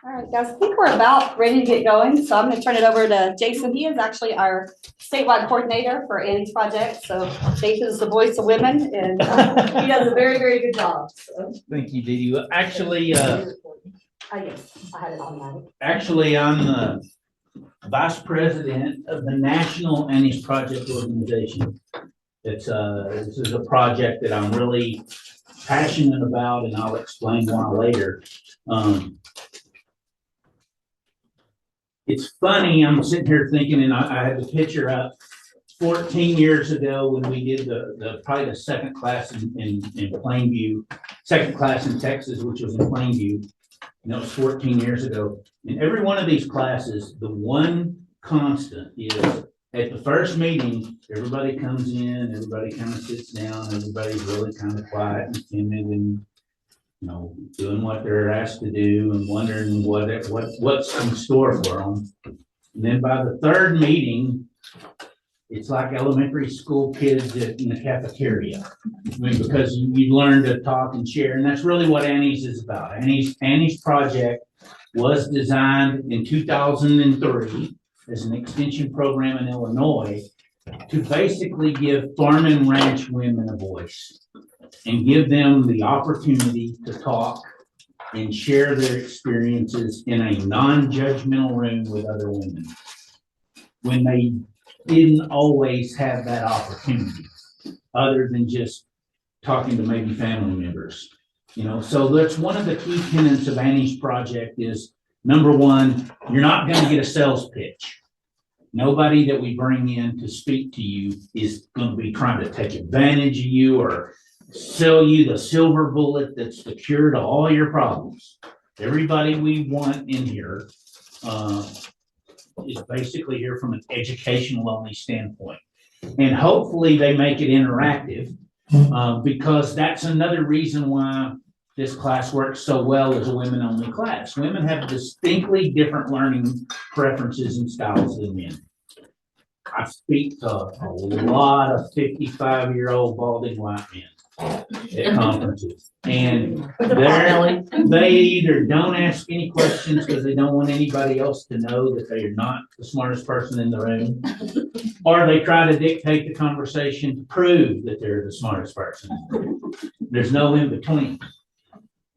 All right, guys, I think we're about ready to get going, so I'm going to turn it over to Jason. He is actually our statewide coordinator for Annie's project. So Jason is the voice of women, and he does a very, very good job. So. Thank you, Dee Dee. Actually, yes, I had it automatic. Actually, I'm the vice president of the National Annie's Project organization. This is a project that I'm really passionate about, and I'll explain why later. It's funny, I'm sitting here thinking, and I had the picture up 14 years ago when we did probably the second class in Plainview, second class in Texas, which was in Plainview. And that was 14 years ago. In every one of these classes, the one constant is at the first meeting, everybody comes in, everybody kind of sits down, everybody's really kind of quiet and timid and, doing what they're asked to do and wondering what's in store for them. And then by the third meeting, it's like elementary school kids in the cafeteria. I mean, because you learn to talk and share, and that's really what Annie's is about. Annie's project was designed in 2003 as an extension program in Illinois to basically give farm and ranch women a voice and give them the opportunity to talk and share their experiences in a non-judgmental room with other women when they didn't always have that opportunity other than just talking to maybe family members. So that's one of the key tenets of Annie's project is, number one, you're not going to get a sales pitch. Nobody that we bring in to speak to you is going to be trying to take advantage of you or sell you the silver bullet that's the cure to all your problems. Everybody we want in here is basically here from an educational only standpoint. And hopefully they make it interactive because that's another reason why this class works so well as a women only class. Women have distinctly different learning preferences and styles than men. I speak to a lot of 55-year-old balding white men at conferences, and they either don't ask any questions because they don't want anybody else to know that they are not the smartest person in the room, or they try to dictate the conversation to prove that they're the smartest person. There's no in between.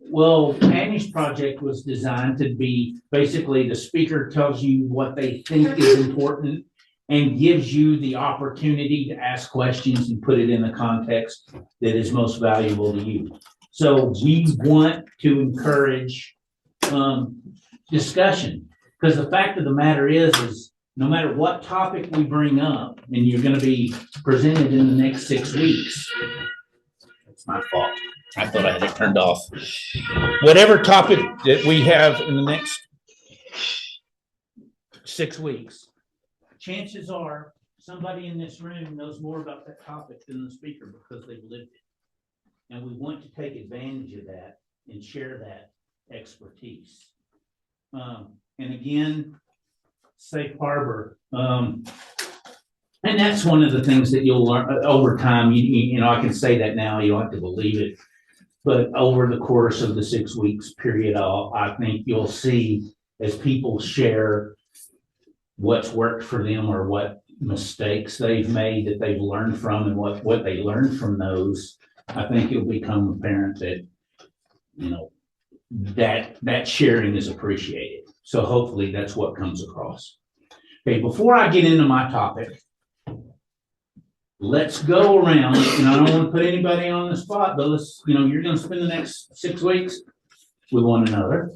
Well, Annie's project was designed to be basically the speaker tells you what they think is important and gives you the opportunity to ask questions and put it in the context that is most valuable to you. So we want to encourage discussion, because the fact of the matter is no matter what topic we bring up, and you're going to be presented in the next 6 weeks. It's my fault. I thought I had it turned off. Whatever topic that we have in the next 6 weeks, chances are somebody in this room knows more about that topic than the speaker because they've lived it. And we want to take advantage of that and share that expertise. And again, safe harbor. And that's one of the things that you'll learn over time. I can say that now, you don't have to believe it. But over the course of the 6 weeks period, I think you'll see as people share what's worked for them or what mistakes they've made that they've learned from and what they learned from those, I think it'll become apparent that, that sharing is appreciated. So hopefully that's what comes across. Okay, before I get into my topic, let's go around, and I don't want to put anybody on the spot, but you're going to spend the next 6 weeks with one another.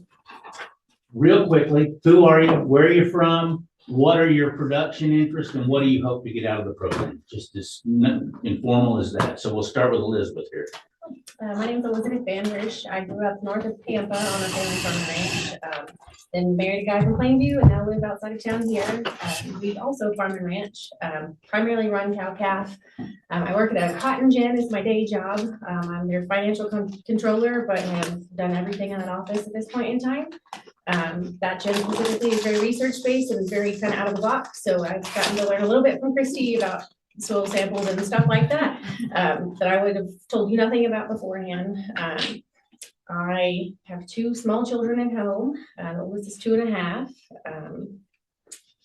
Real quickly, who are you? Where are you from? What are your production interests, and what do you hope to get out of the program? Just as informal as that. So we'll start with Elizabeth here. My name is Elizabeth Bandrish. I grew up north of Tampa on a family farm and ranch. Then married a guy from Plainview and now live outside of town here. We also farm and ranch, primarily run cow-calf. I work at a cotton gin as my day job. I'm their financial controller, but have done everything in that office at this point in time. That gym specifically is very research-based and is very kind of out of the box. So I've gotten to learn a little bit from Christy about soil samples and stuff like that, that I would have told you nothing about beforehand. I have two small children at home. The oldest is 2.5.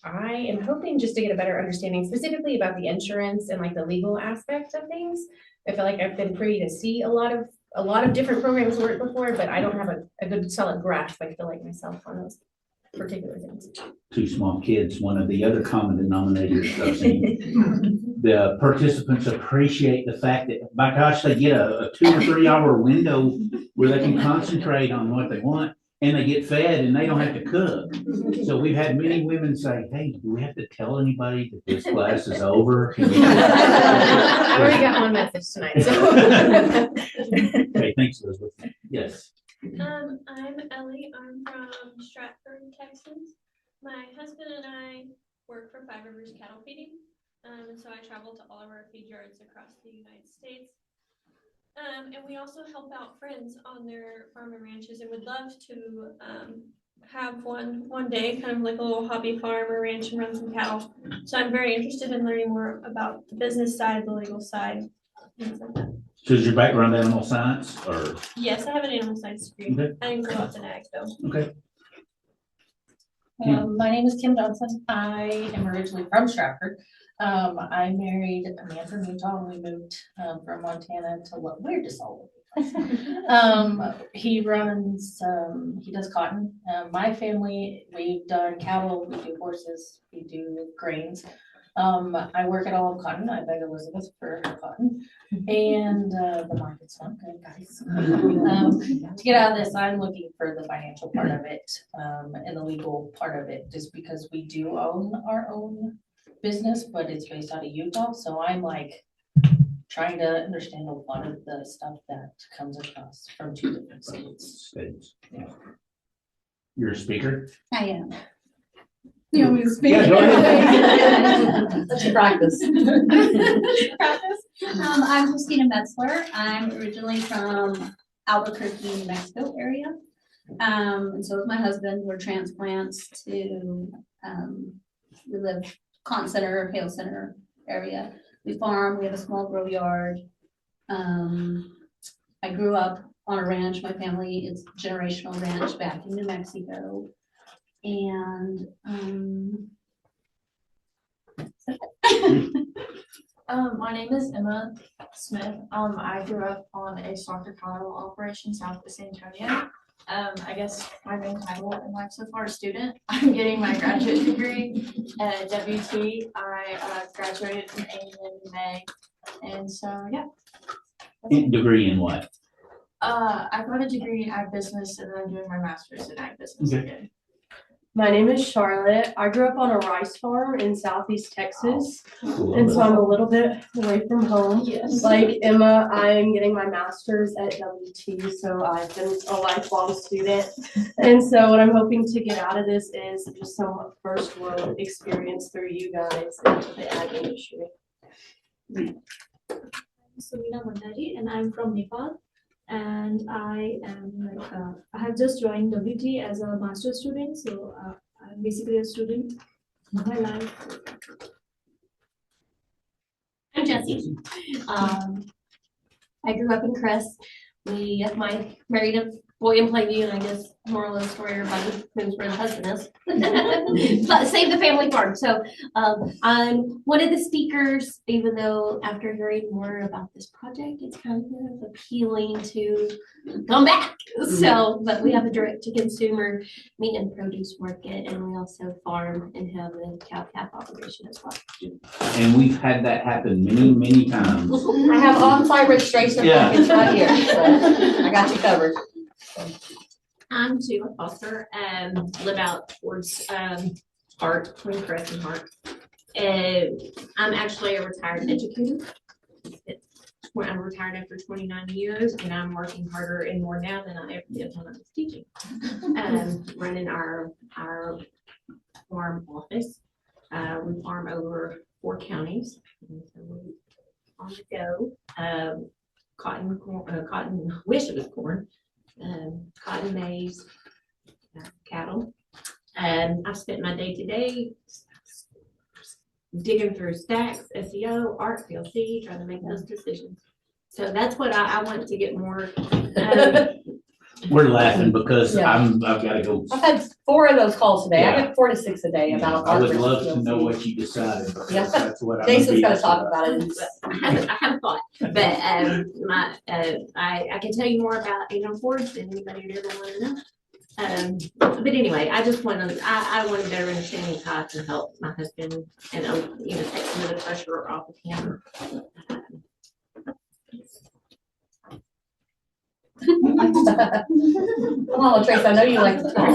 I am hoping just to get a better understanding specifically about the insurance and like the legal aspect of things. I feel like I've been privy to see a lot of different programs work before, but I don't have a good solid grasp, I feel like myself, on those particular things. Two small kids, one of the other common denominators I've seen. The participants appreciate the fact that, my gosh, they get a 2 or 3 hour window where they can concentrate on what they want, and they get fed and they don't have to cook. So we've had many women say, hey, do we have to tell anybody that this class is over? I already got one message tonight, so. Okay, thanks, Elizabeth. Yes. I'm Ellie. I'm from Stratford, Texas. My husband and I work for Five Rivers Cattle Feeding. And so I travel to all of our feed yards across the United States. And we also help out friends on their farm and ranches, and would love to have one day, kind of like a little hobby farm or ranch, and run some cattle. So I'm very interested in learning more about the business side, the legal side, things like that. So is your background animal science or? Yes, I have an animal science degree. Okay. I didn't go up in ag though. Okay. My name is Kim Johnson. I am originally from Stratford. I married a man from Utah and we moved from Montana to what, where does all he runs, he does cotton. My family, we've done cattle, we do horses, we do grains. I work at All of Cotton. I beg Elizabeth for her cotton. And the market's not good, guys. To get out of this, I'm looking for the financial part of it and the legal part of it, just because we do own our own business, but it's based out of Utah. So I'm like trying to understand a lot of the stuff that comes across from 2 different states. Yeah. You're a speaker? I am. You want me to speak? Yeah, go ahead. Let's practice. I'm Christina Metzler. I'm originally from Albuquerque, New Mexico area. And so with my husband, we're transplants to, we live Con Center, Hale Center area. We farm, we have a small grow yard. I grew up on a ranch. My family is generational ranch back in New Mexico. And my name is Emma Smith. I grew up on a stocker cattle operation south of San Antonio. I guess my main title in life so far is student. I'm getting my graduate degree at WT. I graduated from AU in May, and so yeah. Degree in what? I got a degree in ag business, and then I'm doing my master's in ag business Okay. again. My name is Charlotte. I grew up on a rice farm in Southeast Texas, Cool. and so I'm a little bit away from home. Yes. Like Emma, I'm getting my master's at WT, so I've been a lifelong student. And so what I'm hoping to get out of this is just some first world experience through you guys into the ag industry. Sumina Mandari, and I'm from Nepal. And I am like I have just joined WT as a master's student, so I'm basically a student in my life. I'm Jessie. I grew up in Crest. My married a boy in Plainview, and I guess moral of the story, everybody knows where the husband is. But save the family farm. So I'm one of the speakers, even though after hearing more about this project, it's kind of appealing to come back. So, but we have a direct to consumer meat and produce market, and we also farm and have a cow-calf operation as well. And we've had that happen many, many times. I have on-site registration Yeah. package right here, so I got you covered. I'm Sheila Foster, live out towards Hart, between Crest and Hart. I'm actually a retired educator. I'm retired after 29 years, and I'm working harder and more now than I ever did when I was teaching. Running our farm office. We farm over 4 counties. And so we're on the go. Cotton, wish it was corn. Cotton, maize, cattle. I've spent my day-to-day digging through stacks, SEO, ARC, PLC, trying to make those decisions. So that's what I want to get more We're laughing because Yeah. I've gotta go. I've had 4 of those calls today. I Yeah. get 4 to 6 a day about. I would art love versus to know PLC. what you decided. because Yeah. That's what I'm. Jason's be gonna asking talk about it. I have a thought, but, I can tell you more about Forge than anybody would ever want to know. But anyway, I just want to, I want a better understanding of how I can help my husband and, take some of the pressure off of him. Come on, Trace, I know you like to talk.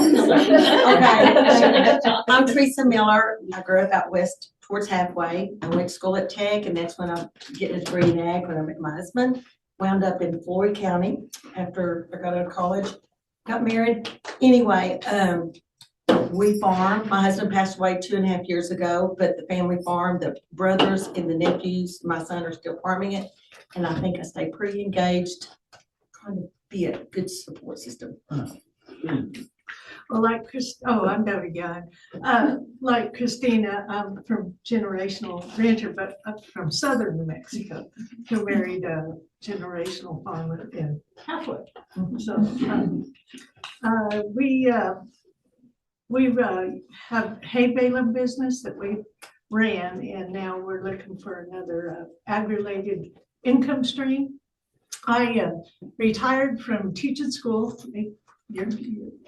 Okay, I'm Teresa Miller. I grew up out west towards Halfway. I went to school at Tech, and that's when I'm getting a degree in ag when I met my husband. Wound up in Floyd County after I got out of college, got married. Anyway, we farm. My husband passed away 2.5 years ago, but the family farm, the brothers and the nephews, my son are still farming it. And I think I stay pretty engaged, kind of be a good support system. Well, like I'm Debbie Young. Like Christina, I'm from generational rancher, but I'm from southern New Mexico, who married a generational farmer in Halfway. So we have hay baling business that we ran, and now we're looking for another ag-related income stream. I retired from teaching school.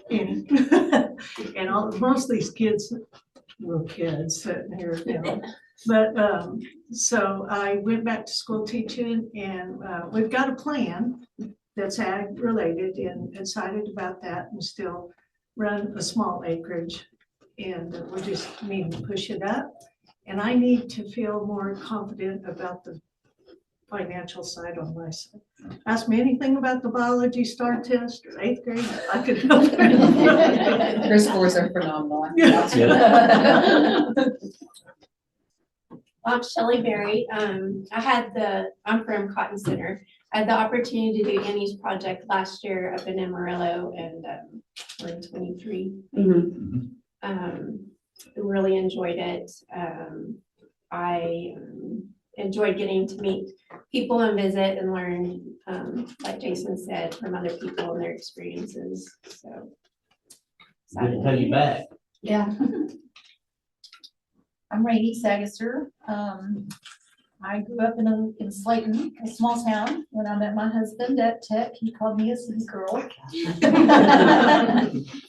Annie. And most of these kids, little kids sitting here, But so I went back to school teaching, and we've got a plan that's ag related, and excited about that, and still run a small acreage, and we just need to push it up. And I need to feel more confident about the financial side on my side. Ask me anything about the biology STAR test or 8th grade, I could help. Your scores are phenomenal. I'm Shelley Berry. I'm from Cotton Center. I had the opportunity to do Annie's project last year up in Amarillo, and we're in 23. Really enjoyed it. I enjoyed getting to meet people and visit and learn, like Jason said, from other people and their experiences. So Good to have you back. Yeah. I'm Rainey Sagaster. I grew up in Slayton, a small town. When I met my husband at Tech, he called me a city girl.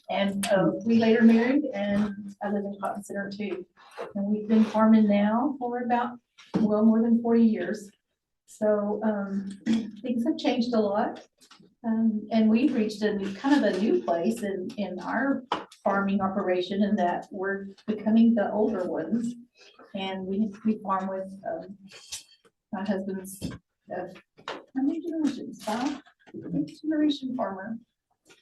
And we later married, and I live in Cotton Center too. And we've been farming now for about, more than 40 years. So things have changed a lot. And we've reached a new place in our farming operation, in that we're becoming the older ones. And we farm with my husband's how many generations? 5? 5th-generation farmer.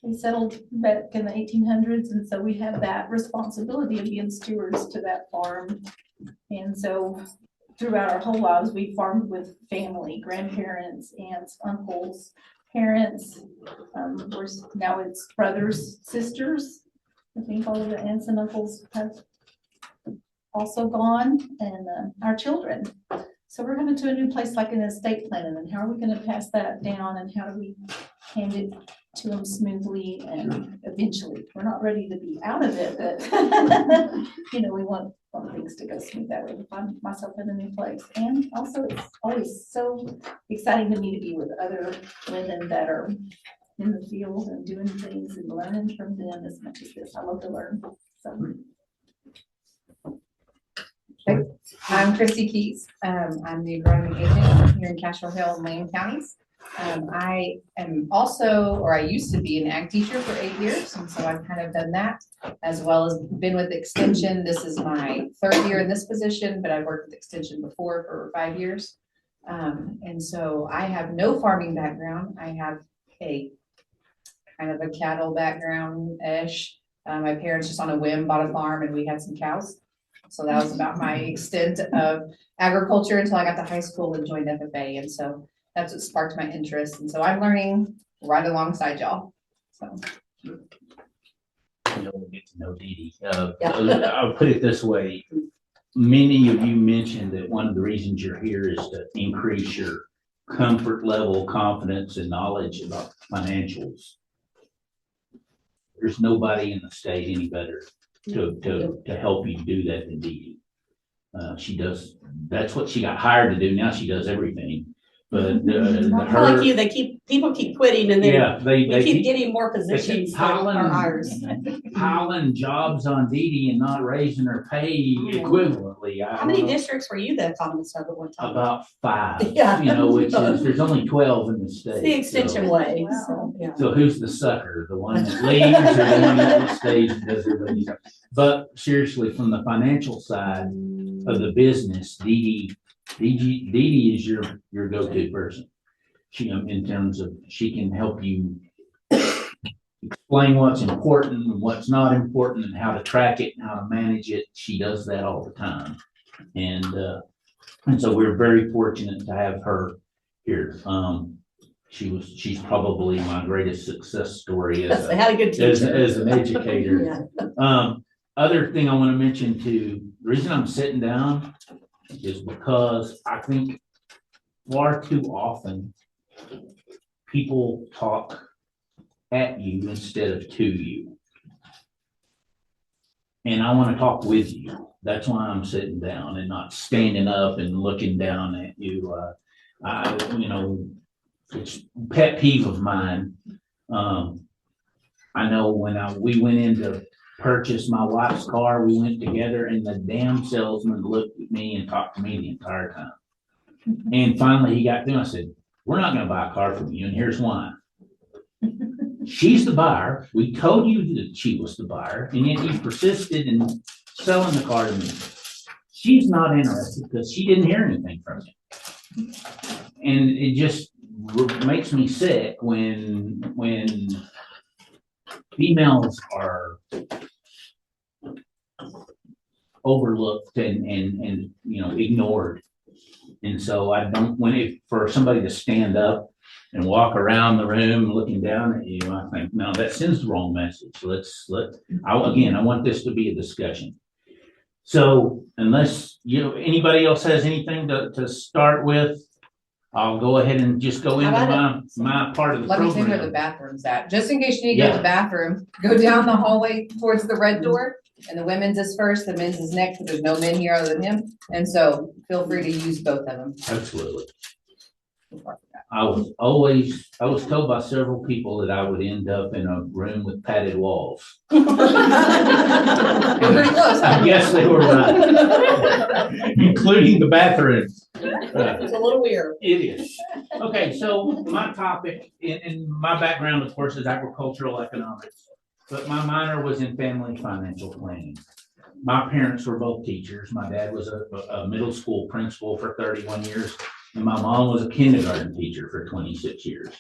We settled back in the 1800s, and so we have that responsibility of being stewards to that farm. And so throughout our whole lives, we farmed with family, grandparents, aunts, uncles, parents. Now it's brothers, sisters. I think all of the aunts and uncles have also gone, and our children. So we're coming to a new place, like an estate planning, and how are we going to pass that down, and how do we hand it to them smoothly and eventually? We're not ready to be out of it, but we want things to go smooth that way. To find myself in a new place. And also, it's always so exciting to me to be with other women that are in the field and doing things and learning from them as much as this. I love to learn. So. Okay. I'm Christy Keys. I'm the agronomy agent here in Castro Hill and Lane counties. I am also, or I used to be, an ag teacher for 8 years, and so I've kind of done that, as well as been with Extension. This is my 3rd year in this position, but I've worked with Extension before for 5 years. And so I have no farming background. I have a kind of a cattle background-ish. My parents just on a whim bought a farm, and we had some cows. So that was about my extent of agriculture until I got to high school and joined FFA. And so that's what sparked my interest. And so I'm learning right alongside y'all. So. We'll get to know Dee Dee. I'll put it this way. Many of you mentioned that one of the reasons you're here is to increase your comfort level, confidence, and knowledge about financials. There's nobody in the state any better to help you do that than Dee Dee. She does, that's what she got hired to do. Now she does everything. But Kind of her, like you, people keep quitting and then yeah, we they keep keep getting more they keep positions that are ours. piling jobs on Dee Dee and not raising her pay equivalently. I How many don't know, districts were you the economist of at one time? about 5, Yeah. you know, which is, there's only 12 in the state. It's the extension so- way, so, yeah. So who's the sucker? The one that leaves or the one that stays and does everything? But seriously, from the financial side of the business, Dee Dee is your go-to person. She, in terms of, she can help you explain what's important and what's not important and how to track it and how to manage it. She does that all the time. And so we're very fortunate to have her here. She's probably my greatest success story Yes, I had a good teacher. as an educator. Yeah. Other thing I want to mention too, the reason I'm sitting down is because I think far too often people talk at you instead of to you. And I want to talk with you. That's why I'm sitting down and not standing up and looking down at you. You know, it's a pet peeve of mine. I know when we went in to purchase my wife's car, we went together and the damn salesman looked at me and talked to me the entire time. And finally he got through and I said, we're not going to buy a car from you, and here's why. She's the buyer. We told you that she was the buyer, and yet you persisted in selling the car to me. She's not interested because she didn't hear anything from you. And it just makes me sick when females are overlooked and you know, ignored. And so I don't for somebody to stand up and walk around the room looking down at you, I think, no, that sends the wrong message. I want this to be a discussion. So unless anybody else has anything to start with, I'll go ahead and just go into my part of the Let me tell you where the program. bathroom's at. Just in case you need to go to the bathroom, go down the hallway towards the red door. And the women's is first, the men's is next, but there's no men here other than him. And so feel free to use both of them. Absolutely. I was told by several people that I would end up in a room with padded walls. We're pretty close, huh? Yes, they were right. Including the bathrooms. It's a little weird. It is. Okay, so my topic, in my background, of course, is agricultural economics, but my minor was in family financial planning. My parents were both teachers. My dad was a middle school principal for 31 years, and my mom was a kindergarten teacher for 26 years.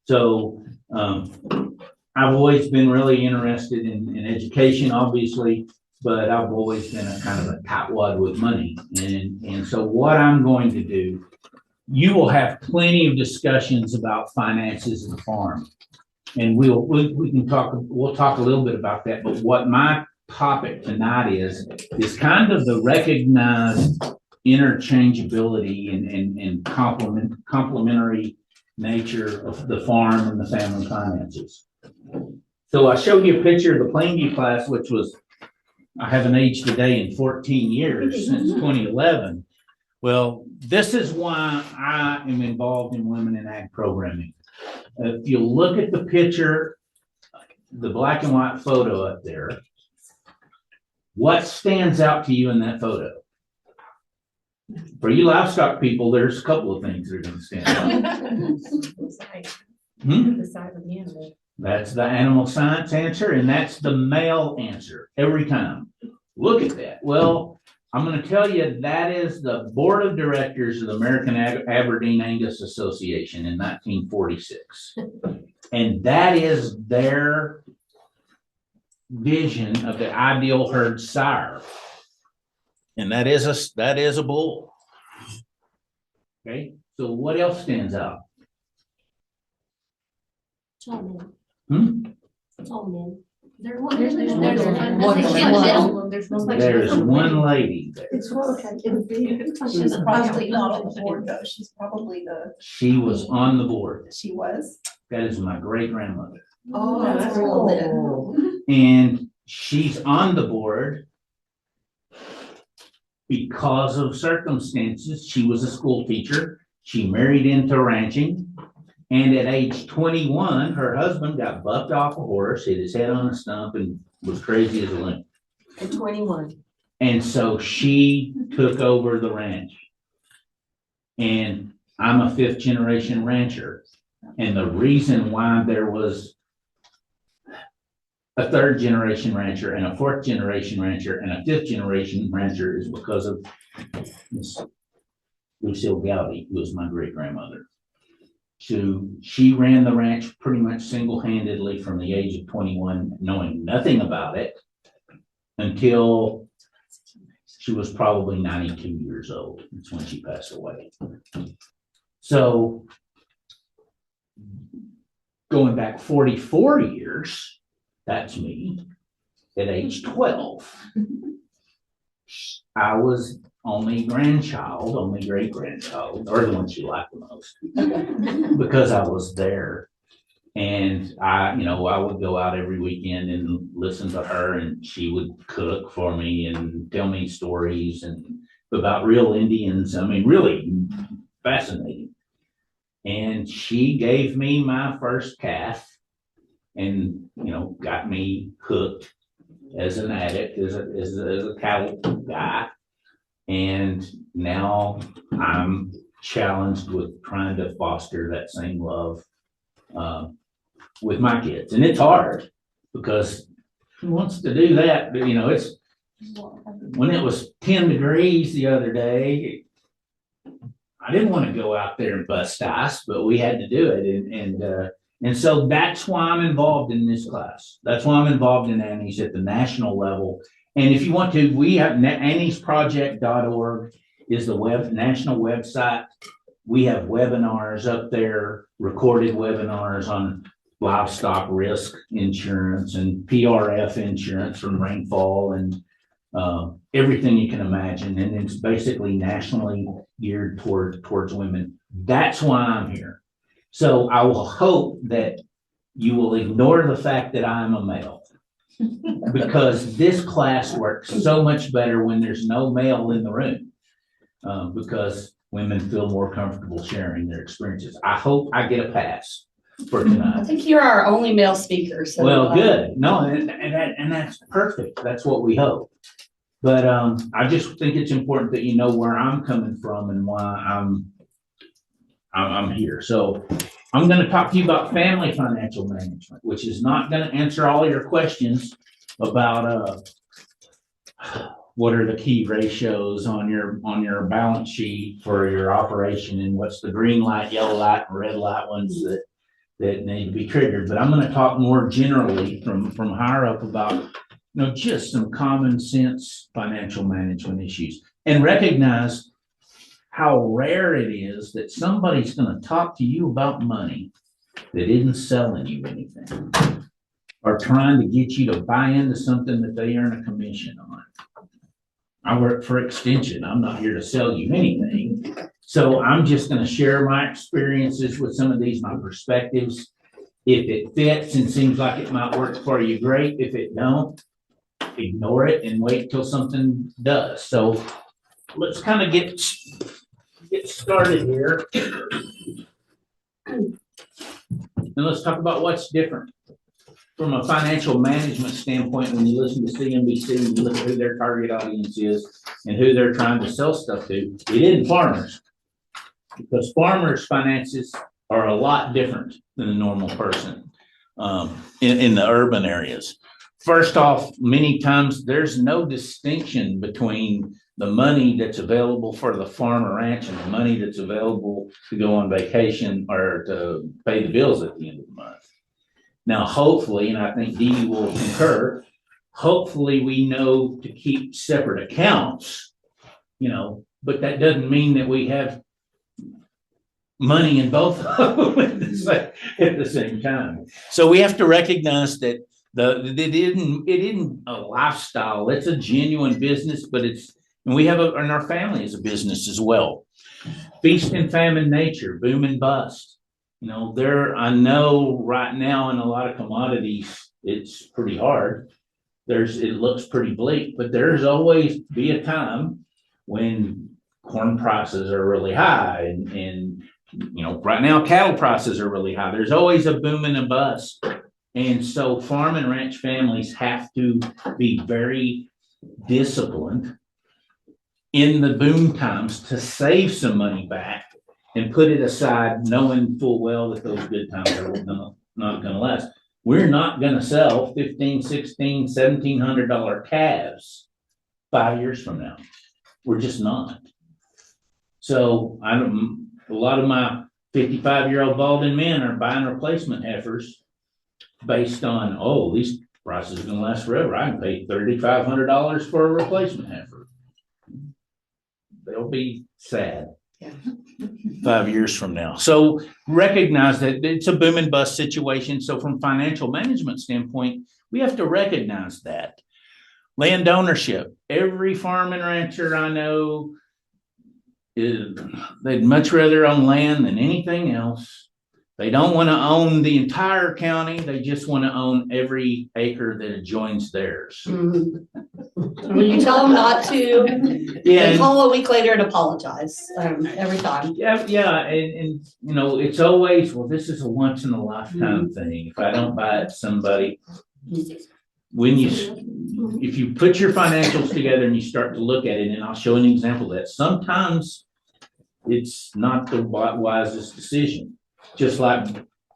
So I've always been really interested in education, obviously, but I've always been a kind of a tightwad with money. And so what I'm going to do, you will have plenty of discussions about finances and farm. And we'll talk a little bit about that, but what my topic tonight is kind of the recognized interchangeability and complementary nature of the farm and the family finances. So I showed you a picture of the Plainview class, which was, I haven't aged today in 14 years, since 2011. Well, this is why I am involved in Women in Ag programming. If you look at the picture, the black and white photo up there, what stands out to you in that photo? For you livestock people, there's a couple of things that are going to stand out. The size of the animal. That's the animal science answer, and that's the male answer every time. Look at that. Well, I'm going to tell you that is the board of directors of the American Aberdeen Angus Association in 1946. And that is their vision of the ideal herd sire. And that is a bull. Okay, so what else stands out? Tall Hmm? men. Tall men. There's one lady there. She's probably not on the board though. She's probably She was on the board. she was. That is my great grandmother. Oh, that's cool. And she's on the board because of circumstances. She was a school teacher. She married into ranching. And at age 21, her husband got bucked off a horse, hit his head on a stump, and was crazy as a loon. At 21. And so she took over the ranch. And I'm a 5th generation rancher. And the reason why there was a 3rd generation rancher and a 4th generation rancher and a 5th generation rancher is because of Miss Lucille Gowdy, who was my great grandmother. So she ran the ranch pretty much single-handedly from the age of 21, knowing nothing about it until she was probably 92 years old. That's when she passed away. So going back 44 years, that's me, at age 12. I was only grandchild, only great grandchild, or the one she liked the most, because I was there. And I would go out every weekend and listen to her, and she would cook for me and tell me stories and about real Indians. I mean, really fascinating. And she gave me my first calf and, got me hooked as an addict, as a cattle guy. And now I'm challenged with trying to foster that same love with my kids. And it's hard because who wants to do that? But, it's when it was 10 degrees the other day, I didn't want to go out there and bust ice, but we had to do it. And so that's why I'm involved in this class. That's why I'm involved in Annie's at the national level. And if you want to, we have anniesproject.org is the national website. We have webinars up there, recorded webinars on livestock risk insurance and PRF insurance from rainfall and everything you can imagine. And it's basically nationally geared towards women. That's why I'm here. So I will hope that you will ignore the fact that I'm a male, because this class works so much better when there's no male in the room, because women feel more comfortable sharing their experiences. I hope I get a pass for tonight. I think you're our only male speaker, so. Well, good. No, and that's perfect. That's what we hope. But I just think it's important that you know where I'm coming from and why I'm here. So I'm going to talk to you about family financial management, which is not going to answer all your questions about what are the key ratios on your balance sheet for your operation and what's the green light, yellow light, and red light ones that need to be triggered. But I'm going to talk more generally from higher up about just some common sense financial management issues, and recognize how rare it is that somebody's going to talk to you about money that isn't selling you anything or trying to get you to buy into something that they earn a commission on. I work for Extension. I'm not here to sell you anything. So I'm just going to share my experiences with some of these, my perspectives. If it fits and seems like it might work for you, great. If it don't, ignore it and wait till something does. So let's kind of get started here. And let's talk about what's different from a financial management standpoint. When you listen to CNBC and you look at who their target audience is and who they're trying to sell stuff to, it isn't farmers, because farmers' finances are a lot different than a normal person in the urban areas. First off, many times there's no distinction between the money that's available for the farm or ranch and the money that's available to go on vacation or to pay the bills at the end of the month. Now, hopefully, and I think Dee will concur, hopefully we know to keep separate accounts, but that doesn't mean that we have money in both of them at the same time. So we have to recognize that it isn't a lifestyle. It's a genuine business, but and we have and our family is a business as well. Feast and famine nature, boom and bust. You know, I know right now in a lot of commodities, it's pretty hard. It looks pretty bleak, but there's always be a time when corn prices are really high and you know, right now cattle prices are really high. There's always a boom and a bust. And so farm and ranch families have to be very disciplined in the boom times to save some money back and put it aside, knowing full well that those good times are not gonna last. We're not gonna sell $1,500, $1,600, $1,700 calves 5 years from now. We're just not. So a lot of my 55-year-old balding men are buying replacement heifers based on, oh, these prices are gonna last forever. I can pay $3,500 for a replacement heifer. They'll be sad 5 years from now. So recognize that it's a boom and bust situation. So from financial management standpoint, we have to recognize that. Land ownership. Every farm and rancher I know, they'd much rather own land than anything else. They don't want to own the entire county. They just want to own every acre that adjoins theirs. When you tell them not to, they call a week later and apologize every time. Yeah, and you know, it's always, well, this is a once in a lifetime thing. If I don't buy it, somebody, if you put your financials together and you start to look at it, and I'll show an example of that, sometimes it's not the wisest decision. Just like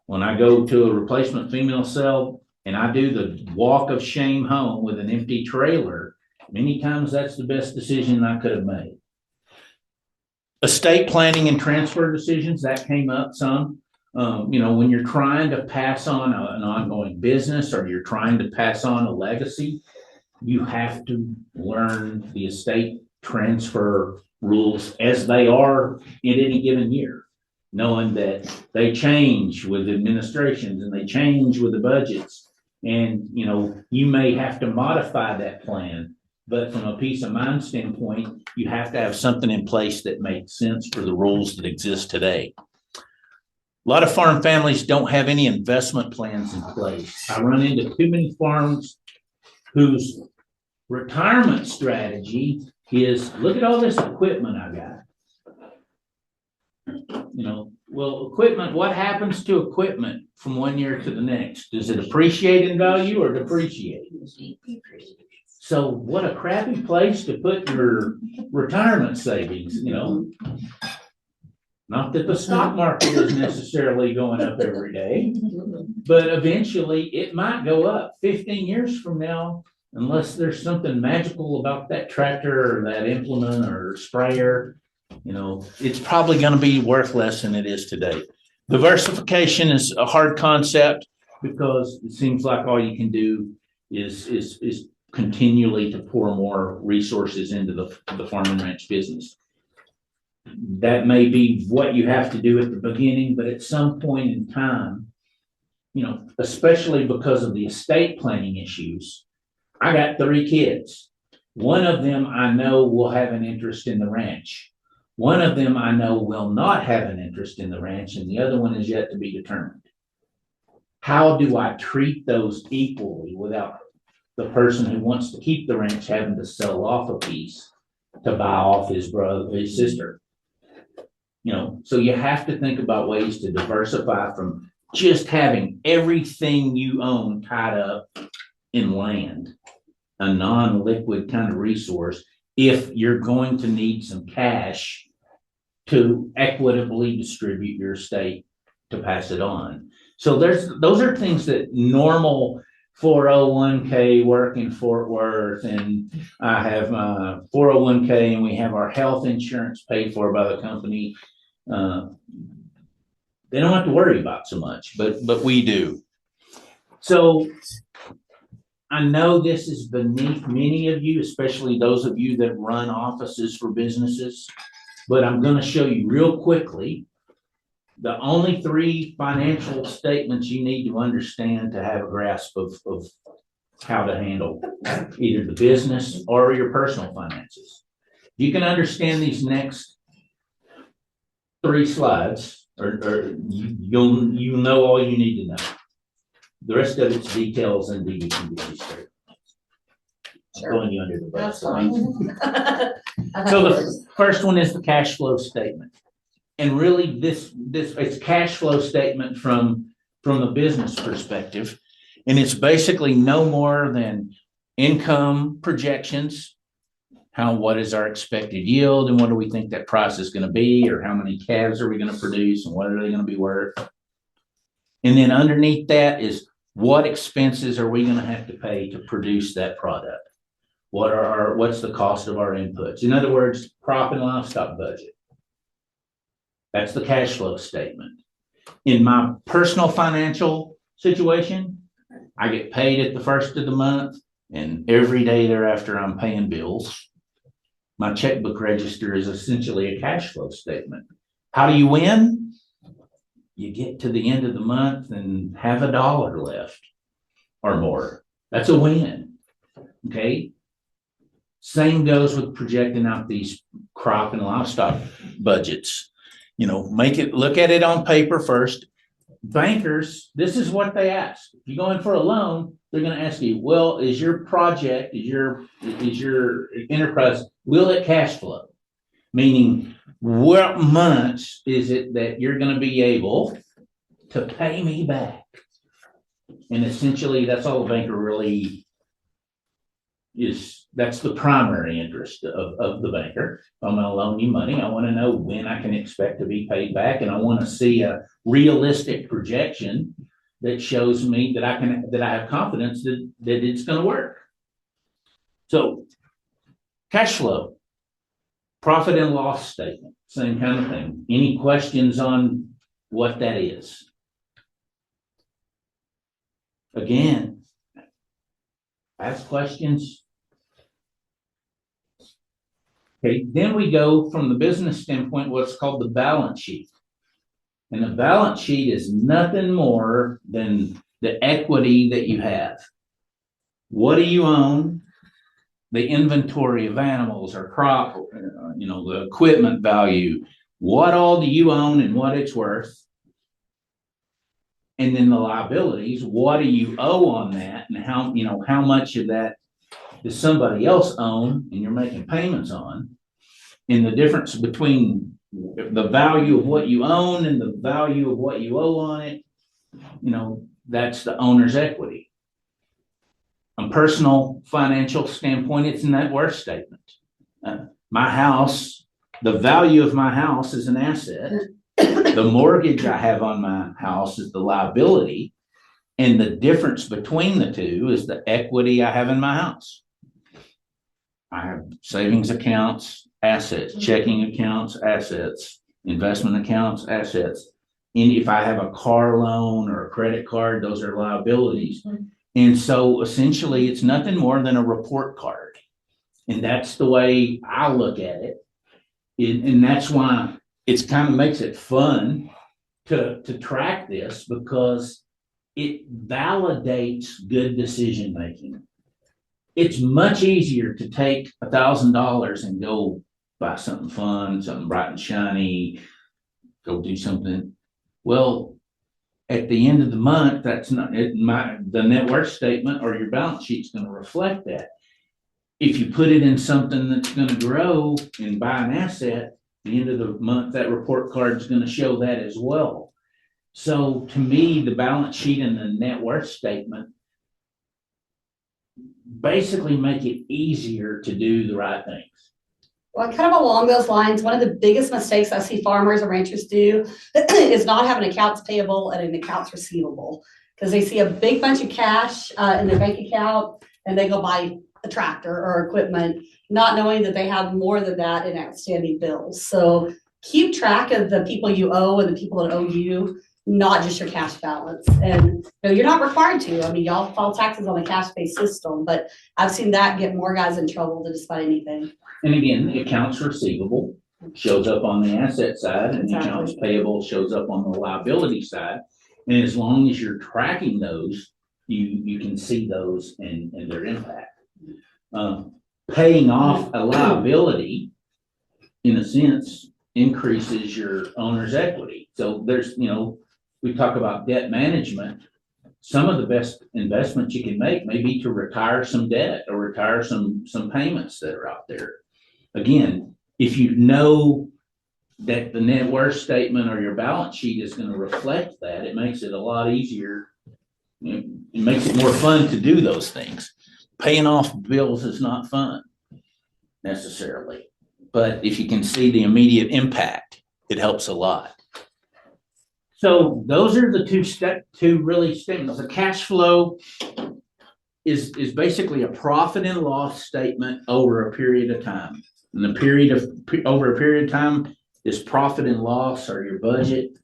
when I go to a replacement female cell and I do the walk of shame home with an empty trailer, many times that's the best decision I could have made. Estate planning and transfer decisions, that came up some. You know, when you're trying to pass on an ongoing business or you're trying to pass on a legacy, you have to learn the estate transfer rules as they are in any given year, knowing that they change with administrations and they change with the budgets. And, you know, you may have to modify that plan, but from a peace of mind standpoint, you have to have something in place that makes sense for the rules that exist today. A lot of farm families don't have any investment plans in place. I run into too many farms whose retirement strategy is, look at all this equipment I got. You know, well, equipment, what happens to equipment from one year to the next? Does it appreciate in value or depreciate? So what a crappy place to put your retirement savings, you know. Not that the stock market is necessarily going up every day, but eventually it might go up 15 years from now, unless there's something magical about that tractor or that implement or sprayer. You know, it's probably going to be worth less than it is today. Diversification is a hard concept because it seems like all you can do is continually to pour more resources into the farm and ranch business. That may be what you have to do at the beginning, but at some point in time, you know, especially because of the estate planning issues, I got 3 kids. One of them I know will have an interest in the ranch. One of them I know will not have an interest in the ranch, and the other one is yet to be determined. How do I treat those equally without the person who wants to keep the ranch having to sell off a piece to buy off his brother, his sister? You know, so you have to think about ways to diversify from just having everything you own tied up in land, a non-liquid kind of resource, if you're going to need some cash to equitably distribute your estate to pass it on. So those are things that normal 401k work in Fort Worth, and I have my 401k, and we have our health insurance paid for by the company. They don't have to worry about so much, but we do. So I know this is beneath many of you, especially those of you that run offices for businesses, but I'm going to show you real quickly the only 3 financial statements you need to understand to have a grasp of how to handle either the business or your personal finances. You can understand these next 3 slides. or you'll know all you need to know. The rest of it's details and DD straight. I'm throwing you under the bus. That's fine. So the first one is the cash flow statement. And really this it's cash flow statement from the business perspective. And it's basically no more than income projections. What is our expected yield and what do we think that price is going to be, or how many calves are we going to produce and what are they going to be worth? And then underneath that is what expenses are we going to have to pay to produce that product? What's the cost of our inputs? In other words, crop and livestock budget. That's the cash flow statement. In my personal financial situation, I get paid at the first of the month, and every day thereafter I'm paying bills. My checkbook register is essentially a cash flow statement. How do you win? You get to the end of the month and have $1 left or more. That's a win. Okay. Same goes with projecting out these crop and livestock budgets. Look at it on paper first. Bankers, this is what they ask. If you go in for a loan, they're going to ask you, well, is your project, is your enterprise, will it cash flow? Meaning, what months is it that you're going to be able to pay me back? And essentially, that's all a banker really is. That's the primary interest of the banker. If I'm going to loan you money, I want to know when I can expect to be paid back, and I want to see a realistic projection that shows me that I have confidence that it's going to work. So, cash flow, profit and loss statement, same kind of thing. Any questions on what that is? Again, ask questions. Okay, then we go from the business standpoint, what's called the balance sheet. And the balance sheet is nothing more than the equity that you have. What do you own? The inventory of animals or crop, the equipment value. What all do you own and what it's worth? And then the liabilities, what do you owe on that, and how much of that does somebody else own and you're making payments on? And the difference between the value of what you own and the value of what you owe on it, that's the owner's equity. A personal financial standpoint, it's a net worth statement. My house, the value of my house is an asset. The mortgage I have on my house is the liability. And the difference between the two is the equity I have in my house. I have savings accounts, assets, checking accounts, assets, investment accounts, assets. And if I have a car loan or a credit card, those are liabilities. And so essentially it's nothing more than a report card. And that's the way I look at it. And that's why it kind of makes it fun to track this, because it validates good decision making. It's much easier to take $1,000 and go buy something fun, something bright and shiny, go do something. Well, at the end of the month, that's not the net worth statement or your balance sheet's going to reflect that. If you put it in something that's going to grow and buy an asset, at the end of the month, that report card is going to show that as well. So to me, the balance sheet and the net worth statement basically make it easier to do the right things. Well, kind of along those lines, one of the biggest mistakes I see farmers and ranchers do is not having accounts payable and an accounts receivable, because they see a big bunch of cash in their bank account and they go buy a tractor or equipment, not knowing that they have more than that in outstanding bills. So keep track of the people you owe and the people that owe you, not just your cash balance. And you're not required to. I mean, y'all file taxes on a cash-based system, but I've seen that get more guys in trouble than just about anything. And again, the accounts receivable shows up on the asset side, and the accounts payable shows up on the liability side. And as long as you're tracking those, you can see those and their impact. Paying off a liability, in a sense, increases your owner's equity. So there's, we talk about debt management. Some of the best investments you can make may be to retire some debt or retire some payments that are out there. Again, if you know that the net worth statement or your balance sheet is going to reflect that, it makes it a lot easier. It makes it more fun to do those things. Paying off bills is not fun necessarily, but if you can see the immediate impact, it helps a lot. So those are the two really statements. The cash flow is basically a profit and loss statement over a period of time. And over a period of time, this profit and loss or your budget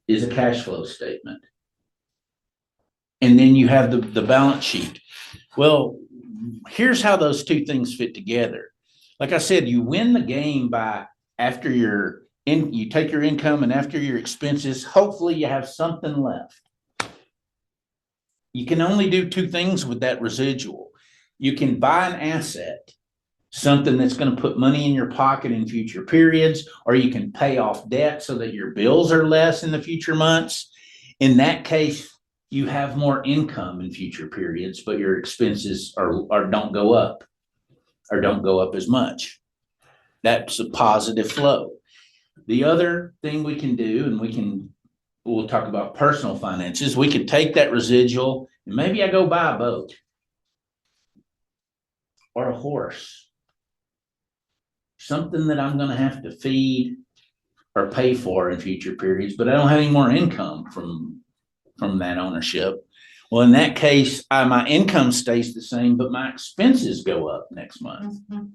is a cash flow statement. And then you have the balance sheet. Well, here's how those two things fit together. Like I said, you win the game by after you take your income and after your expenses, hopefully you have something left. You can only do two things with that residual. You can buy an asset, something that's going to put money in your pocket in future periods, or you can pay off debt so that your bills are less in the future months. In that case, you have more income in future periods, but your expenses don't go up or don't go up as much. That's a positive flow. The other thing we can do, and we'll talk about personal finances, we could take that residual and maybe I go buy a boat or a horse, something that I'm going to have to feed or pay for in future periods, but I don't have any more income from that ownership. Well, in that case, my income stays the same, but my expenses go up next month. Mm-hmm.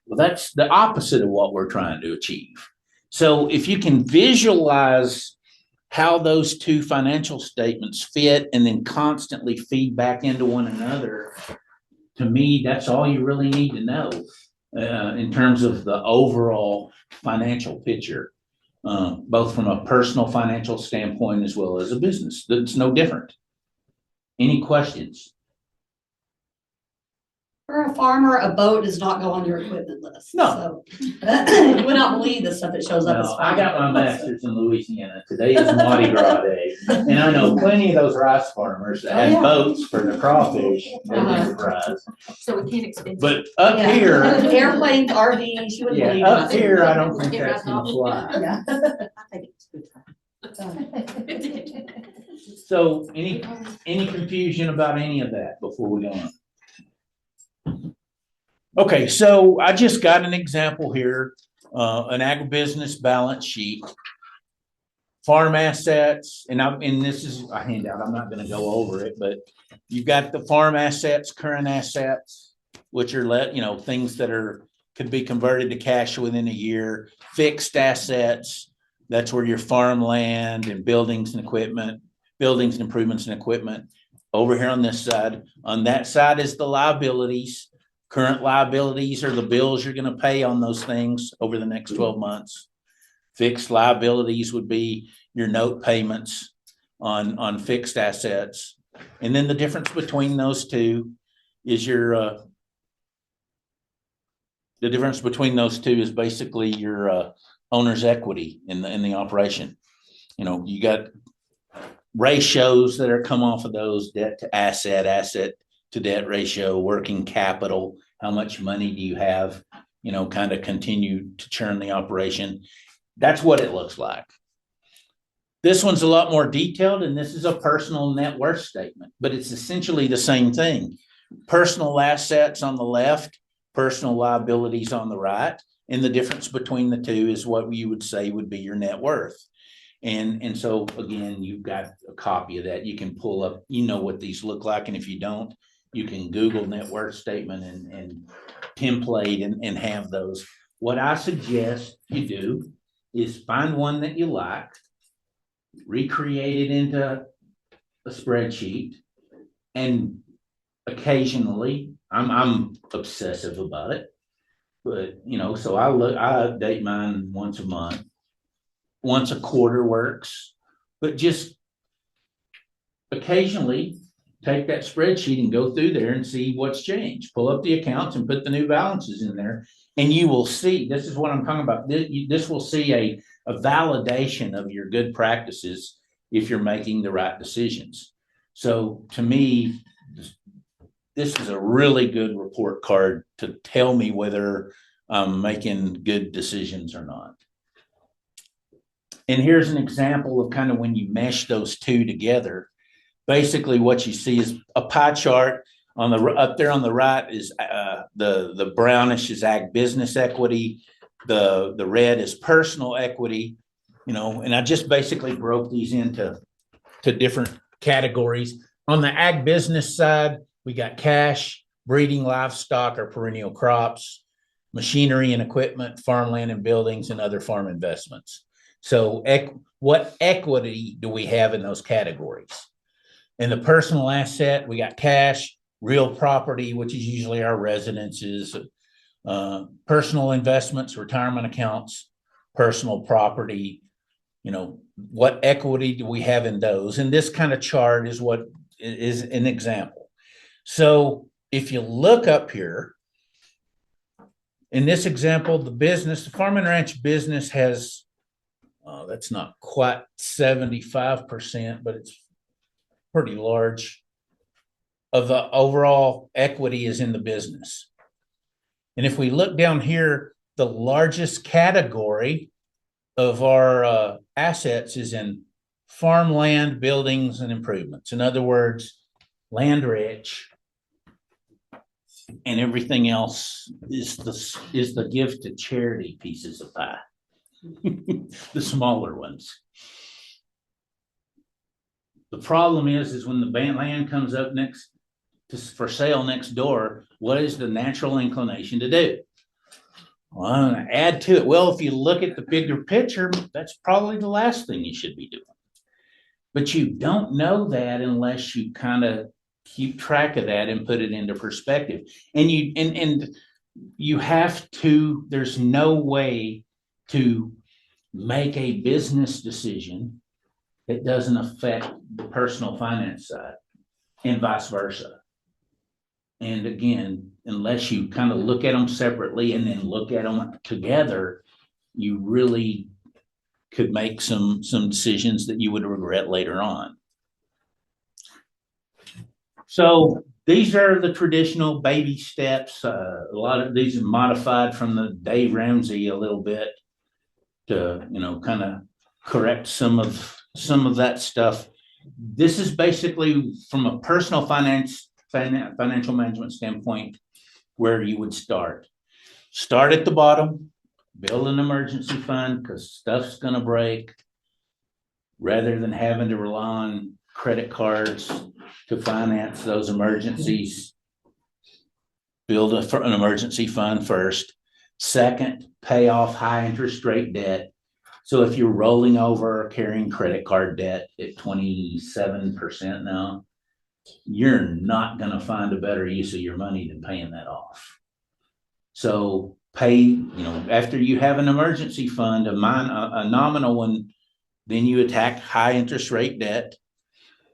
Well, that's the opposite of what we're trying to achieve. So if you can visualize how those two financial statements fit and then constantly feed back into one another, to me, that's all you really need to know in terms of the overall financial picture, both from a personal financial standpoint as well as a business. It's no different. Any questions? For a farmer, a boat does not go on your equipment list. No. So, you would not believe the stuff that shows up as No, farm. I got my master's in Louisiana. Today is Mardi Gras Day. And I know plenty of those rice farmers that have boats for the crawfish and fries. So we can't expect. But up here, Airplanes, RVs, you wouldn't believe up it. here, I don't think that's gonna fly. Yeah. I think it's good time. So any confusion about any of that before we go on? Okay, so I just got an example here, an agribusiness balance sheet, farm assets, and this is a handout. I'm not going to go over it, but you've got the farm assets, current assets, which are things that could be converted to cash within a year. Fixed assets, that's where your farmland and buildings and improvements and equipment. Over here on this side, on that side is the liabilities. Current liabilities are the bills you're going to pay on those things over the next 12 months. Fixed liabilities would be your note payments on fixed assets. And then the difference between those two is basically your owner's equity in the operation. You got ratios that are come off of those: debt to asset to debt ratio, working capital, how much money do you have, kind of continue to churn the operation. That's what it looks like. This one's a lot more detailed, and this is a personal net worth statement, but it's essentially the same thing. Personal assets on the left, personal liabilities on the right, and the difference between the two is what you would say would be your net worth. And so again, you've got a copy of that. You can pull up, what these look like, and if you don't, you can Google net worth statement and template and have those. What I suggest you do is find one that you like, recreate it into a spreadsheet, and occasionally, I'm obsessive about it, but so I update mine once a month. Once a quarter works, but just occasionally take that spreadsheet and go through there and see what's changed. Pull up the accounts and put the new balances in there And you will see, this is what I'm talking about. This will see a validation of your good practices if you're making the right decisions. So to me, this is a really good report card to tell me whether I'm making good decisions or not. And here's an example of kind of when you mesh those two together. Basically, what you see is a pie chart. On the up there on the right is the brownish is ag business equity. The red is personal equity. And I just basically broke these into different categories. On the ag business side, we got cash, breeding livestock or perennial crops, machinery and equipment, farmland and buildings, and other farm investments. So what equity do we have in those categories? In the personal asset, we got cash, real property, which is usually our residences, personal investments, retirement accounts, personal property. What equity do we have in those? And this kind of chart is what is an example. So if you look up here, in this example, the farm and ranch business has, that's not quite 75%, but it's pretty large of the overall equity is in the business. And if we look down here, the largest category of our assets is in farmland, buildings, and improvements. In other words, land rich, and everything else is the gift to charity pieces of pie, the smaller ones. The problem is when the land comes up for sale next door, what is the natural inclination to do? Well, I'm going to add to it. Well, if you look at the bigger picture, that's probably the last thing you should be doing. But you don't know that unless you kind of keep track of that and put it into perspective. And you have to, there's no way to make a business decision that doesn't affect the personal finance side and vice versa. And again, unless you kind of look at them separately and then look at them together, you really could make some decisions that you would regret later on. So these are the traditional baby steps. A lot of these are modified from the Dave Ramsey a little bit to, kind of correct some of that stuff. This is basically from a personal financial management standpoint where you would start. Start at the bottom, build an emergency fund because stuff's going to break, rather than having to rely on credit cards to finance those emergencies. Build an emergency fund first. Second, pay off high interest rate debt. So if you're rolling over or carrying credit card debt at 27% now, you're not going to find a better use of your money than paying that off. So pay, after you have an emergency fund, a nominal one, then you attack high interest rate debt.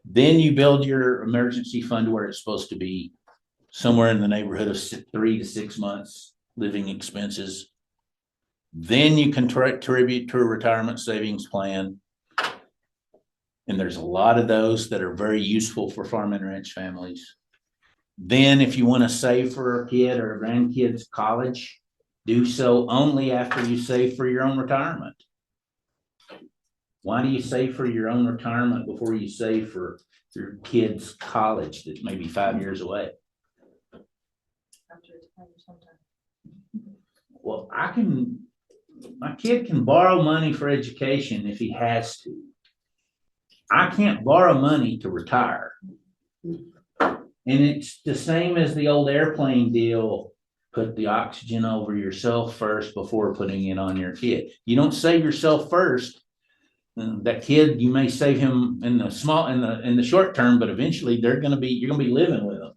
Then you build your emergency fund where it's supposed to be, somewhere in the neighborhood of 3 to 6 months living expenses. Then you contribute to a retirement savings plan. And there's a lot of those that are very useful for farm and ranch families. Then if you want to save for a kid or a grandkid's college, do so only after you save for your own retirement. Why do you save for your own retirement before you save for your kid's college that may be 5 years away? Well, my kid can borrow money for education if he has to. I can't borrow money to retire. And it's the same as the old airplane deal. Put the oxygen over yourself first before putting it on your kid. You don't save yourself first. That kid, you may save him in the short term, but eventually you're gonna be living with them,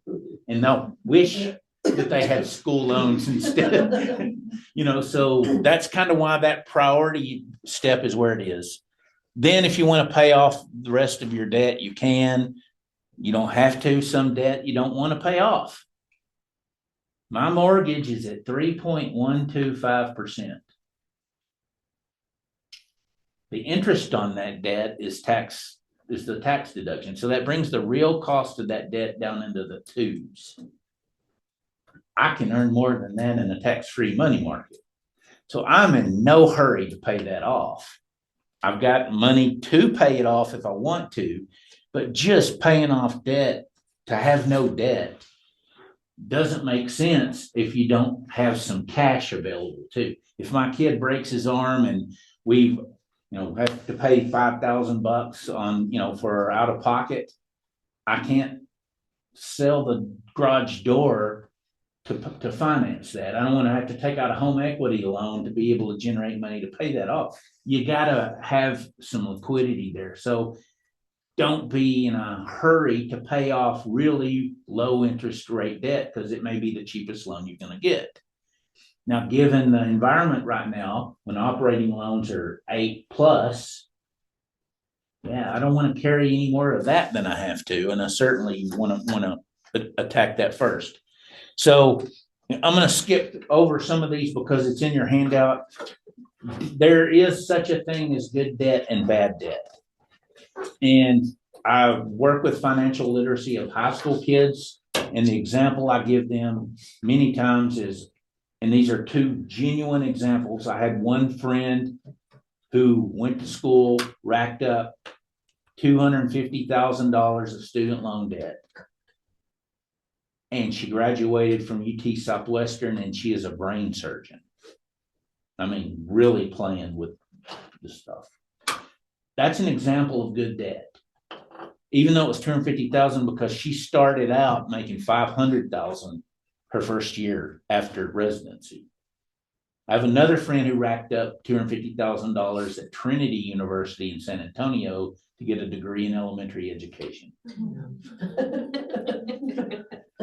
and they'll wish that they had school loans instead. So that's kind of why that priority step is where it is. Then if you want to pay off the rest of your debt, you can. You don't have to. Some debt you don't want to pay off. My mortgage is at 3.125%. The interest on that debt is the tax deduction. So that brings the real cost of that debt down into the twos. I can earn more than that in a tax-free money market. So I'm in no hurry to pay that off. I've got money to pay it off if I want to, but just paying off debt to have no debt doesn't make sense if you don't have some cash available too. If my kid breaks his arm and we, have to pay $5,000 on, for out of pocket, I can't sell the garage door to finance that. I don't want to have to take out a home equity loan to be able to generate money to pay that off. You got to have some liquidity there. So don't be in a hurry to pay off really low interest rate debt because it may be the cheapest loan you're going to get. Now, given the environment right now, when operating loans are 8+, I don't want to carry any more of that than I have to, and I certainly want to attack that first. So I'm going to skip over some of these because it's in your handout. There is such a thing as good debt and bad debt. And I work with financial literacy of high school kids, and the example I give them many times is, and these are two genuine examples. I had one friend who went to school, racked up $250,000 of student loan debt. And she graduated from UT Southwestern, and she is a brain surgeon. I mean, really playing with this stuff. That's an example of good debt. Even though it was $250,000 because she started out making $500,000 her first year after residency. I have another friend who racked up $250,000 at Trinity University in San Antonio to get a degree in elementary education.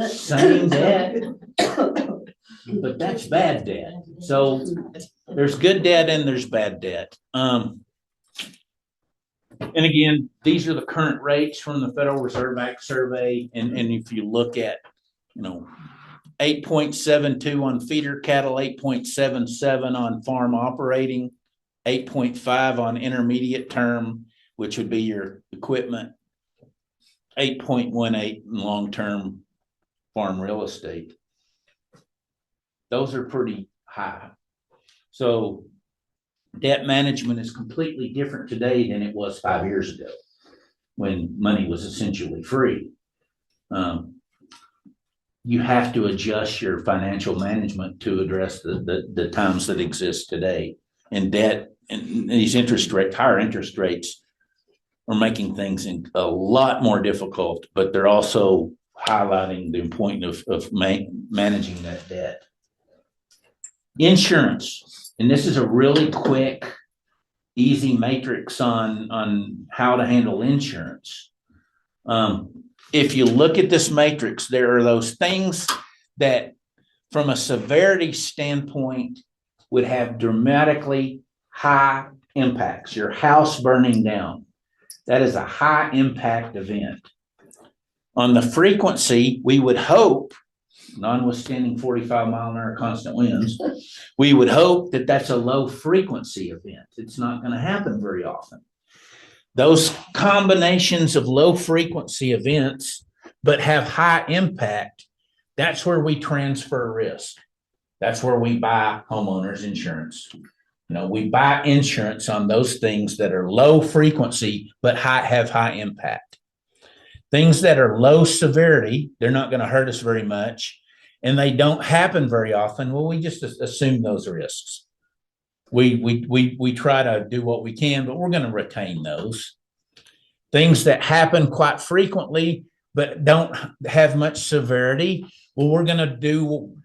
Same debt, but that's bad debt. So there's good debt and there's bad debt. And again, these are the current rates from the Federal Reserve Act survey. And if you look at, 8.72 on feeder cattle, 8.77 on farm operating, 8.5 on intermediate term, which would be your equipment, 8.18 in long-term farm real estate. Those are pretty high. So debt management is completely different today than it was 5 years ago when money was essentially free. You have to adjust your financial management to address the times that exist today. And debt and these higher interest rates are making things a lot more difficult, but they're also highlighting the importance of managing that debt. Insurance, and this is a really quick, easy matrix on how to handle insurance. If you look at this matrix, there are those things that from a severity standpoint would have dramatically high impacts. Your house burning down, that is a high impact event. On the frequency, we would hope, notwithstanding 45-mile-an-hour constant winds, we would hope that that's a low frequency event. It's not going to happen very often. Those combinations of low frequency events, but have high impact, that's where we transfer risk. That's where we buy homeowners insurance. We buy insurance on those things that are low frequency, but have high impact. Things that are low severity, they're not going to hurt us very much, and they don't happen very often. Well, we just assume those risks. We try to do what we can, but we're going to retain those. Things that happen quite frequently, but don't have much severity, well, we're going to do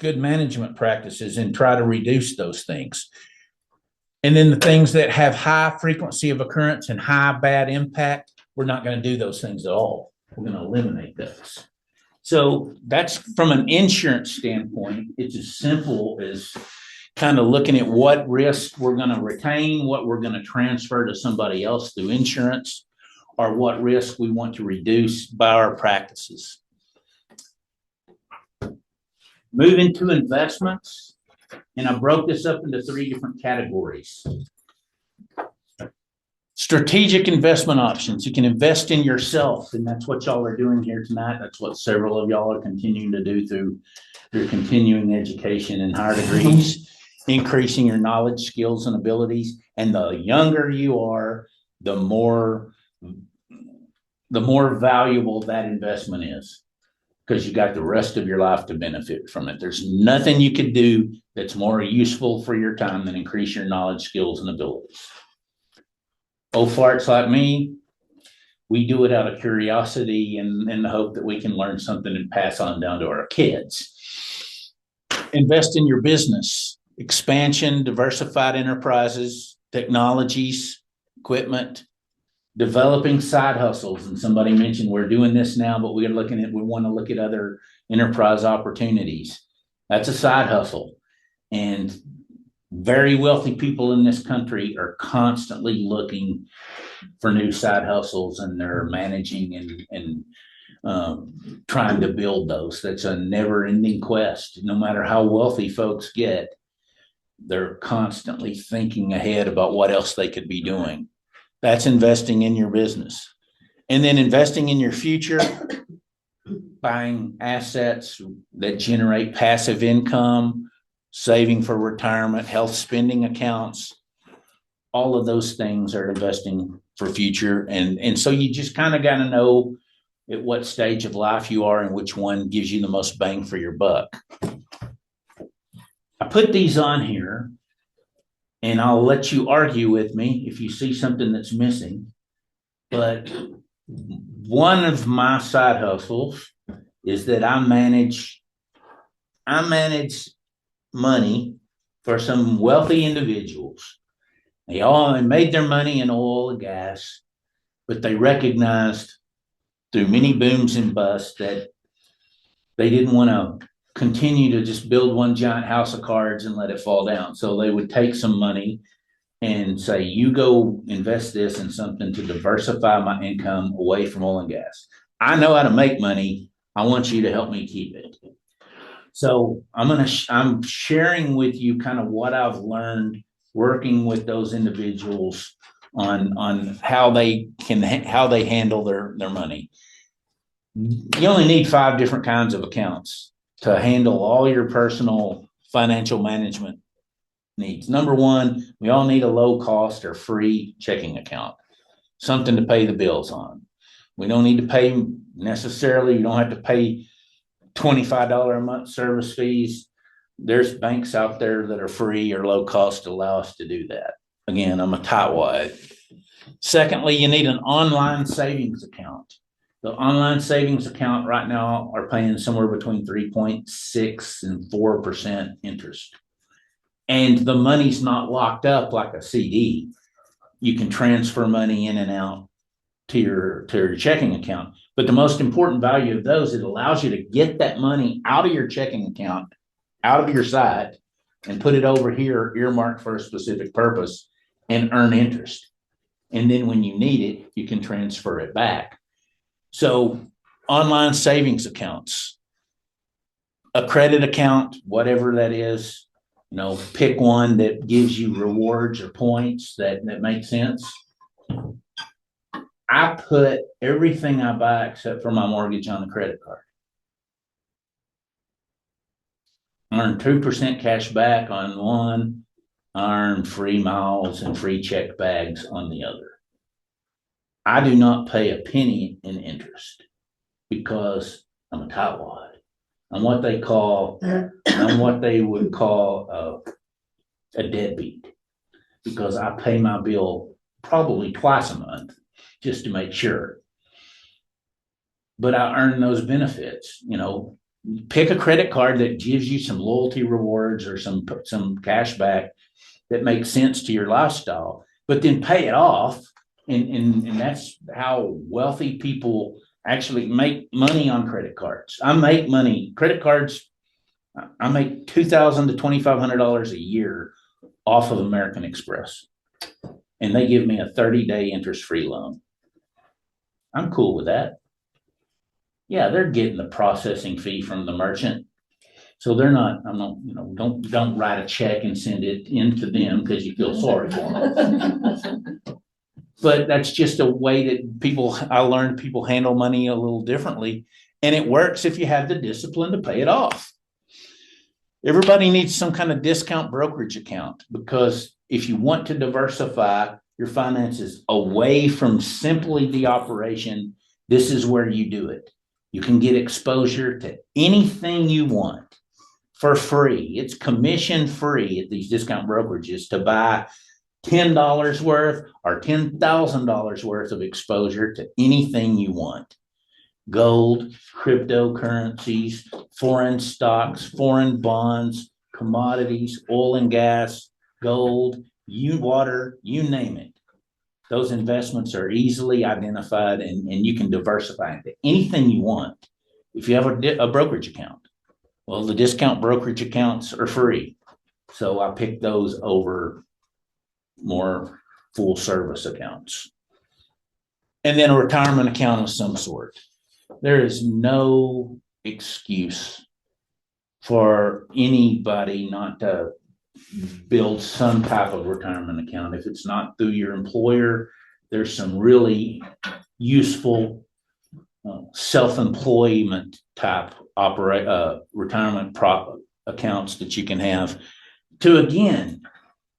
good management practices and try to reduce those things. And then the things that have high frequency of occurrence and high bad impact, we're not going to do those things at all. We're going to eliminate those. So that's from an insurance standpoint, it's as simple as kind of looking at what risk we're going to retain, what we're going to transfer to somebody else through insurance, or what risk we want to reduce by our practices. Moving to investments, and I broke this up into 3 different categories. Strategic investment options. You can invest in yourself, and that's what y'all are doing here tonight. That's what several of y'all are continuing to do through continuing education and higher degrees, increasing your knowledge, skills, and abilities. And the younger you are, the more valuable that investment is, because you got the rest of your life to benefit from it. There's nothing you could do that's more useful for your time than increase your knowledge, skills, and abilities. Old farts like me, we do it out of curiosity and the hope that we can learn something and pass on down to our kids. Invest in your business, expansion, diversified enterprises, technologies, equipment, developing side hustles. And somebody mentioned we're doing this now, but we want to look at other enterprise opportunities. That's a side hustle. And very wealthy people in this country are constantly looking for new side hustles, and they're managing and trying to build those. That's a never-ending quest. No matter how wealthy folks get, they're constantly thinking ahead about what else they could be doing. That's investing in your business. And then investing in your future, buying assets that generate passive income, saving for retirement, health spending accounts. All of those things are investing for future. And so you just kind of got to know at what stage of life you are and which one gives you the most bang for your buck. I put these on here, and I'll let you argue with me if you see something that's missing. But one of my side hustles is that I manage money for some wealthy individuals. They all made their money in oil and gas, but they recognized through many booms and busts that they didn't want to continue to just build one giant house of cards and let it fall down. So they would take some money and say, you go invest this in something to diversify my income away from oil and gas. I know how to make money. I want you to help me keep it. So I'm sharing with you kind of what I've learned working with those individuals on how they handle their money. You only need 5 different kinds of accounts to handle all your personal financial management needs. Number 1, we all need a low cost or free checking account, something to pay the bills on. We don't need to pay necessarily, you don't have to pay $25 a month service fees. There's banks out there that are free or low cost to allow us to do that. Again, I'm a tightwad. Secondly, you need an online savings account. The online savings account right now are paying somewhere between 3.6 and 4% interest. And the money's not locked up like a CD. You can transfer money in and out to your checking account. But the most important value of those, it allows you to get that money out of your checking account, out of your site, and put it over here, earmarked for a specific purpose, and earn interest. And then when you need it, you can transfer it back. So online savings accounts, a credit account, whatever that is, pick one that gives you rewards or points that make sense. I put everything I buy except for my mortgage on a credit card. I earn 2% cash back on one. I earn free miles and free check bags on the other. I do not pay a penny in interest because I'm a tightwad. I'm what they would call a deadbeat, because I pay my bill probably twice a month just to make sure. But I earn those benefits. Pick a credit card that gives you some loyalty rewards or some cash back that makes sense to your lifestyle, but then pay it off. And that's how wealthy people actually make money on credit cards. I make money. Credit cards, I make $2,000 to $2,500 a year off of American Express. And they give me a 30-day interest-free loan. I'm cool with that. Yeah, they're getting the processing fee from the merchant. So they're not, I'm not, don't write a check and send it into them because you feel sorry for them. But that's just a way that I learned people handle money a little differently. And it works if you have the discipline to pay it off. Everybody needs some kind of discount brokerage account, because if you want to diversify your finances away from simply the operation, this is where you do it. You can get exposure to anything you want for free. It's commission free at these discount brokerages to buy $10 worth or $10,000 worth of exposure to anything you want. Gold, cryptocurrencies, foreign stocks, foreign bonds, commodities, oil and gas, gold, water, you name it. Those investments are easily identified, and you can diversify into anything you want if you have a brokerage account. Well, the discount brokerage accounts are free. So I picked those over more full service accounts. And then a retirement account of some sort. There is no excuse for anybody not to build some type of retirement account. If it's not through your employer, there's some really useful self-employment type retirement accounts that you can have to, again,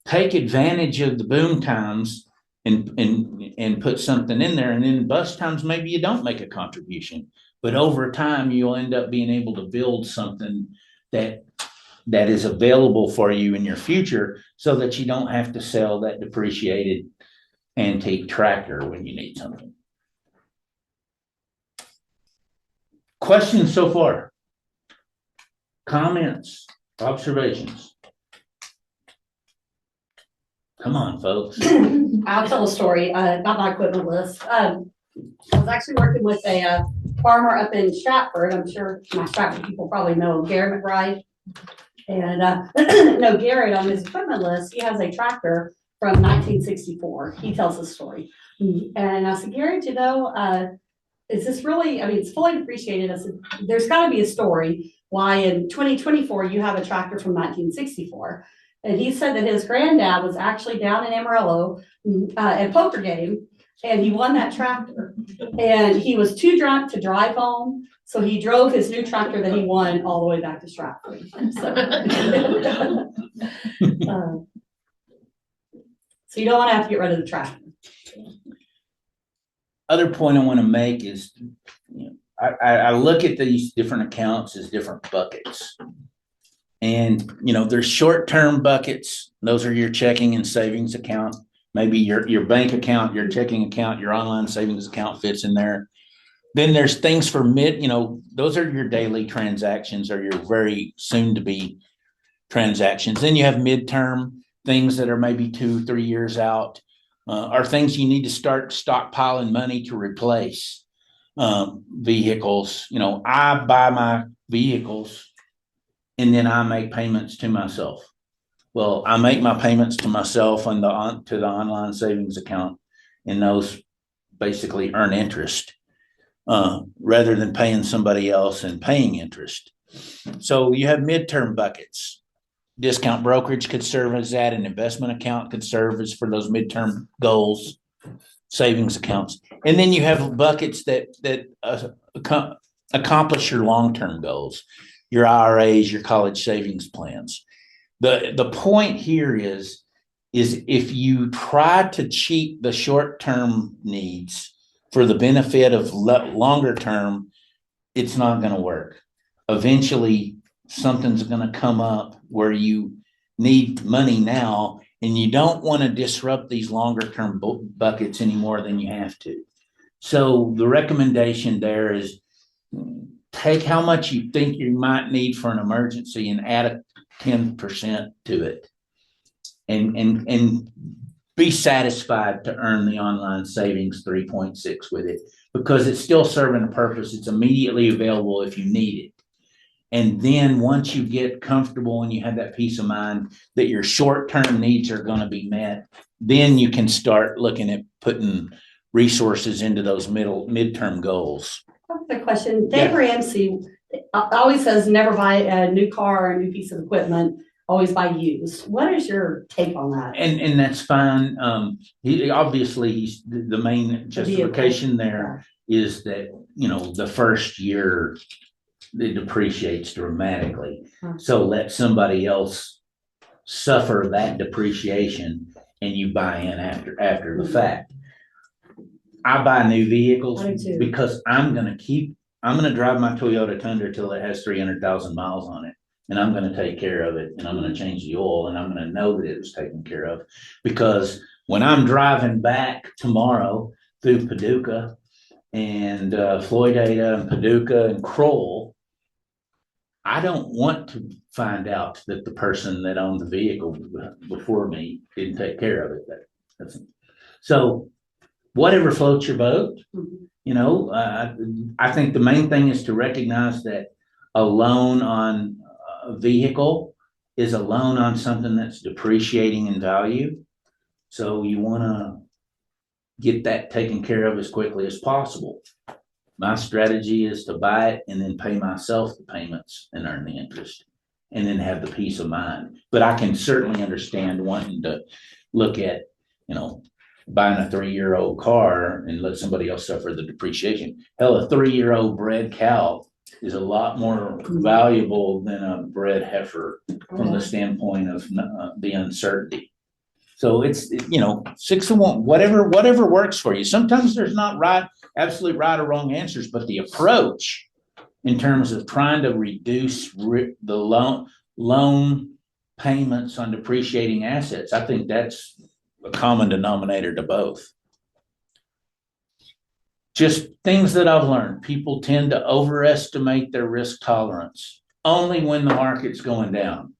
take advantage of the boom times and put something in there. And then bust times, maybe you don't make a contribution, but over time you'll end up being able to build something that is available for you in your future, so that you don't have to sell that depreciated antique tractor when you need something. Questions so far? Comments? Observations? Come on, folks. I'll tell a story, not my equipment list. I was actually working with a farmer up in Stratford. I'm sure my Stratford people probably know Gary McBride. And no, Garrett, on his equipment list, he has a tractor from 1964. He tells the story. And I said, Garrett, is this really, I mean, it's fully depreciated. I said, there's got to be a story why in 2024 you have a tractor from 1964. And he said that his granddad was actually down in Amarillo at a poker game, and he won that tractor. And he was too drunk to drive home, so he drove his new tractor that he won all the way back to Stratford. So you don't want to have to get rid of the tractor. Other point I want to make is, I look at these different accounts as different buckets. And, there's short-term buckets. Those are your checking and savings account. Maybe your bank account, your checking account, your online savings account fits in there. Then there's things for those are your daily transactions or your very soon-to-be transactions. Then you have midterm things that are maybe 2-3 years out, are things you need to start stockpiling money to replace vehicles. I buy my vehicles and then I make payments to myself. Well, I make my payments to myself and to the online savings account, and those basically earn interest rather than paying somebody else and paying interest. So you have midterm buckets. Discount brokerage could serve as that. An investment account could serve as for those midterm goals, savings accounts. And then you have buckets that accomplish your long-term goals, your IRAs, your college savings plans. The point here is if you try to cheat the short-term needs for the benefit of longer term, it's not going to work. Eventually, something's going to come up where you need money now, and you don't want to disrupt these longer term buckets any more than you have to. So the recommendation there is take how much you think you might need for an emergency and add a 10% to it, and be satisfied to earn the online savings 3.6 with it, because it's still serving a purpose. It's immediately available if you need it. And then once you get comfortable and you have that peace of mind that your short-term needs are going to be met, then you can start looking at putting resources into those midterm goals. I have a question. Dave Ramsey always says never buy a new car or a new piece of equipment, always buy used. What is your take on that? And that's fine. He obviously he's the main justification there is that, you know, the first year it depreciates dramatically. So let somebody else suffer that depreciation and you buy in after the fact. I buy new vehicles because I'm gonna drive my Toyota Tundra till it has 300,000 miles on it. And I'm gonna take care of it, and I'm gonna change the oil, and I'm gonna know that it was taken care of. Because when I'm driving back tomorrow through Paducah and Floydada and Paducah and Kroll, I don't want to find out that the person that owned the vehicle before me didn't take care of it. So whatever floats your boat, you know, I think the main thing is to recognize that a loan on a vehicle is a loan on something that's depreciating in value. So you want to get that taken care of as quickly as possible. My strategy is to buy it and then pay myself the payments and earn the interest and then have the peace of mind. But I can certainly understand wanting to look at, you know, buying a 3-year-old car and let somebody else suffer the depreciation. Hell, a 3-year-old bred cow is a lot more valuable than a bred heifer from the standpoint of the uncertainty. So it's, you know, 6 of 1, whatever works for you. Sometimes there's not absolute right or wrong answers, but the approach in terms of trying to reduce the loan payments on depreciating assets, I think that's a common denominator to both. Just things that I've learned. People tend to overestimate their risk tolerance only when the market's going down.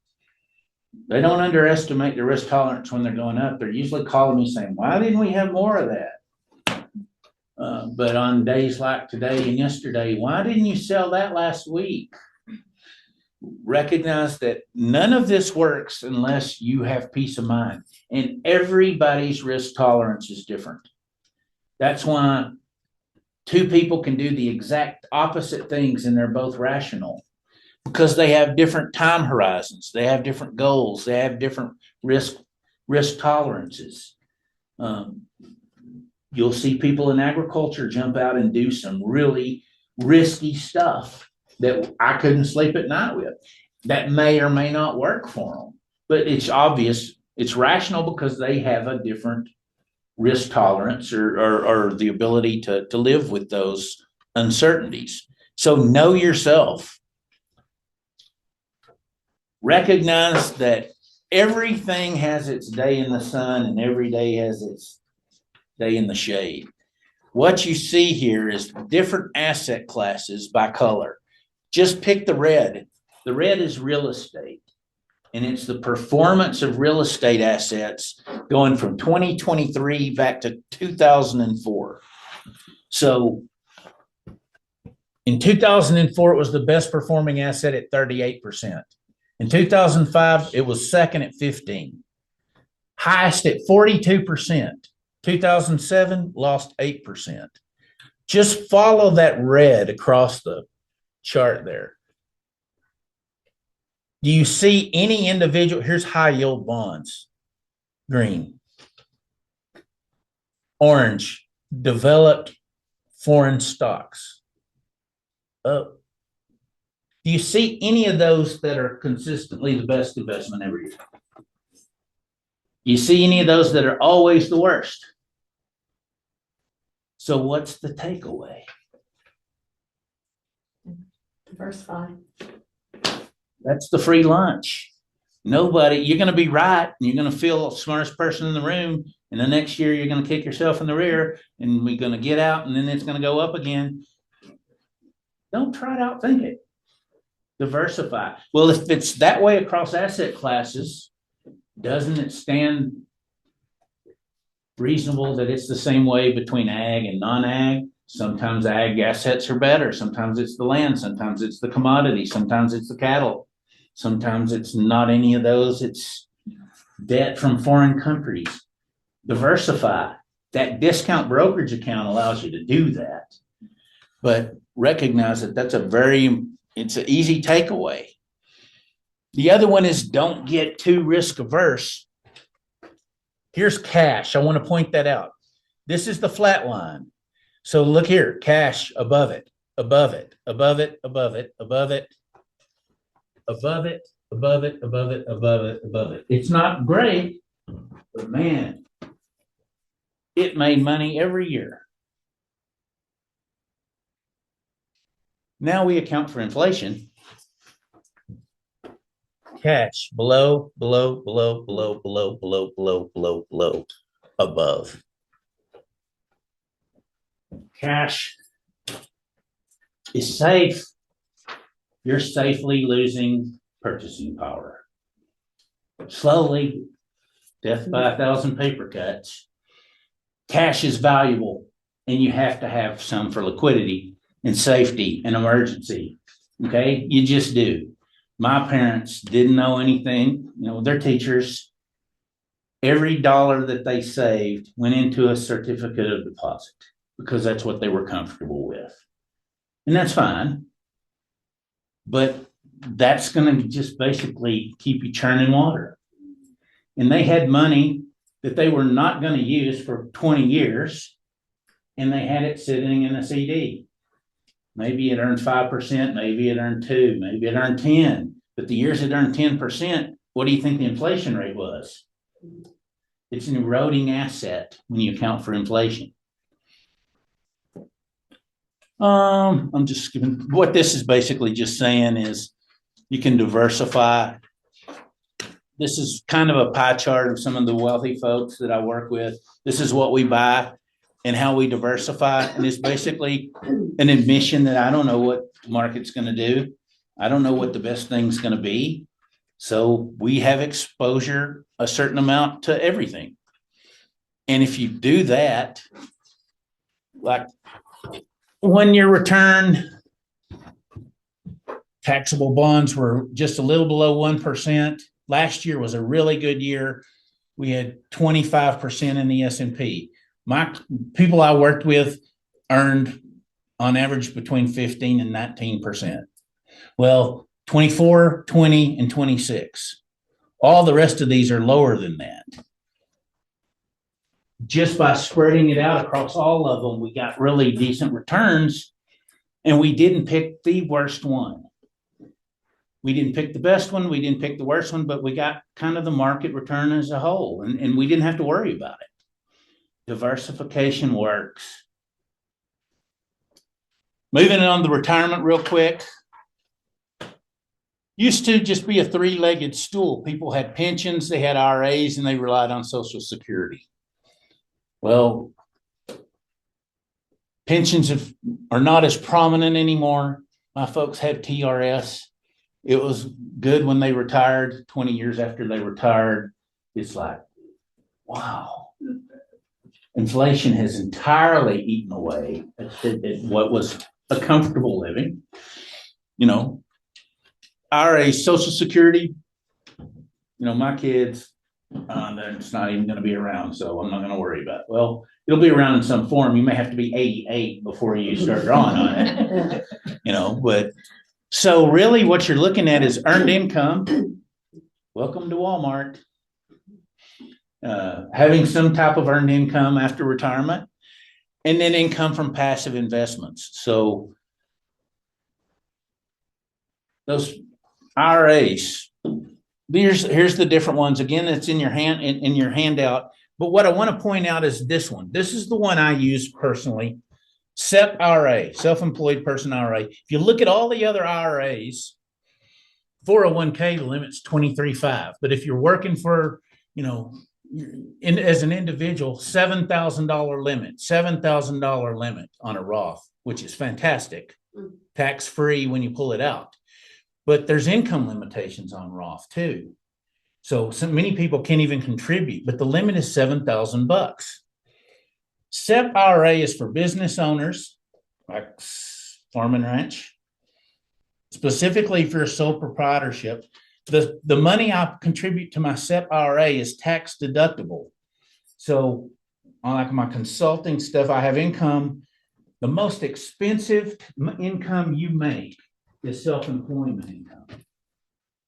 They don't underestimate their risk tolerance when they're going up. They're usually calling me saying, why didn't we have more of that? But on days like today and yesterday, why didn't you sell that last week? Recognize that none of this works unless you have peace of mind. And everybody's risk tolerance is different. That's why 2 people can do the exact opposite things and they're both rational. Because they have different time horizons, they have different goals, they have different risk tolerances. You'll see people in agriculture jump out and do some really risky stuff that I couldn't sleep at night with. That may or may not work for them, but it's obvious, it's rational because they have a different risk tolerance or the ability to live with those uncertainties. So know yourself. Recognize that everything has its day in the sun and every day has its day in the shade. What you see here is different asset classes by color. Just pick the red. The red is real estate, and it's the performance of real estate assets going from 2023 back to 2004. So in 2004, it was the best performing asset at 38%. In 2005, it was second at 15%. Highest at 42%. 2007, lost 8%. Just follow that red across the chart there. Do you see any individual? Here's high yield bonds. Green. Orange, developed foreign stocks. Do you see any of those that are consistently the best investment every year? You see any of those that are always the worst? So what's the takeaway? Diversify. That's the free lunch. Nobody, you're going to be right, and you're going to feel the smartest person in the room, and the next year you're going to kick yourself in the rear, and we're going to get out, and then it's going to go up again. Don't try to outthink it. Diversify. Well, if it's that way across asset classes, doesn't it stand reasonable that it's the same way between ag and non-ag? Sometimes ag assets are better. Sometimes it's the land. Sometimes it's the commodity. Sometimes it's the cattle. Sometimes it's not any of those. It's debt from foreign countries. Diversify. That discount brokerage account allows you to do that. But recognize that that's a very It's an easy takeaway. The other one is don't get too risk averse. Here's cash. I want to point that out. This is the flat line. So look here, cash above it, above it, above it, above it, above it, above it, above it, above it, above it, above it. It's not great, but man, it made money every year. Now we account for inflation. Cash below, below, below, below, below, below, below, below, below, above. Cash is safe. You're safely losing purchasing power. Slowly, death by 1,000 paper cuts. Cash is valuable, and you have to have some for liquidity and safety and emergency. Okay, you just do. My parents didn't know anything. You know, they're teachers. Every dollar that they saved went into a certificate of deposit because that's what they were comfortable with. And that's fine. But that's going to just basically keep you churning water. And they had money that they were not going to use for 20 years, and they had it sitting in a CD. Maybe it earned 5%, maybe it earned 2%, maybe it earned 10%. But the years it earned 10%, what do you think the inflation rate was? It's an eroding asset when you account for inflation. I'm just giving, what this is basically just saying is you can diversify. This is kind of a pie chart of some of the wealthy folks that I work with. This is what we buy and how we diversify. And it's basically an admission that I don't know what the market's going to do. I don't know what the best thing's going to be. So we have exposure a certain amount to everything. And if you do that, like when your return, taxable bonds were just a little below 1%. Last year was a really good year. We had 25% in the S&P. My people I worked with earned on average between 15 and 19%. Well, 24, 20, and 26. All the rest of these are lower than that. Just by spreading it out across all of them, we got really decent returns, and we didn't pick the worst one. We didn't pick the best one, we didn't pick the worst one, but we got kind of the market return as a whole, and we didn't have to worry about it. Diversification works. Moving on to retirement real quick. Used to just be a three-legged stool. People had pensions, they had IRAs, and they relied on Social Security. Well, pensions are not as prominent anymore. My folks had TRS. It was good when they retired. 20 years after they retired, it's like, wow. Inflation has entirely eaten away at what was a comfortable living. You know, IRA, Social Security, you know, my kids, it's not even going to be around, so I'm not going to worry about it. Well, it'll be around in some form. You may have to be 88 before you start drawing on it, you know, but so really what you're looking at is earned income. Welcome to Walmart. Having some type of earned income after retirement, and then income from passive investments. So those IRAs, here's the different ones. Again, it's in your hand in your handout. But what I want to point out is this one. This is the one I use personally. SEP IRA, self-employed person IRA. If you look at all the other IRAs, 401k, the limit's 23.5. But if you're working for, you know, as an individual, $7,000 limit, $7,000 limit on a Roth, which is fantastic, tax-free when you pull it out. But there's income limitations on Roth too. So many people can't even contribute, but the limit is $7,000. SEP IRA is for business owners, like farm and ranch, specifically for a sole proprietorship. The money I contribute to my SEP IRA is tax deductible. So on like my consulting stuff, I have income. The most expensive income you make is self-employment income.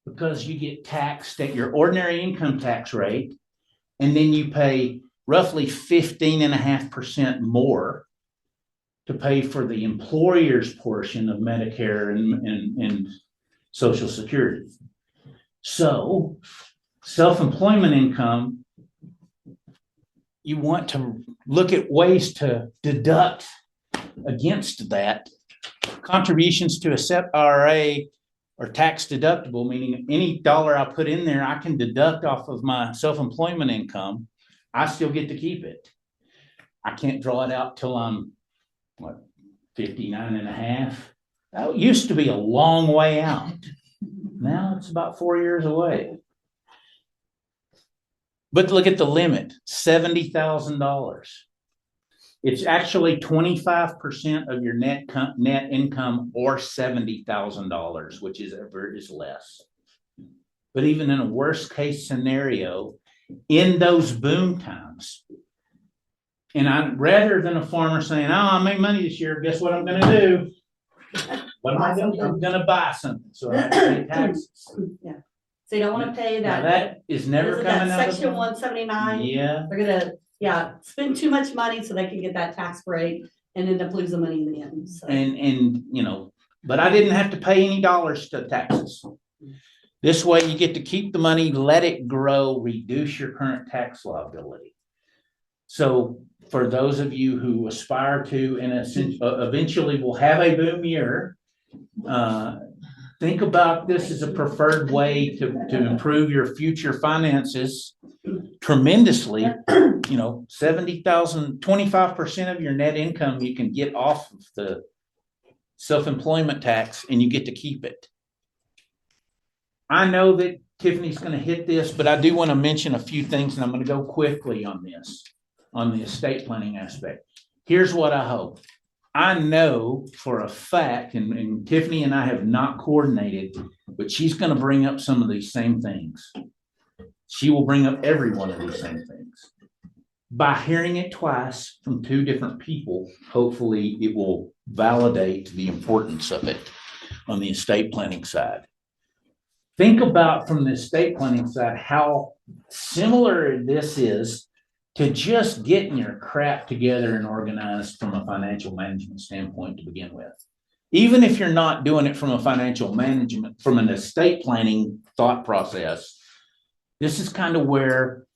Because you get taxed at your ordinary income tax rate, and then you pay roughly 15.5% more to pay for the employer's portion of Medicare and Social Security. So self-employment income, you want to look at ways to deduct against that. Contributions to a SEP IRA are tax deductible, meaning any dollar I put in there, I can deduct off of my self-employment income. I still get to keep it. I can't draw it out till I'm, 59 and a half? That used to be a long way out. Now it's about 4 years away. But look at the limit, $70,000. It's actually 25% of your net income, or $70,000, which is less. But even in a worst case scenario, in those boom times, and rather than a farmer saying, "Oh, I made money this year, guess what I'm going to do? What am I going to do? I'm going to buy something, so I have to pay taxes." Yeah. So you don't want to pay Now that. that is never Is it coming that out of Section the- 179? Yeah. They're gonna, spend too much money so they can get that tax break and end up losing money in the end, so. And but I didn't have to pay any dollars to taxes. This way you get to keep the money, let it grow, reduce your current tax liability. So for those of you who aspire to and eventually will have a boom year, think about this as a preferred way to improve your future finances tremendously. 70,000, 25% of your net income you can get off of the self-employment tax, and you get to keep it. I know that Tiffany's going to hit this, but I do want to mention a few things, and I'm going to go quickly on this, on the estate planning aspect. Here's what I hope. I know for a fact, and Tiffany and I have not coordinated, but she's going to bring up some of these same things. She will bring up every one of these same things. By hearing it twice from two different people, hopefully it will validate the importance of it on the estate planning side. Think about from the estate planning side how similar this is to just getting your crap together and organized from a financial management standpoint to begin with. Even if you're not doing it from a financial management, from an estate planning thought process, this is kind of where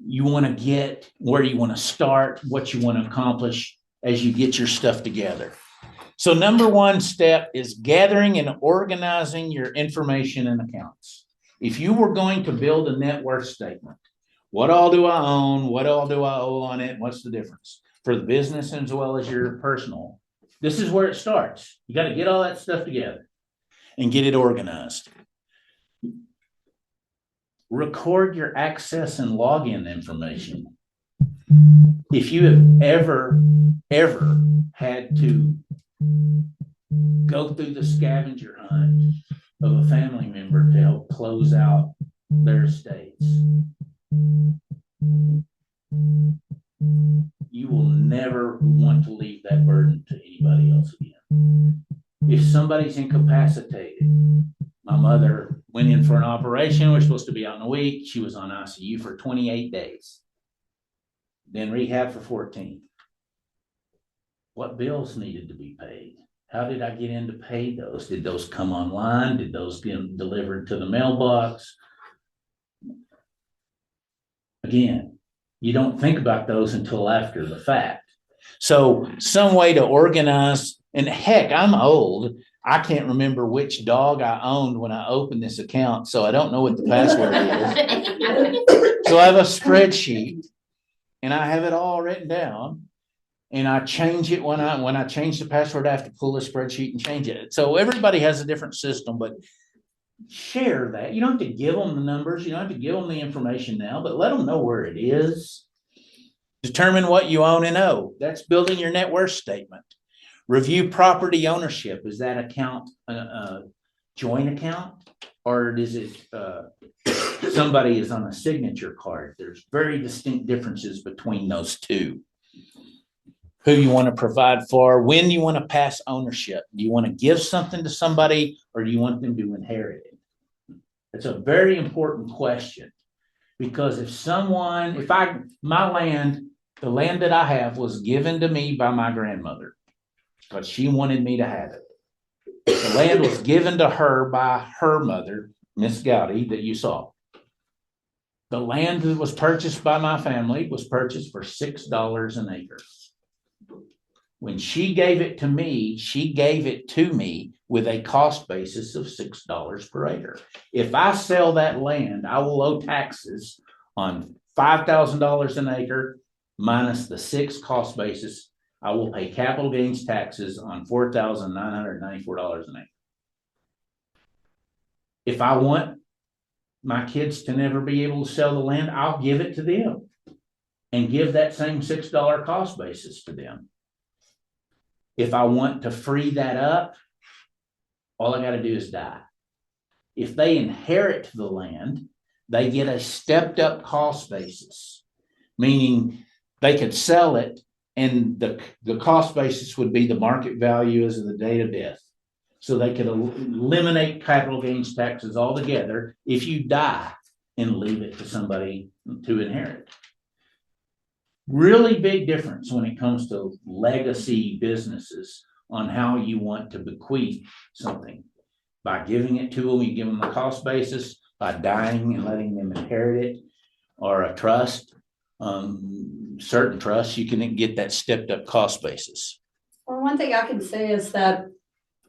you want to get, where you want to start, what you want to accomplish as you get your stuff together. So number one step is gathering and organizing your information and accounts. If you were going to build a net worth statement, what all do I own? What all do I owe on it? What's the difference for the business as well as your personal? This is where it starts. You got to get all that stuff together and get it organized. Record your access and login information. If you have ever had to go through the scavenger hunt of a family member to help close out their estates, you will never want to leave that burden to anybody else again. If somebody's incapacitated, my mother went in for an operation. We're supposed to be out in a week. She was on ICU for 28 days, then rehab for 14. What bills needed to be paid? How did I get in to pay those? Did those come online? Did those get delivered to the mailbox? Again, you don't think about those until after the fact. So some way to organize, and heck, I'm old. I can't remember which dog I owned when I opened this account, so I don't know what the password is. So I have a spreadsheet, and I have it all written down, and I change it when I change the password. I have to pull the spreadsheet and change it. So everybody has a different system, but share that. You don't have to give them the numbers. You don't have to give them the information now, but let them know where it is. Determine what you own and owe. That's building your net worth statement. Review property ownership. Is that account a joint account, or is it somebody is on a signature card? There's very distinct differences between those two. who you want to provide for, when you want to pass ownership. Do you want to give something to somebody or do you want them to inherit it? It's a very important question because my land, the land that I have was given to me by my grandmother, but she wanted me to have it. The land was given to her by her mother, Miss Gowdy, that you saw. The land that was purchased by my family was purchased for $6 an acre. When she gave it to me, she gave it to me with a cost basis of $6 per acre. If I sell that land, I will owe taxes on $5,000 an acre minus the 6 cost basis. I will pay capital gains taxes on $4,994 an acre. If I want my kids to never be able to sell the land, I'll give it to them and give that same $6 cost basis to them. If I want to free that up, all I got to do is die. If they inherit the land, they get a stepped up cost basis, meaning they could sell it and the cost basis would be the market value as of the date of death. So they could eliminate capital gains taxes altogether if you die and leave it to somebody to inherit. Really big difference when it comes to legacy businesses on how you want to bequeath something. By giving it to them, you give them a cost basis. By dying and letting them inherit it, or a trust, certain trusts, you can get that stepped up cost basis. Well, one thing I can say is that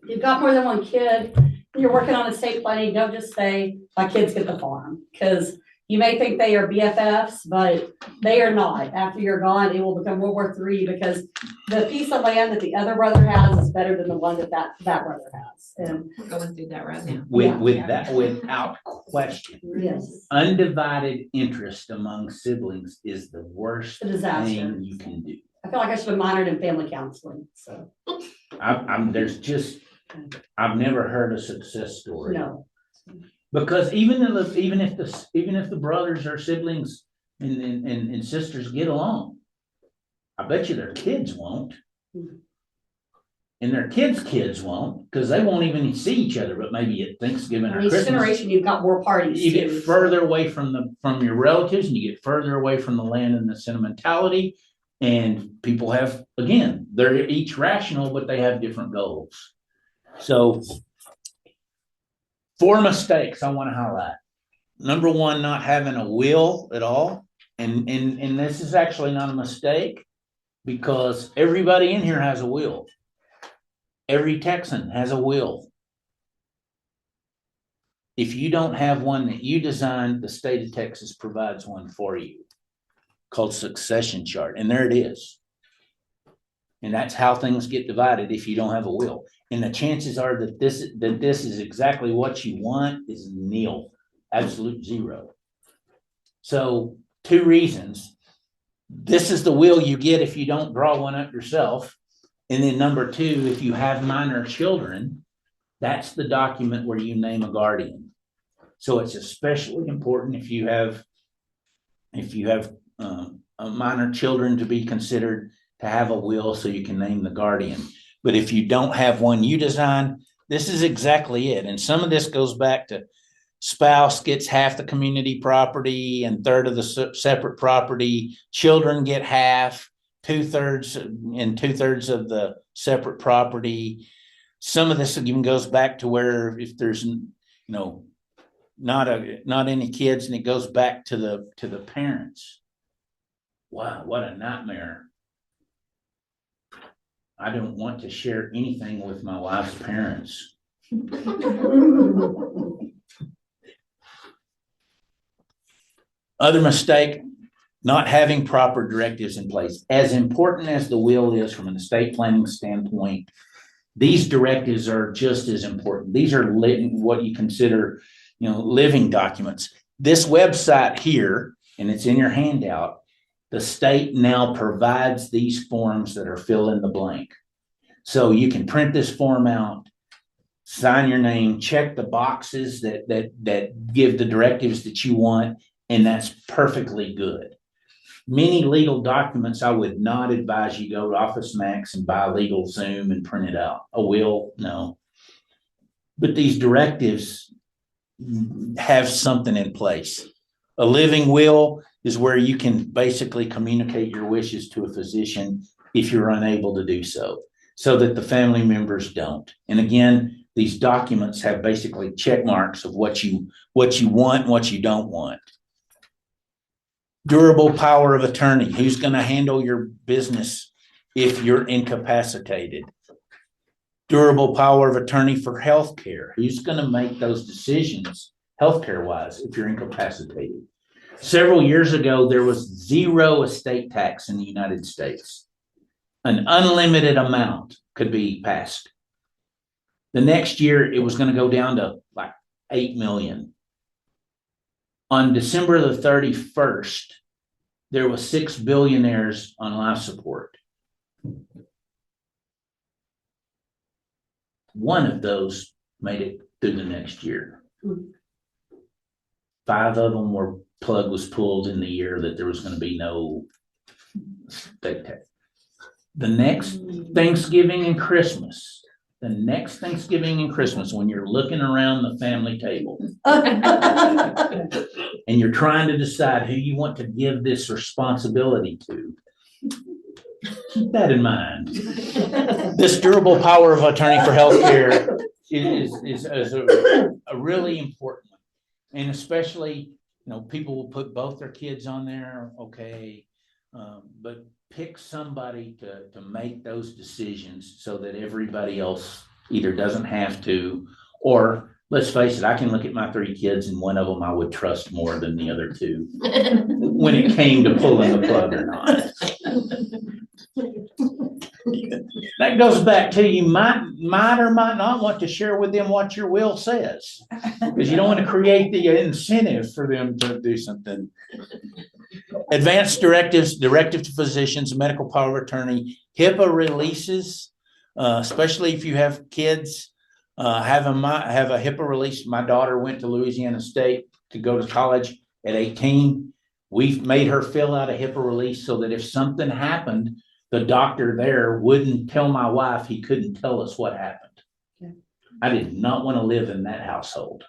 you've got more than one kid, you're working on estate planning, don't just say, my kids get the farm. Because you may think they are BFFs, but they are not. After you're gone, it will become World War III because the piece of land that the other brother has is better than the one that brother has. And We're going through that right now. Without question. yes, Undivided interest among siblings is the worst a disaster. thing you can do. I feel like I should have minored in family counseling, so, I've never heard a success story. no. Because even if the brothers or siblings and sisters get along, I bet you their kids won't. And their kids won't, because they won't even see each other, but maybe at Thanksgiving or Each Christmas. generation, you've got more parties. You get too. further away from your relatives and you get further away from the land and the sentimentality. And people have, again, they're each rational, but they have different goals. So 4 mistakes I want to highlight. Number 1, not having a will at all. And this is actually not a mistake because everybody in here has a will. Every Texan has a will. If you don't have one that you designed, the state of Texas provides one for you called succession chart. And there it is. And that's how things get divided if you don't have a will. And the chances are that this is exactly what you want is nil, absolute 0. So 2 reasons. This is the will you get if you don't draw one up yourself. And then number 2, if you have minor children, that's the document where you name a guardian. So it's especially important if you have minor children to be considered to have a will so you can name the guardian. But if you don't have one you design, this is exactly it. And some of this goes back to spouse gets half the community property and 1/3 of the separate property. Children get half, 2/3 and 2/3 of the separate property. Some of this even goes back to where if there's not any kids and it goes back to the parents. Wow, what a nightmare. I don't want to share anything with my wife's parents. Other mistake, not having proper directives in place. As important as the will is from an estate planning standpoint, these directives are just as important. These are what you consider, living documents. This website here, and it's in your handout, the state now provides these forms that are fill in the blank. So you can print this form out, sign your name, check the boxes that give the directives that you want, and that's perfectly good. Many legal documents, I would not advise you go to Office Max and buy legal Zoom and print it out. A will, no. But these directives have something in place. A living will is where you can basically communicate your wishes to a physician if you're unable to do so, so that the family members don't. And again, these documents have basically check marks of what you want and what you don't want. Durable power of attorney. Who's going to handle your business if you're incapacitated? Durable power of attorney for healthcare. Who's going to make those decisions healthcare wise if you're incapacitated? Several years ago, there was 0 estate tax in the United States. An unlimited amount could be passed. The next year, it was going to go down to like 8 million. On December the 31st, there was 6 billionaires on life support. One of those made it through the next year. 5 of them were plug was pulled in the year that there was going to be no state tax. The next Thanksgiving and Christmas, when you're looking around the family table and you're trying to decide who you want to give this responsibility to, keep that in mind. This durable power of attorney for healthcare is a really important one. And especially, people will put both their kids on there, okay, but pick somebody to make those decisions so that everybody else either doesn't have to, or let's face it, I can look at my 3 kids and one of them I would trust more than the other 2 when it came to pulling the plug or not. That goes back to you might or might not want to share with them what your will says, because you don't want to create the incentive for them to do something. Advanced directives, directive to physicians, medical power of attorney, HIPAA releases, especially if you have kids, have a HIPAA release. My daughter went to Louisiana State to go to college at 18. We've made her fill out a HIPAA release so that if something happened, the doctor there wouldn't tell my wife he couldn't tell us what happened. Yeah. I did not want to live in that household.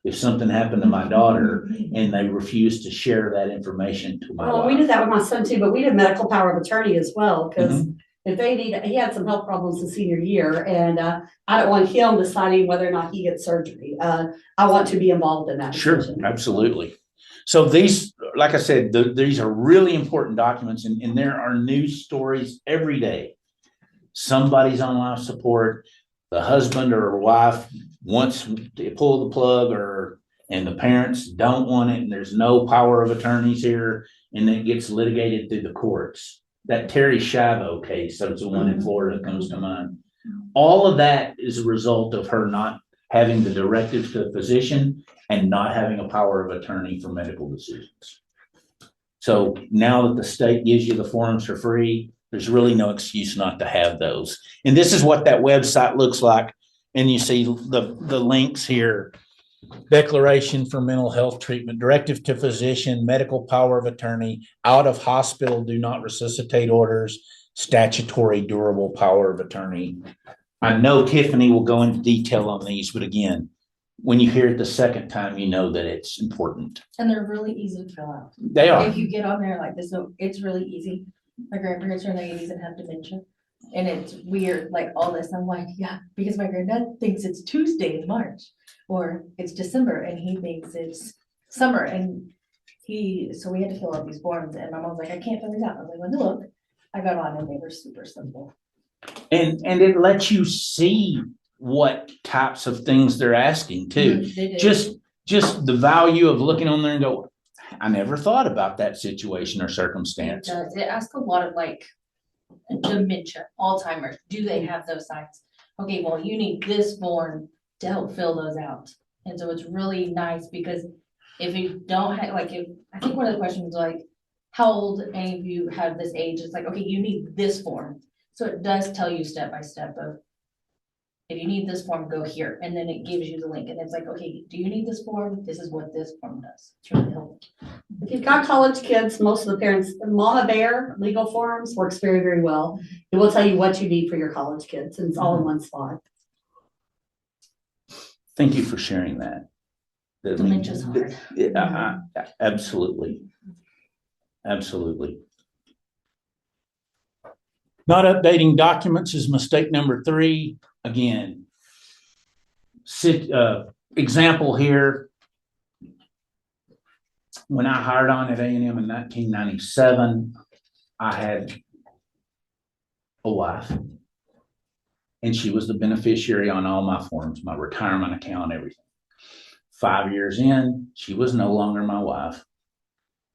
If something happened to my daughter and they refused to share that information to my wife. We did that with my son too, but we did medical power of attorney as well, because if he had some health problems the senior year, and I don't want him deciding whether or not he gets surgery. I want to be involved in that decision. Sure, absolutely. So these, like I said, these are really important documents, and there are news stories every day. Somebody's on life support, the husband or wife wants to pull the plug, and the parents don't want it, and there's no power of attorneys here, and it gets litigated through the courts. That Terry Schiavo case, that's the one in Florida that comes to mind. All of that is a result of her not having the directives to the physician and not having a power of attorney for medical decisions. So now that the state gives you the forms for free, there's really no excuse not to have those. And this is what that website looks like. And you see the links here. Declaration for mental health treatment, directive to physician, medical power of attorney, out of hospital, do not resuscitate orders, statutory durable power of attorney. I know Tiffany will go into detail on these, but again, when you hear it the second time, you know that it's important. And they're really easy to fill out. They are. If you get on there like this, so it's really easy. My grandparents are in their 80s and have dementia. And it's weird, like all this. I'm like, yeah, because my granddad thinks it's Tuesday in March or it's December and he thinks it's summer. And so we had to fill out these forms and my mom's like, I can't fill these out. I was like, well, look, I got on and they were super simple. And it lets you see what types of things they're asking too. Just the value of looking on there and go, I never thought about that situation or circumstance. It does. It asks a lot of like dementia, Alzheimer's. Do they have those signs? Okay, well, you need this form to help fill those out. And so it's really nice because if you don't have, I think one of the questions was like, how old any of you have this age? It's like, okay, you need this form. So it does tell you step by step of, if you need this form, go here. And then it gives you the link. And it's like, okay, do you need this form? This is what this form does. It's really helpful. If you've got college kids, most of the parents, Mama Bear Legal Forms works very, very well. It will tell you what you need for your college kids, and it's all in one spot. Thank you for sharing that. Dementia's hard. Yeah, absolutely. Absolutely. Not updating documents is mistake number 3. Again, example here. When I hired on at A&M in 1997, I had a wife, and she was the beneficiary on all my forms, my retirement account, everything. 5 years in, she was no longer my wife.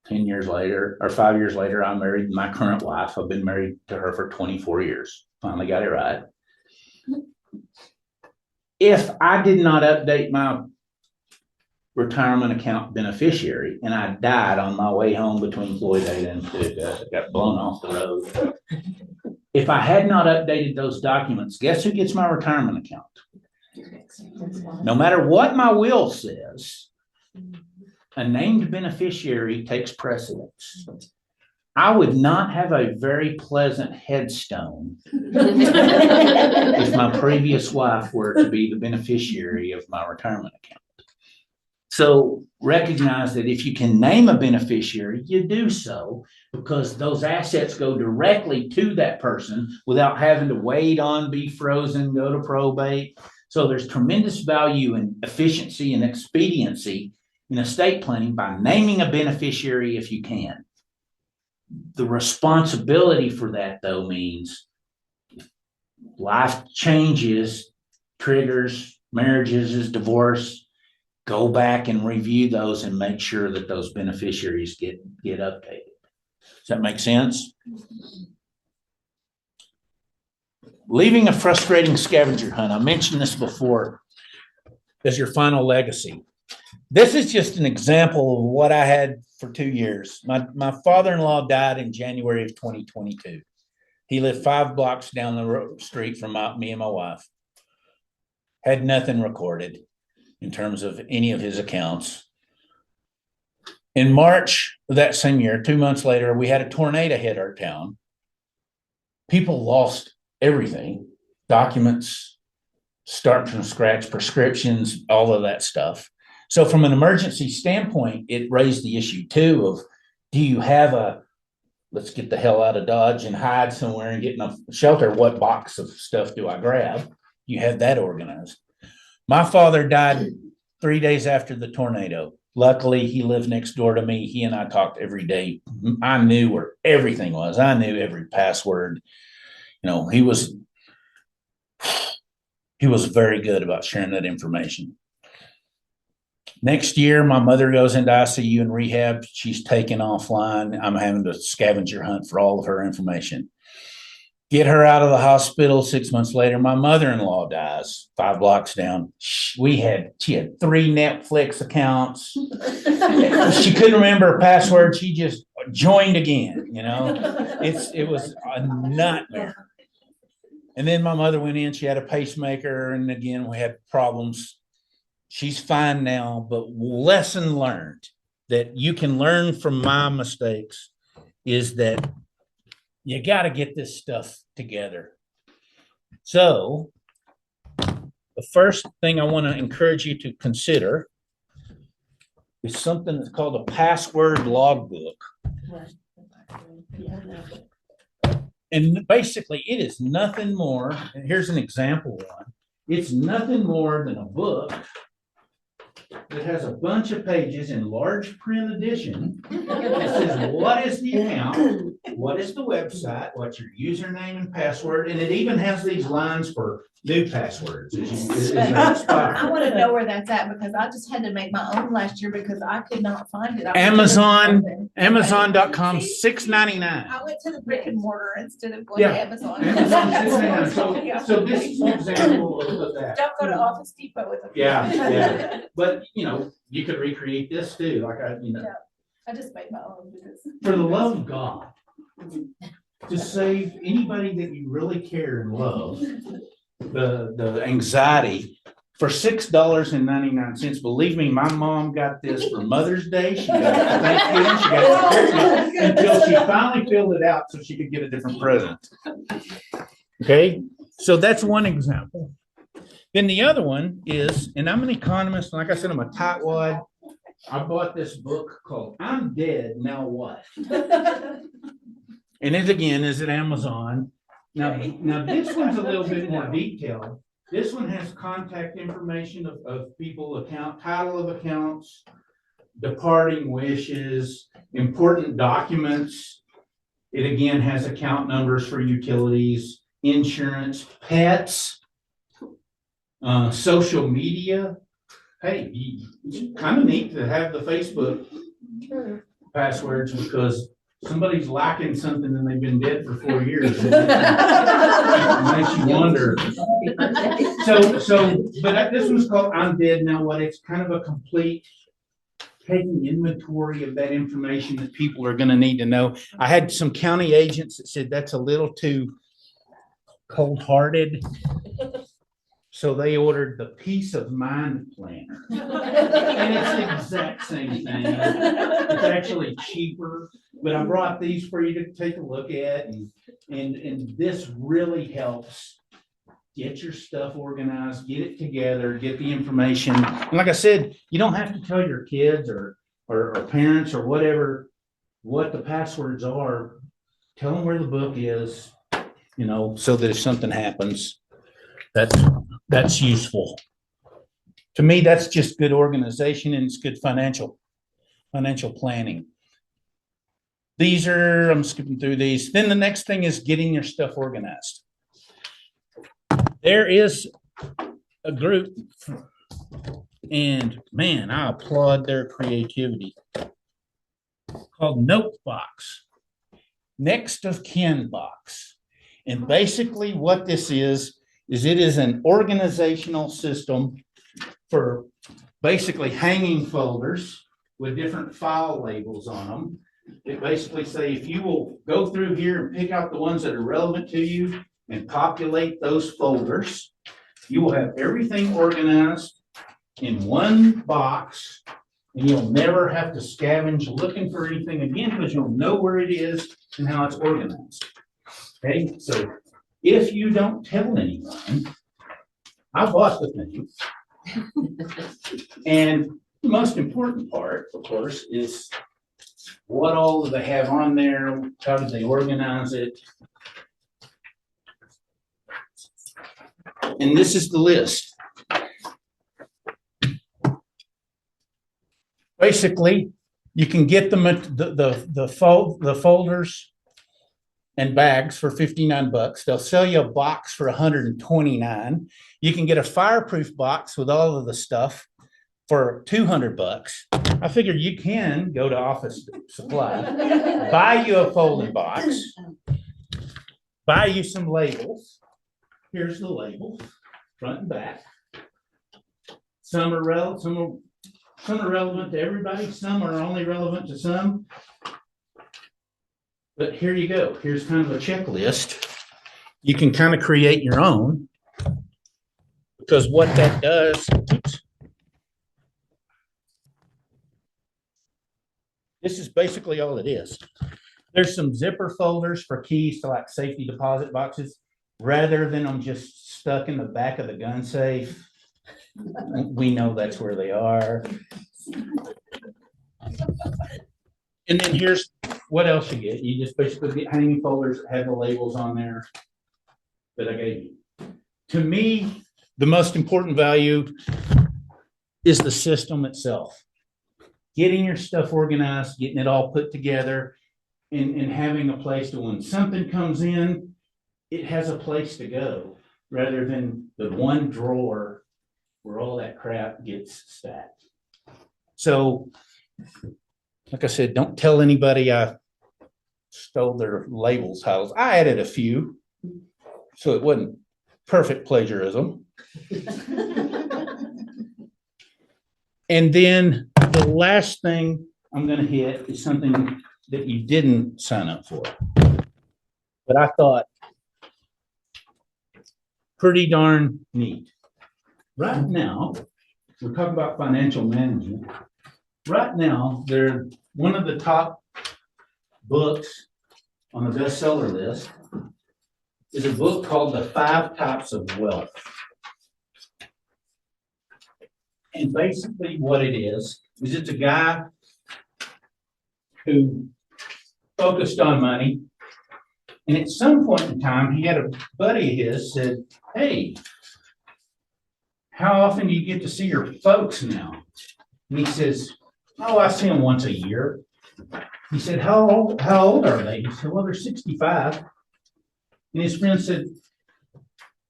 10 years later, or 5 years later, I married my current wife. I've been married to her for 24 years. Finally got it right. If I did not update my retirement account beneficiary and I died on my way home between Floydada and Paducah, got blown off the road. If I had not updated those documents, guess who gets my retirement account? No matter what my will says, a named beneficiary takes precedence. I would not have a very pleasant headstone if my previous wife were to be the beneficiary of my retirement account. So recognize that if you can name a beneficiary, you do so, because those assets go directly to that person without having to wait on, be frozen, go to probate. So there's tremendous value in efficiency and expediency in estate planning by naming a beneficiary if you can. The responsibility for that, though, means life changes, triggers, marriages, divorce. Go back and review those and make sure that those beneficiaries get updated. Does that make sense? Leaving a frustrating scavenger hunt. I mentioned this before as your final legacy. This is just an example of what I had for 2 years. My father-in-law died in January of 2022. He lived 5 blocks down the street from me and my wife. Had nothing recorded in terms of any of his accounts. In March of that same year, 2 months later, we had a tornado hit our town. People lost everything, documents, start from scratch, prescriptions, all of that stuff. So from an emergency standpoint, it raised the issue too of, do you have let's get the hell out of Dodge and hide somewhere and get in a shelter? What box of stuff do I grab? You had that organized. My father died 3 days after the tornado. Luckily, he lived next door to me. He and I talked every day. I knew where everything was. I knew every password. He was very good about sharing that information. Next year, my mother goes into ICU and rehab. She's taken offline. I'm having to scavenger hunt for all of her information. Get her out of the hospital. 6 months later, my mother-in-law dies 5 blocks down. She had 3 Netflix accounts. She couldn't remember her password. She just joined again. It was a nightmare. And then my mother went in. She had a pacemaker, and again we had problems. She's fine now, but lesson learned that you can learn from my mistakes is that you got to get this stuff together. So the first thing I want to encourage you to consider is something that's called a password logbook. And basically it is nothing more, and here's an example one. It's nothing more than a book that has a bunch of pages in large print edition. It says, what is the account? What is the website? What's your username and password? And it even has these lines for new passwords. I want to know where that's at, because I just had to make my own last year because I could not find it. Amazon.com, $6.99. I went to the brick and mortar instead of going to Yeah. Amazon. Amazon $6.99. So this is an example of that. Don't go to Office Depot with them. Yeah. But you could recreate this too. I just made my own because. For the love of God, to save anybody that you really care and love the anxiety for $6.99. Believe me, my mom got this for Mother's Day. She got it for Thanksgiving. She got it for Christmas, until she finally filled it out so she could get a different present. Okay, so that's one example. Then the other one is, and I'm an economist, like I said, I'm a tightwad. I bought this book called I'm Dead, Now What? And it again is at Amazon. Now this one's a little bit more detailed. This one has contact information of people, account, title of accounts, departing wishes, important documents. It again has account numbers for utilities, insurance, pets, social media. Hey, it's kind of neat to have the Facebook passwords because somebody's lacking something and they've been dead for 4 years. It makes you wonder. But this one's called I'm Dead, Now What? It's kind of a complete taking inventory of that information that people are going to need to know. I had some county agents that said that's a little too cold-hearted. So they ordered the Peace of Mind Planner. And it's the exact same thing. It's actually cheaper, but I brought these for you to take a look at. And this really helps get your stuff organized, get it together, get the information. And like I said, you don't have to tell your kids or parents or whatever what the passwords are. Tell them where the book is, so that if something happens, that's useful. To me, that's just good organization and it's good financial planning. I'm skipping through these. Then the next thing is getting your stuff organized. There is a group, and man, I applaud their creativity, called Notebox, Next of Kin Box. And basically what this is it is an organizational system for basically hanging folders with different file labels on them. It basically say, if you will go through here and pick out the ones that are relevant to you and populate those folders, you will have everything organized in one box and you'll never have to scavenge looking for anything again because you'll know where it is and how it's organized. Okay, so if you don't tell anyone, I bought the thing. And the most important part, of course, is what all do they have on there? How did they organize it? And this is the list. Basically, you can get them at the folders and bags for $59. They'll sell you a box for $129. You can get a fireproof box with all of the stuff for $200. I figured you can go to Office Supply, buy you a folding box, buy you some labels. Here's the labels, front and back. Some are relevant to everybody. Some are only relevant to some. But here you go. Here's kind of a checklist. You can kind of create your own because what that does, this is basically all it is. There's some zipper folders for keys to like safety deposit boxes rather than them just stuck in the back of the gun safe. We know that's where they are. And then here's what else you get. You just basically get hanging folders that have the labels on there that I gave you. To me, the most important value is the system itself. Getting your stuff organized, getting it all put together, and having a place to, when something comes in, it has a place to go rather than the one drawer where all that crap gets stacked. So, like I said, don't tell anybody I stole their labels titles. I added a few, so it wasn't perfect plagiarism. And then the last thing I'm going to hit is something that you didn't sign up for, but I thought pretty darn neat. right now, we're talking about financial management. Right now, they're one of the top books on the bestseller list is a book called The 5 Types of Wealth. And basically what it is it's a guy who focused on money. And at some point in time, he had a buddy of his said, hey, how often do you get to see your folks now? And he says, oh, I see them once a year. He said, how old are they? He said, well, they're 65. And his friend said,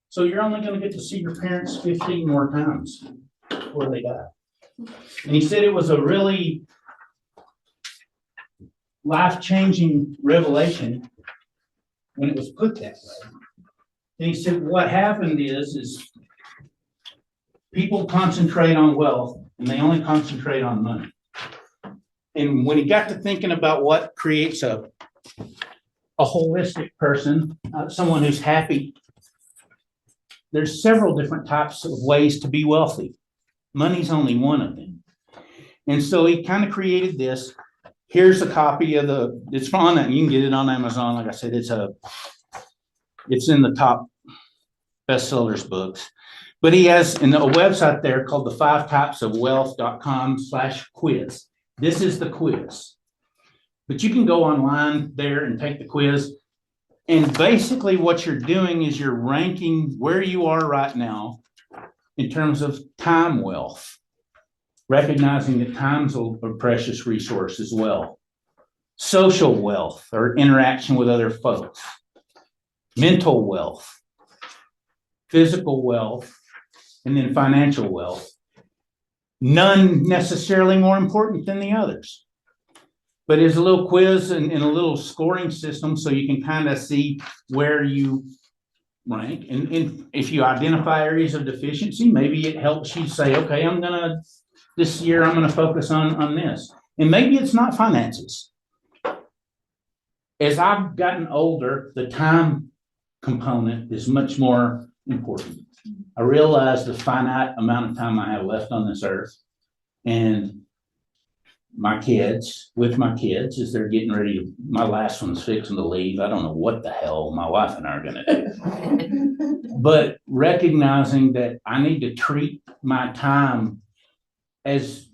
so you're only going to get to see your parents 15 more times before they die. And he said it was a really life-changing revelation when it was put that way. And he said what happened is people concentrate on wealth and they only concentrate on money. And when he got to thinking about what creates a holistic person, someone who's happy, there's several different types of ways to be wealthy. Money's only one of them. And so he kind of created this. Here's a copy of it's on that. You can get it on Amazon. Like I said, it's in the top bestsellers books. But he has a website there called the 5typesofwealth.com/quiz. This is the quiz. But you can go online there and take the quiz. And basically what you're doing is you're ranking where you are right now in terms of time wealth, recognizing that time's a precious resource as well. Social wealth or interaction with other folks, mental wealth, physical wealth, and then financial wealth. None necessarily more important than the others. But it's a little quiz and a little scoring system so you can kind of see where you rank. And if you identify areas of deficiency, maybe it helps you say, okay, this year I'm gonna focus on this. And maybe it's not finances. As I've gotten older, the time component is much more important. I realize the finite amount of time I have left on this earth, and with my kids, as they're getting ready my last one's fixing to leave. I don't know what the hell my wife and I are gonna do. But recognizing that I need to treat my time as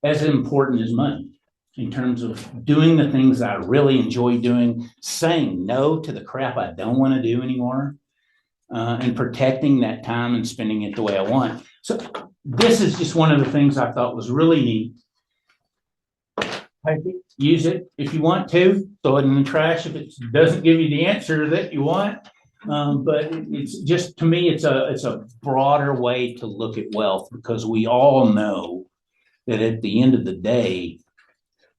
important as money in terms of doing the things I really enjoy doing, saying no to the crap I don't want to do anymore, and protecting that time and spending it the way I want. So this is just one of the things I thought was really neat. Use it if you want to, throw it in the trash if it doesn't give you the answer that you want. But it's just, to me, it's a broader way to look at wealth, because we all know that at the end of the day,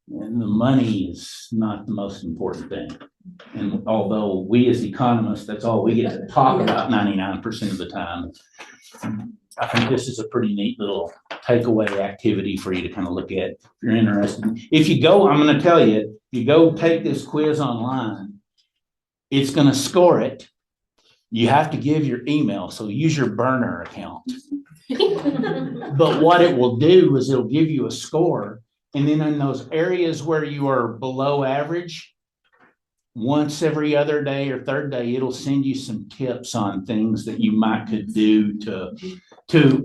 the money is not the most important thing. And although we as economists, that's all we get to talk about 99% of the time, I think this is a pretty neat little takeaway activity for you to kind of look at if you're interested. If you go, I'm going to tell you, you go take this quiz online, it's going to score it. You have to give your email, so use your burner account. But what it will do is it'll give you a score. And then in those areas where you are below average, once every other day or third day, it'll send you some tips on things that you might could do to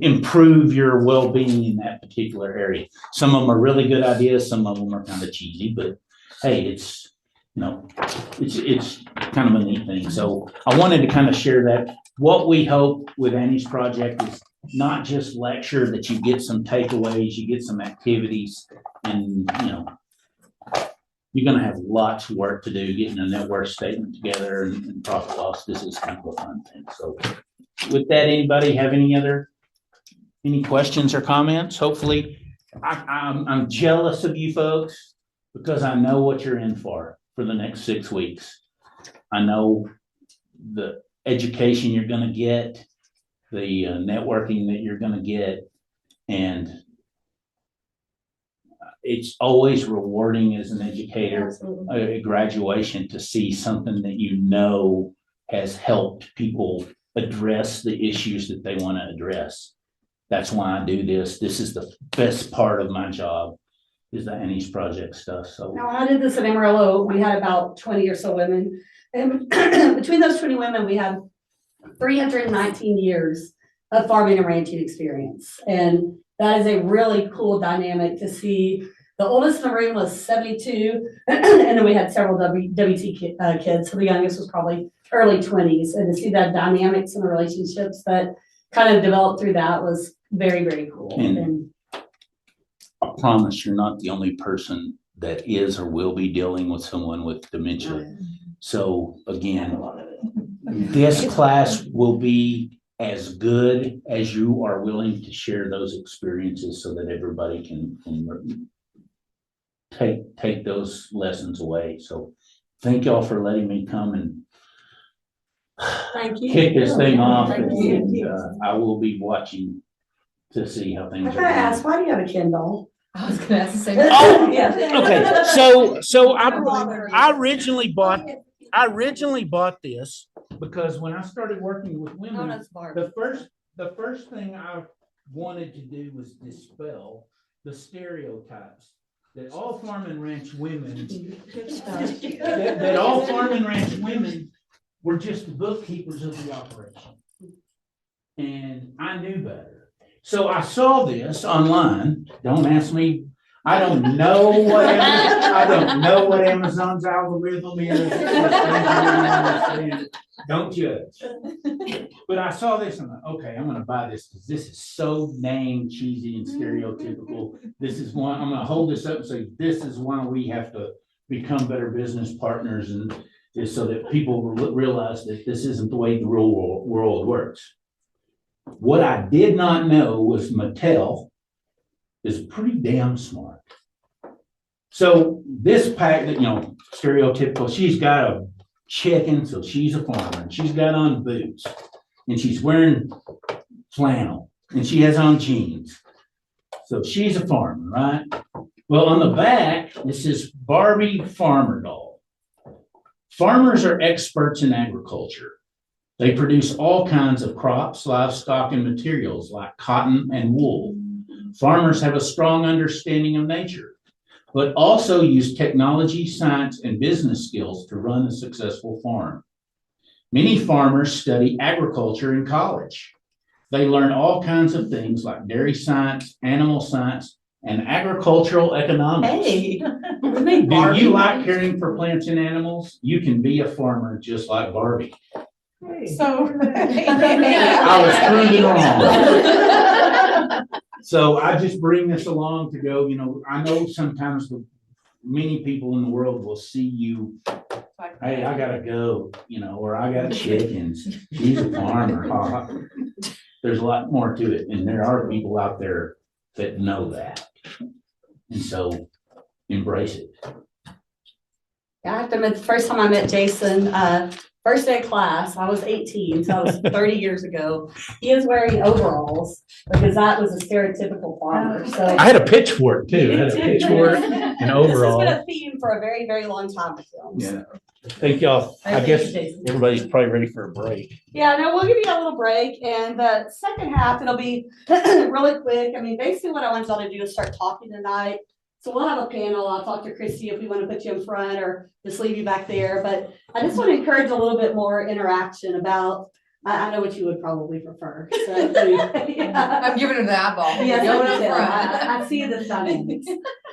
improve your well-being in that particular area. Some of them are really good ideas. Some of them are kind of cheesy, but hey, it's kind of a neat thing. So I wanted to kind of share that. What we hope with Annie's project is not just lecture, that you get some takeaways, you get some activities, and you're going to have lots of work to do getting a net worth statement together and profit loss. This is kind of a fun thing. So with that, anybody have any questions or comments? Hopefully, I'm jealous of you folks because I know what you're in for the next 6 weeks. I know the education you're going to get, the networking that you're going to get, and it's always rewarding as an educator, a graduation, to see something that has helped people address the issues that they want to address. That's why I do this. This is the best part of my job, is the Annie's Project stuff, so. Now, when I did this at Amarillo, we had about 20 or so women. And between those 20 women, we had 319 years of farming and ranching experience. And that is a really cool dynamic to see. The oldest in the room was 72, and then we had several WT kids. So the youngest was probably early 20s. And to see that dynamics and the relationships that kind of developed through that was very, very cool. And I promise you're not the only person that is or will be dealing with someone with dementia. So again, this class will be as good as you are willing to share those experiences so that everybody can take those lessons away. So thank y'all for letting me come and Thank you. kick this thing off. Thank And you. I will be watching to see how I things are gotta ask, going. why do you have a Kindle? I was gonna ask the same. Oh, Yeah. okay, so I originally bought this because when I started working with Oh, women, that's Barb. the first thing I wanted to do was dispel the stereotypes that all farm and ranch women, that all farm and ranch women were just the bookkeepers of the operation. And I knew better. So I saw this online. Don't ask me. I don't know what Amazon's algorithm is. Don't judge. But I saw this and I'm like, okay, I'm gonna buy this because this is so dang cheesy and stereotypical. This is one, I'm gonna hold this up and say, this is why we have to become better business partners, and is so that people realize that this isn't the way the real world works. What I did not know was Mattel is pretty damn smart. So this pack that, stereotypical, she's got a chicken, so she's a farmer, and she's got on boots, and she's wearing flannel, and she has on jeans. So she's a farmer, right? Well, on the back, this is Barbie Farmer Doll. Farmers are experts in agriculture. They produce all kinds of crops, livestock, and materials like cotton and wool. Farmers have a strong understanding of nature, but also use technology, science, and business skills to run a successful farm. Many farmers study agriculture in college. They learn all kinds of things like dairy science, animal science, and agricultural economics. Hey. Do you like caring for plants and animals? You can be a farmer just like Barbie. So. I was proven wrong. So I just bring this along to go, I know sometimes many people in the world will see you, hey, I gotta go, or I got chickens. She's a farmer. There's a lot more to it. And there are people out there that know that. And so embrace it. Yeah, I have to admit, the first time I met Jason, first day of class, I was 18, so that was 30 years ago. He is wearing overalls because that was a stereotypical farmer. So I had a pitchfork too. I had a pitchfork and this has overall. been a theme for a very, very long time with him. Yeah. Thank y'all. I Thank guess you, Jason. everybody's probably ready for a break. Yeah, no, we'll give you a little break, and the second half, it'll be really quick. I mean, basically what I want y'all to do is start talking tonight. So we'll have a panel. I'll talk to Christy if we want to put you in front or just leave you back there. But I just want to encourage a little bit more interaction about, I know what you would probably prefer. So, yeah. I'm giving him the eyeball. Yes, Going I up do. front. I see the dynamics.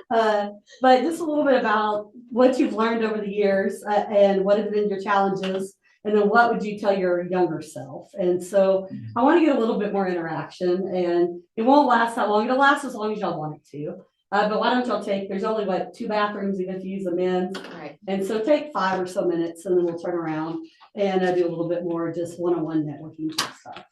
But just a little bit about what you've learned over the years and what have been your challenges, and then what would you tell your younger self? And so I want to get a little bit more interaction, and it won't last that long. It'll last as long as y'all want it to. But why don't y'all there's only 2 bathrooms, even if you use the men's. Right. And so take 5 or so minutes, and then we'll turn around and do a little bit more just one-on-one networking type stuff.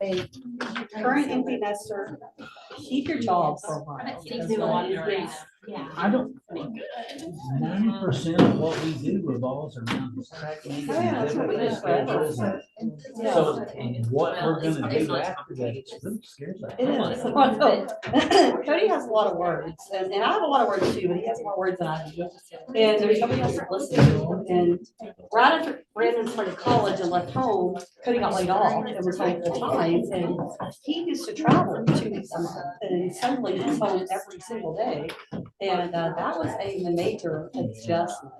A current empty nester, keep your job for a while. Yeah. I don't. 90% of what we do revolves around this track meeting. Oh, yeah, that's what we did forever. Yeah. So what we're gonna do after that, it really scares us. It is. Cody has a lot of words, and I have a lot of words too, but he has more words than I do. And there's nobody else to listen to him. And right after Brandon started college and left home, Cody got laid off and was home full time. And he used to travel 2 weeks a month, and suddenly he's home every single day. And that was a major adjustment.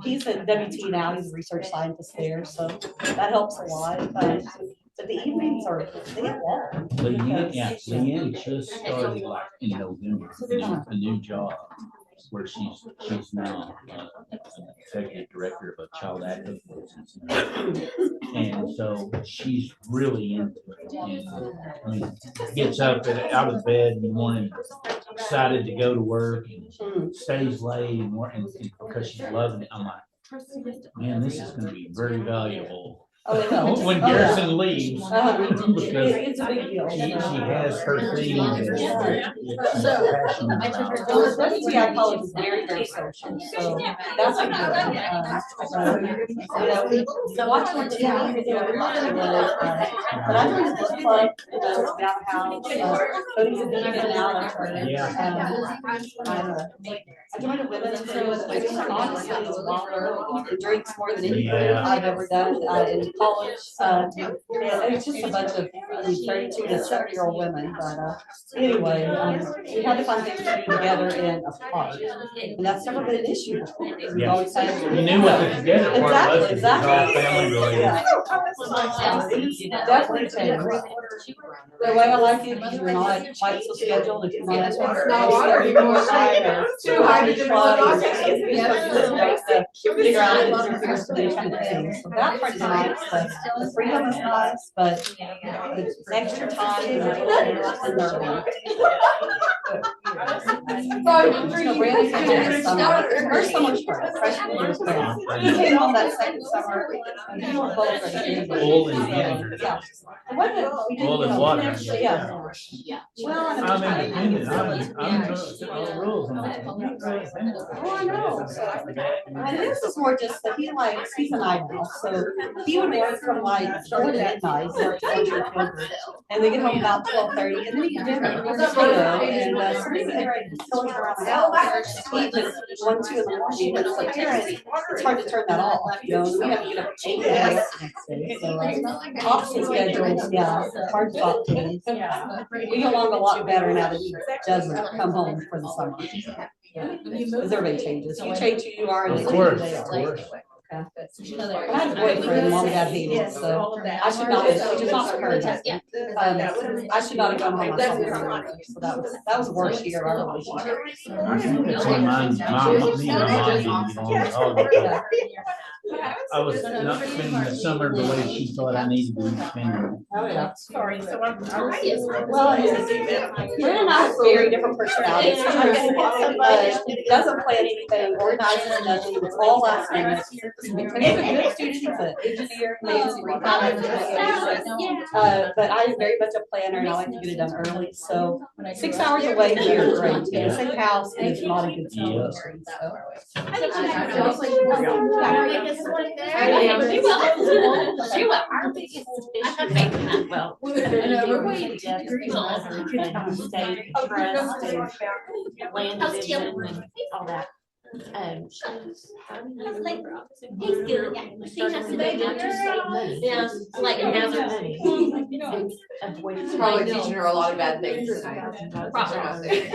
He's at WT now, he's a research scientist there, so that helps a lot. But the evenings they get long. Leanne just started like in November, a new job where she's now executive director of a child active. And so she's really into it. I mean, gets up out of bed in the morning, excited to go to work, and stays late and because she's loving it. I'm like, man, this is going to be very valuable. When Garrison leaves, because it's a big deal. She has her thing. WTI college is very, very social, so that's a good. Watching the TV, but I joined the book club, about how Cody's in and out of her. I joined a women's group, which honestly is longer, it drinks more than anything I've ever done in college. It's just a bunch of 32 to 70-year-old women, but anyway, we had to find things to do together in a park, and that's never been an issue before. We've always had. You knew what the together part was. Exactly. Family related. Yeah. Definitely changed. The way I like it, because you're not quite so scheduled, if you're not. Too high to do what figure out the kind of thing. So that part is nice, the freedom is nice, but the extra time is a little nervy. Her summer's freshman year was great. He came on that second summer. And we were both ready. Full and vinegar. Yeah. Full and water. Yeah. Well, I'm independent. I'm all the rules. Oh, I know. And this is more just that he's an idol, so he would work from like 4 to midnight, and they get home about 12:30, and then he can dinner. And so we get ready to kill around the house. He just 1, 2 in the morning, and it's like, it's hard to turn that off, you know, and we have to get up at 8 a.m. the next day, so opposite schedules, yeah, hard to talk to him. We get along a lot better now that he doesn't come home for the summer. Because everybody changes. You change who you are, and Of they course, change who they of are. course. I have a boyfriend, mom and dad hated it, so I should not, which is not her. I should not have gone home myself. So that was the worst year of our relationship. I think that's when me and mom didn't get along at all, because I was not spending the summer the way she thought I needed to be spending. Oh, yeah. Sorry, so I'm. Well, Brandon and I have very different personalities. Doesn't plan anything, organizes nothing, it's all last minute. He's a good student, he's an engineer, Nancy, but I'm very much a planner and I like to get it done early, so 6 hours away here, great, in the same house, and it's not a good situation, She was our biggest issue. Well, we're waiting to agree on state trust and land division and all that. I was like, he's good. She has to be able to save money. Yeah, like another money. Probably teaching her a lot of bad things. Probably.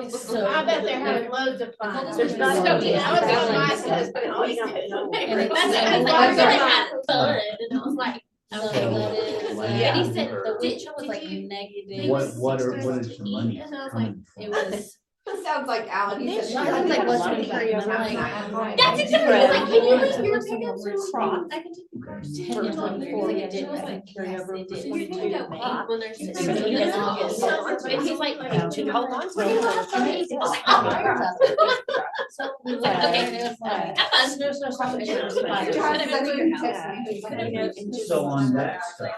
So I bet they're having loads of fun. There's not so many. I was going my husband. I was really having fun, and I was like, and he said the witch was like negative. What is the money coming from? It was. That sounds like Alan. He said, Sounds like what's been that's exactly like, can you leave your pickups in front? I can take the first 10 to 20 years. Like, it did was like carry over. When there's and he's like, hold on to it. So on that stuff.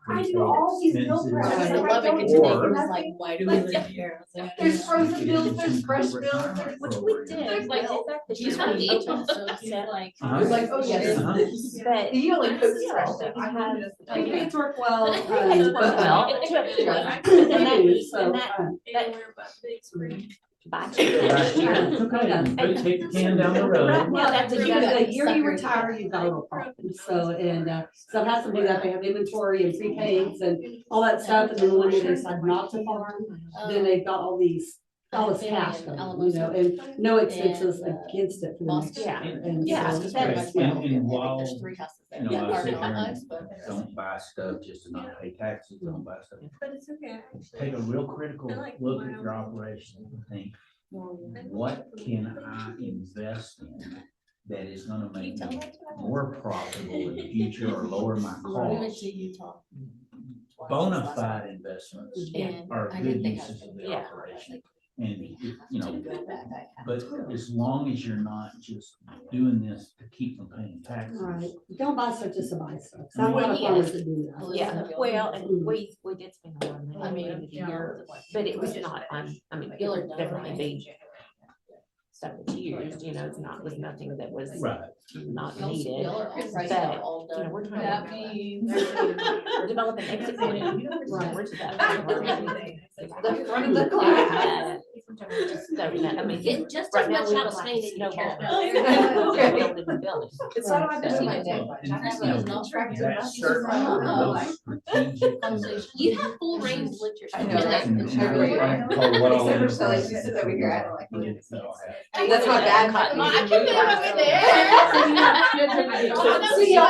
I do all these meal preps. I and love it, don't because do today he was nothing. like, why do we live here? I was like, There's frozen meals, there's fresh meals, there's. which we did, Like, well, the he's fact that you from Egypt, so he's like. Uh-huh. He's like, oh, yes. Uh-huh. But He only cooks fresh still, stuff. I have, Prepaid work well. Prepaid work well. but- Yeah. They do, so, And that- Anywhere but big screen. Last year, it's okay. They take the can down the road. Well, that's That's the year, really the year you retire, you've got a little problem. So, and, some has to do that. They have inventory and prepaids and all that stuff. And then when they decide not to farm, then they've got all these, all this cash coming, you know, and no expenses against it for the next Yeah. year. And Yeah, so- that's- And while, There's 3 houses there. you know, Yeah, I part sit of here my and house, but- don't buy stuff just to not pay taxes, don't buy stuff. But it's okay, actually. Take a real critical I like look my at your own. operation and think, what can I invest in that is gonna make me more profitable in the future or lower my We went costs? to Utah. Bona fide investments And are I good didn't think I uses of the Yeah. operation. And, you know, Go back, I had but to. as long as you're not just doing this to keep from paying taxes. Right, don't buy stuff just to buy stuff. So I've got a farmers that do that. Yeah, well, and we did spend a lot of money I at the mean, end of the year, but it was not, I mean, it Gillard would done, definitely right? be stuff that's used, you know, it's not, was nothing that was Right. not Y'all- needed. y'all are all priced But, out, all you know, done. we're trying That to- means. We're developing exit plans. Right. We're to that point. The front of the class. So, I mean, Get just right as now much we out would of like Spain to as you snowball. care. Building and building. It's not like this in my Well, day. and, I have you know, a not practiced that's much. certainly one of those strategic Conversation. You have full range with your. I know, right? And I really I call what all Except for the- Shelley, she sits over here, I don't like it. Yeah. That's my bad. Well, I can move over there. See, I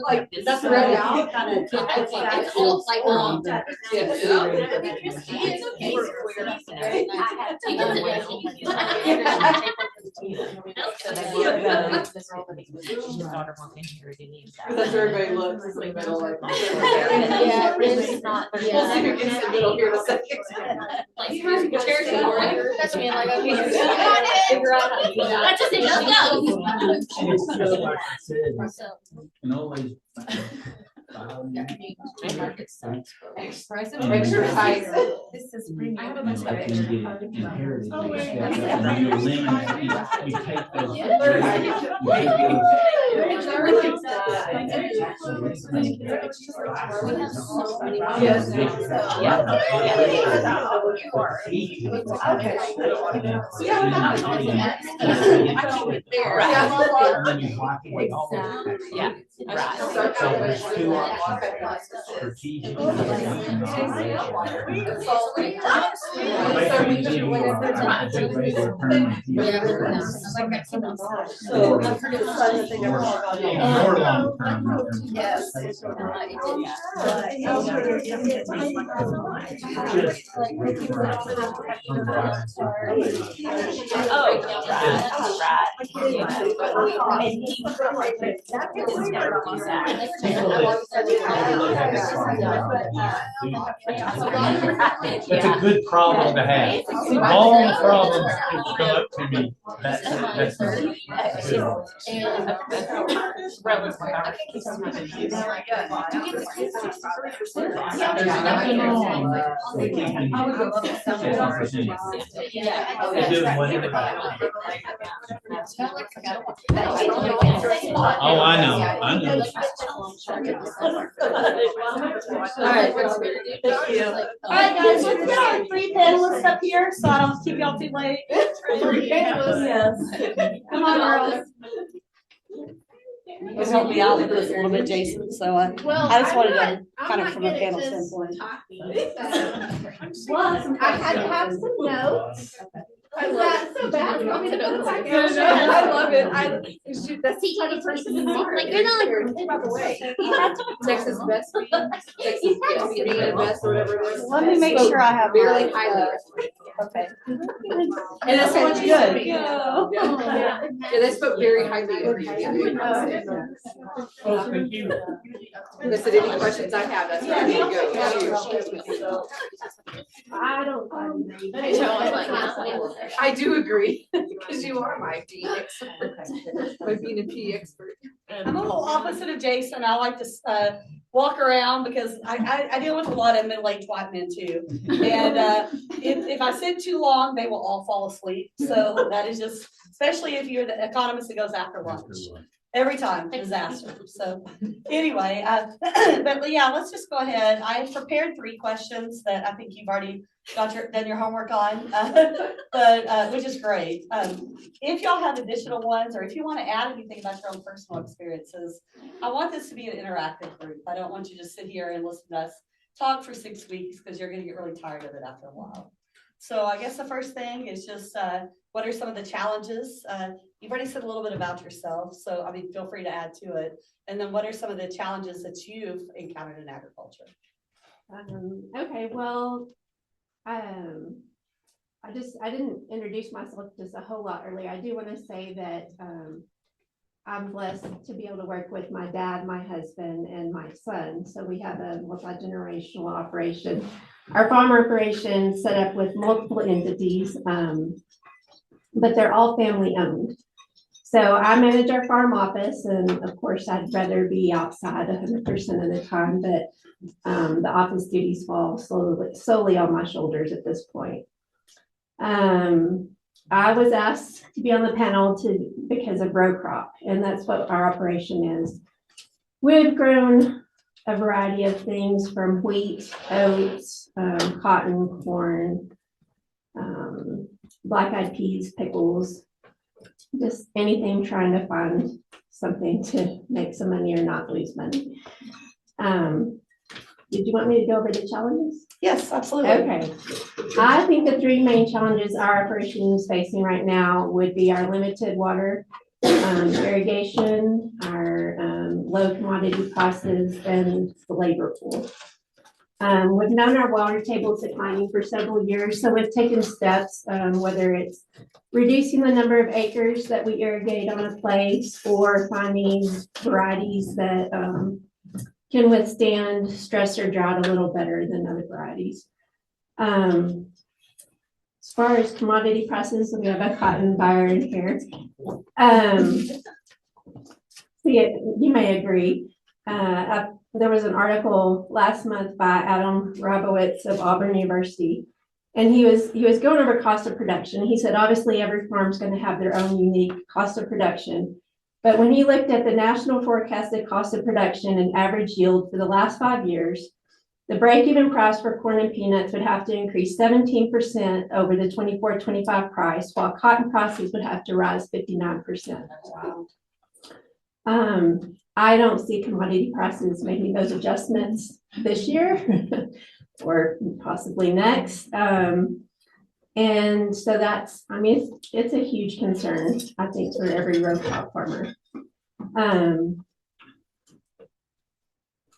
like, that's red out, kind of. It's all like, Yes. It's okay. So they won't go, his daughter won't inherit any of that. That's where everybody looks, it's like middle like. Yeah, it's not. We'll see who gets the middle here in a second. Like, chairs for it. That's me, like, okay. Figure out how to do that. That's just it, let's go. And it's just like I said, So, and always. express And Exercise. This is bringing. I have a bunch of inherited, they step up and you eliminate, you take those. Yes. Yeah, right. So there's 2 options, strategic. and operation. So, I'm pretty excited, I think I call about it. More long term. Yes. Oh, right. That's a good problem to have. All problems that come up to me, that's There's nothing wrong with keeping 50%. They're doing whatever. Oh, I know. All right. Thank you. All right, guys, let's get our 3 panelists up here, so I don't keep y'all too late. Yes. Come on, girls. You help me out with this a little bit, Jason, so I just wanted to kind of from a panel standpoint. I had to have some notes. Is that so bad? You want me to put it back in? I love it, that's the type of person you are. Like, you're not Here, think about the way. Texas best, Texas best, or whatever it was. Let me make sure I have. Barely highlighted. Okay. And that's so much good. Yeah, they spoke very highly of you. Oh, thank you. They said any questions I have, that's where I need to go. I don't. I do agree, because you are my PE expert, my being a PE expert. I'm a little opposite of Jason. I like to walk around because I deal with a lot of middle-aged white men too. And if I sit too long, they will all fall asleep. So that is just, especially if you're the economist that goes after lunch. Every time, disaster. So anyway, but yeah, let's just go ahead. I prepared 3 questions that I think you've already done your homework on, but which is great. If y'all have additional ones, or if you want to add anything about your own personal experiences, I want this to be an interactive group. I don't want you to just sit here and listen to us talk for 6 weeks because you're going to get really tired of it after a while. So I guess the first thing is just what are some of the challenges? You've already said a little bit about yourself, so I mean, feel free to add to it. And then what are some of the challenges that you've encountered in agriculture? Okay, well, I didn't introduce myself just a whole lot earlier. I do want to say that I'm blessed to be able to work with my dad, my husband, and my son. So we have a multi-generational operation. Our farm operation is set up with multiple entities, but they're all family owned. So I manage our farm office, and of course, I'd rather be outside 100% of the time, but the office duties fall solely on my shoulders at this point. I was asked to be on the panel because of row crop, and that's what our operation is. We've grown a variety of things from wheat, oats, cotton, corn, black-eyed peas, pickles, just anything trying to find something to make some money or not lose money. Did you want me to go over the challenges? Yes, absolutely. Okay. I think the 3 main challenges our operation is facing right now would be our limited water irrigation, our low commodity prices, and the labor pool. We've known our water table is declining for several years, so we've taken steps, whether it's reducing the number of acres that we irrigate on a place or finding varieties that can withstand stress or drought a little better than other varieties. As far as commodity prices, we have a cotton buyer in here. You may agree. There was an article last month by Adam Rabowitz of Auburn University, and he was going over cost of production. He said, obviously, every farm's going to have their own unique cost of production. But when he looked at the national forecasted cost of production and average yield for the last 5 years, the break-even price for corn and peanuts would have to increase 17% over the 24-25 price, while cotton prices would have to rise 59%. Wow. I don't see commodity prices making those adjustments this year or possibly next. And so that's, I mean, it's a huge concern, I think, for every row crop farmer.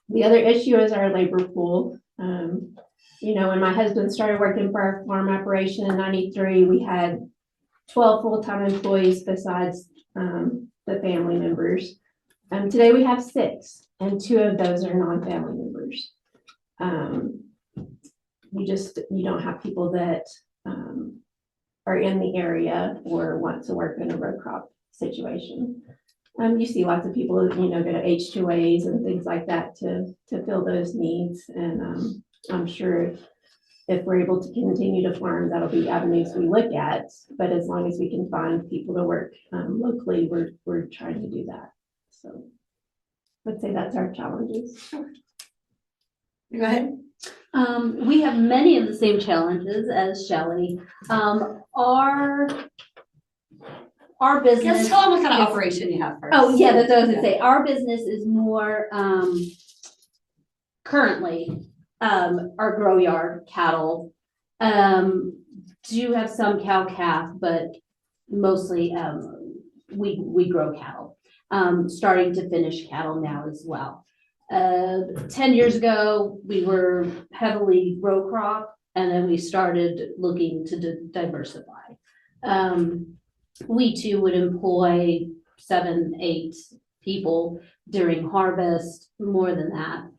The other issue is our labor pool. You know, when my husband started working for our farm operation in '93, we had 12 full-time employees besides the family members. Today we have 6, and 2 of those are non-family members. You don't have people that are in the area or want to work in a row crop situation. You see lots of people, you know, go to H2As and things like that to fill those needs. And I'm sure if we're able to continue to farm, that'll be avenues we look at. But as long as we can find people to work locally, we're trying to do that. So let's say that's our challenges. Go ahead. We have many of the same challenges as Shelley. Our business. Just tell them what kind of operation you have first. Oh, yeah, that's what I was gonna say. Our business is more, currently, our grow yard cattle. Do have some cow calf, but mostly, we grow cattle. Starting to finish cattle now as well. 10 years ago, we were heavily row crop. And then we started looking to diversify. We too would employ 7, 8 people during harvest, more than that.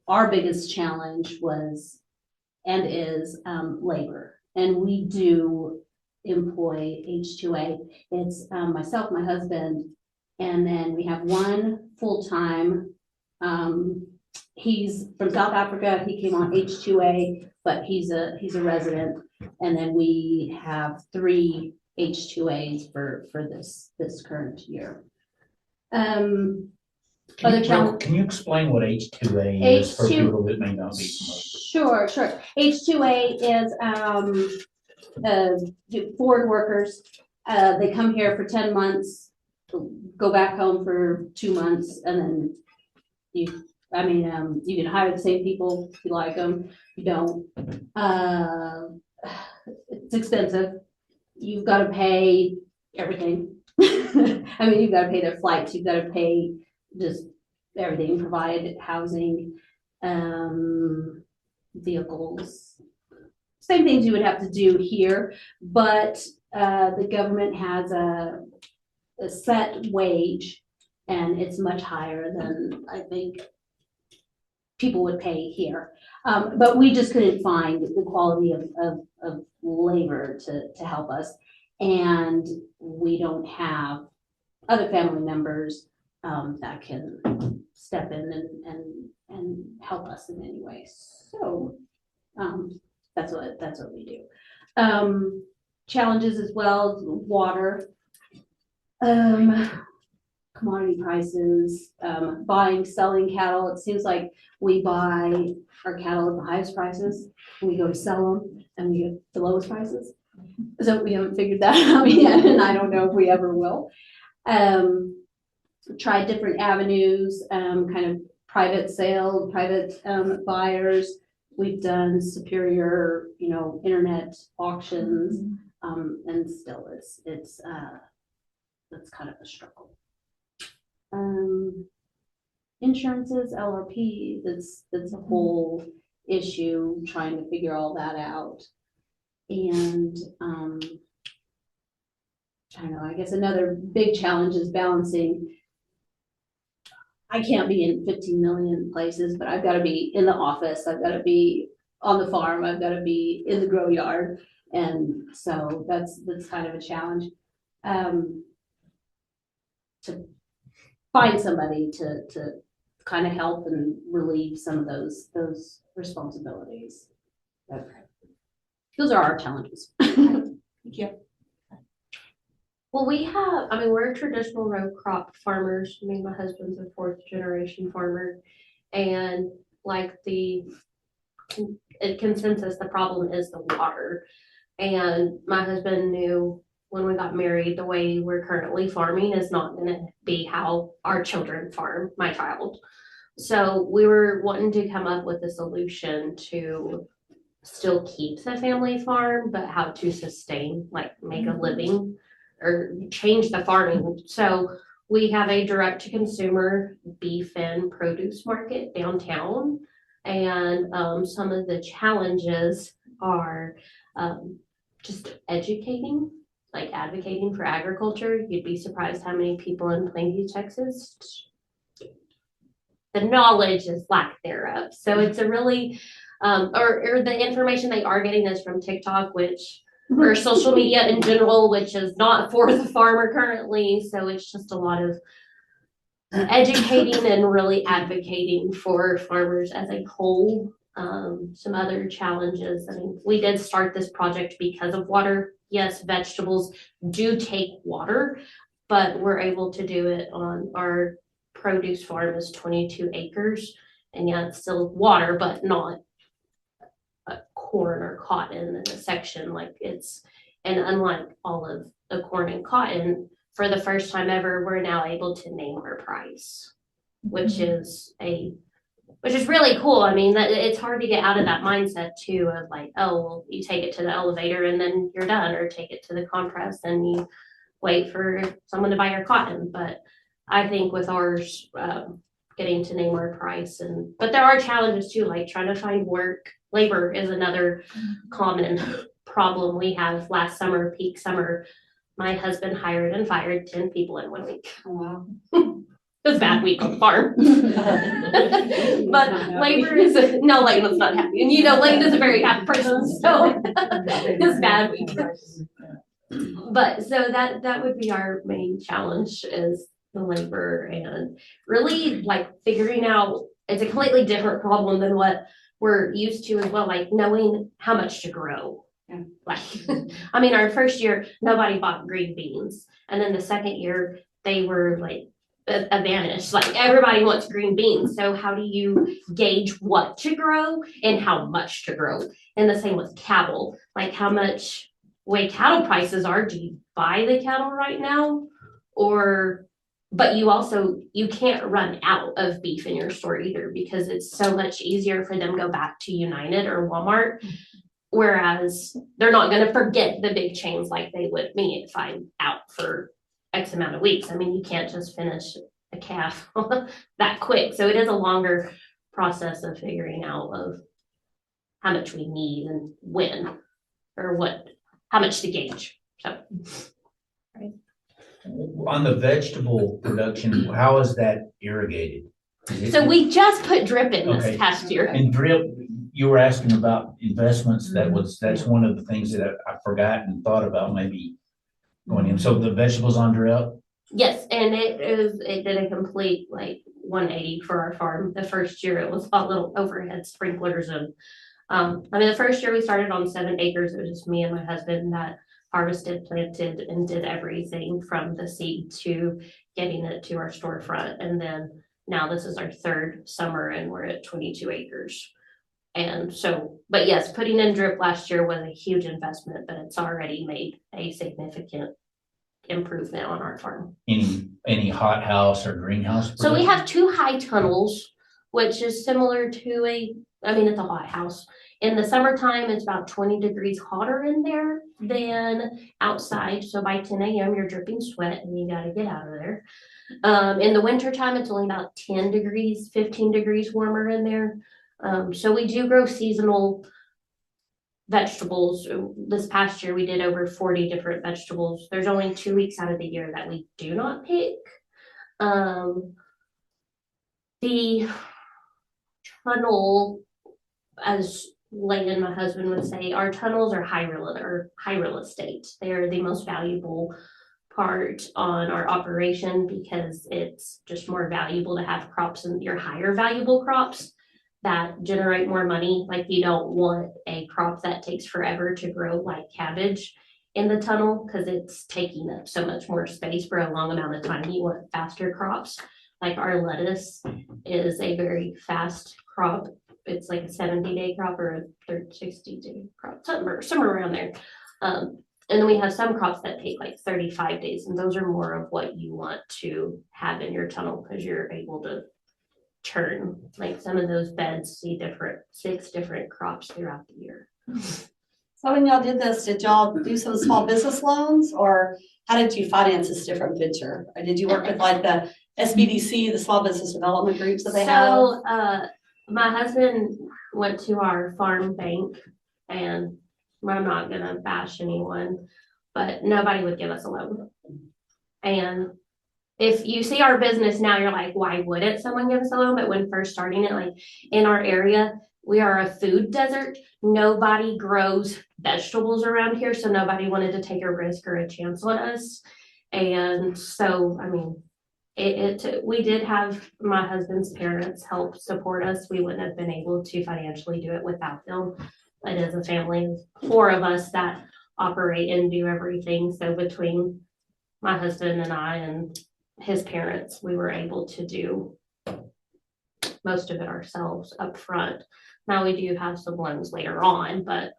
Our biggest challenge was and is labor. And we do employ H2A. It's myself, my husband, and then we have one full-time. He's from South Africa. He came on H2A, but he's a resident. And then we have 3 H2As for this current year. Other challenge. Can you explain what H2A is for H2 people that may not be familiar? Sure. H2A is foreign workers. They come here for 10 months, go back home for 2 months, and then you can hire the same people if you like them. You don't. It's expensive. You've got to pay everything. You've got to pay their flights. You've got to pay just everything, provide housing, vehicles, same things you would have to do here, but the government has a set wage, and it's much higher than I think people would pay here. But we just couldn't find the quality of labor to help us, and we don't have other family members that can step in and help us in any way. So that's what we do. Challenges as well, water, commodity prices, buying, selling cattle. It seems like we buy our cattle at the highest prices, and we go to sell them and we get the lowest prices. So we haven't figured that out yet, and I don't know if we ever will. Tried different avenues, kind of private sale, private buyers. We've done superior, internet auctions, and still it's kind of a struggle. Insurances, LRP, that's a whole issue, trying to figure all that out. And I don't know, I guess another big challenge is balancing. I can't be in 15 million places, but I've got to be in the office. I've got to be on the farm. I've got to be in the grow yard. And so that's kind of a challenge. To find somebody to kind of help and relieve some of those responsibilities. Okay. Those are our challenges. Thank you. Well, we're traditional row crop farmers. Me and my husband's a 4th generation farmer. And like the consensus, the problem is the water. And my husband knew when we got married, the way we're currently farming is not going to be how our children farm, my child. So we were wanting to come up with a solution to still keep the family farm, but how to sustain, like make a living or change the farming. So we have a direct to consumer beef and produce market downtown. And some of the challenges are just educating, like advocating for agriculture. You'd be surprised how many people in Plainview, Texas, the knowledge is lack thereof. So it's a really, or the information they are getting is from TikTok, or social media in general, which is not for the farmer currently. So it's just a lot of educating and really advocating for farmers as a whole. Some other challenges. We did start this project because of water. Yes, vegetables do take water, but we're able to do it on our produce farm is 22 acres. And yeah, it's still water, but not corn or cotton in a section like it's, and unlike all of the corn and cotton, for the first time ever, we're now able to name our price, which is really cool. It's hard to get out of that mindset too of like, oh, well, you take it to the elevator and then you're done, or take it to the compress and you wait for someone to buy your cotton. But I think with ours, getting to name our price, but there are challenges too, like trying to find work labor is another common problem we have. Last summer, peak summer, my husband hired and fired 10 people in 1 week. Wow. It was a bad week on the farm. But labor is, no, Lane was not happy. And you know, Lane is a very happy person, so it's a bad week. But so that would be our main challenge is the labor and really like figuring out, it's a completely different problem than what we're used to as well, like knowing how much to grow. Yeah. Like, I mean, our first year, nobody bought green beans. And then the second year, they were like a vanish. Like everybody wants green beans. So how do you gauge what to grow and how much to grow? And the same with cattle, like how much way cattle prices are. Do you buy the cattle right now? But you can't run out of beef in your store either because it's so much easier for them to go back to United or Walmart. Whereas they're not going to forget the big chains like they would me if I'm out for X amount of weeks. I mean, you can't just finish a calf that quick. So it is a longer process of figuring out of how much we need and when or how much to gauge. So. On the vegetable production, how is that irrigated? So we just put drip in this Okay. past year. And drip, you were asking about investments. That's one of the things that I forgot and thought about maybe going in. So the vegetables on drip? Yes, and it did a complete like 180 for our farm. The first year it was a little overhead sprinklers and I mean the first year we started on 7 acres. It was just me and my husband that harvested, planted, and did everything from the seed to getting it to our storefront. And then now this is our third summer and we're at 22 acres. And so, but yes, putting in drip last year was a huge investment, but it's already made a significant improvement on our farm. Any hothouse or greenhouse? So we have 2 high tunnels, which is similar to it's a hothouse. In the summertime, it's about 20 degrees hotter in there than outside. So by 10 a.m., you're dripping sweat and you got to get out of there. In the wintertime, it's only about 10 degrees, 15 degrees warmer in there. So we do grow seasonal vegetables. This past year, we did over 40 different vegetables. There's only 2 weeks out of the year that we do not pick. The tunnel, as Lane and my husband would say, our tunnels are high real estate. They're the most valuable part on our operation because it's just more valuable to have crops and your higher valuable crops that generate more money. Like you don't want a crop that takes forever to grow like cabbage in the tunnel because it's taking up so much more space for a long amount of time. You want faster crops. Like our lettuce is a very fast crop. It's like a 70-day crop or a 60-day crop, somewhere around there. And then we have some crops that take like 35 days, and those are more of what you want to have in your tunnel because you're able to turn. Like some of those beds see 6 different crops throughout the year. So when y'all did this, did y'all do some small business loans or how did you finance this different venture? Or did you work with like the SBDC, the small business development groups that they have? So my husband went to our farm bank, and I'm not gonna bash anyone, but nobody would give us a loan. And if you see our business now, you're like, why wouldn't someone give us a loan? But when first starting it, like in our area, we are a food desert. Nobody grows vegetables around here, so nobody wanted to take a risk or a chance on us. And so, I mean, we did have my husband's parents help support us. We wouldn't have been able to financially do it without them. It is a family, 4 of us that operate and do everything. So between my husband and I and his parents, we were able to do most of it ourselves up front. Now we do have some loans later on, but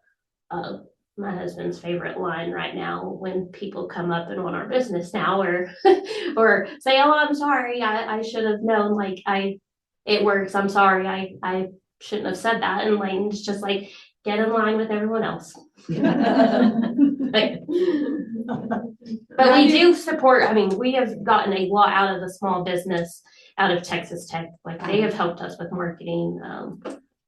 my husband's favorite line right now when people come up and want our business now or say, oh, I'm sorry, I should have known, like it works, I'm sorry, I shouldn't have said that. And Lane's just like, get in line with everyone else. But we do support, I mean, we have gotten a lot out of the small business out of Texas Tech. Like they have helped us with marketing.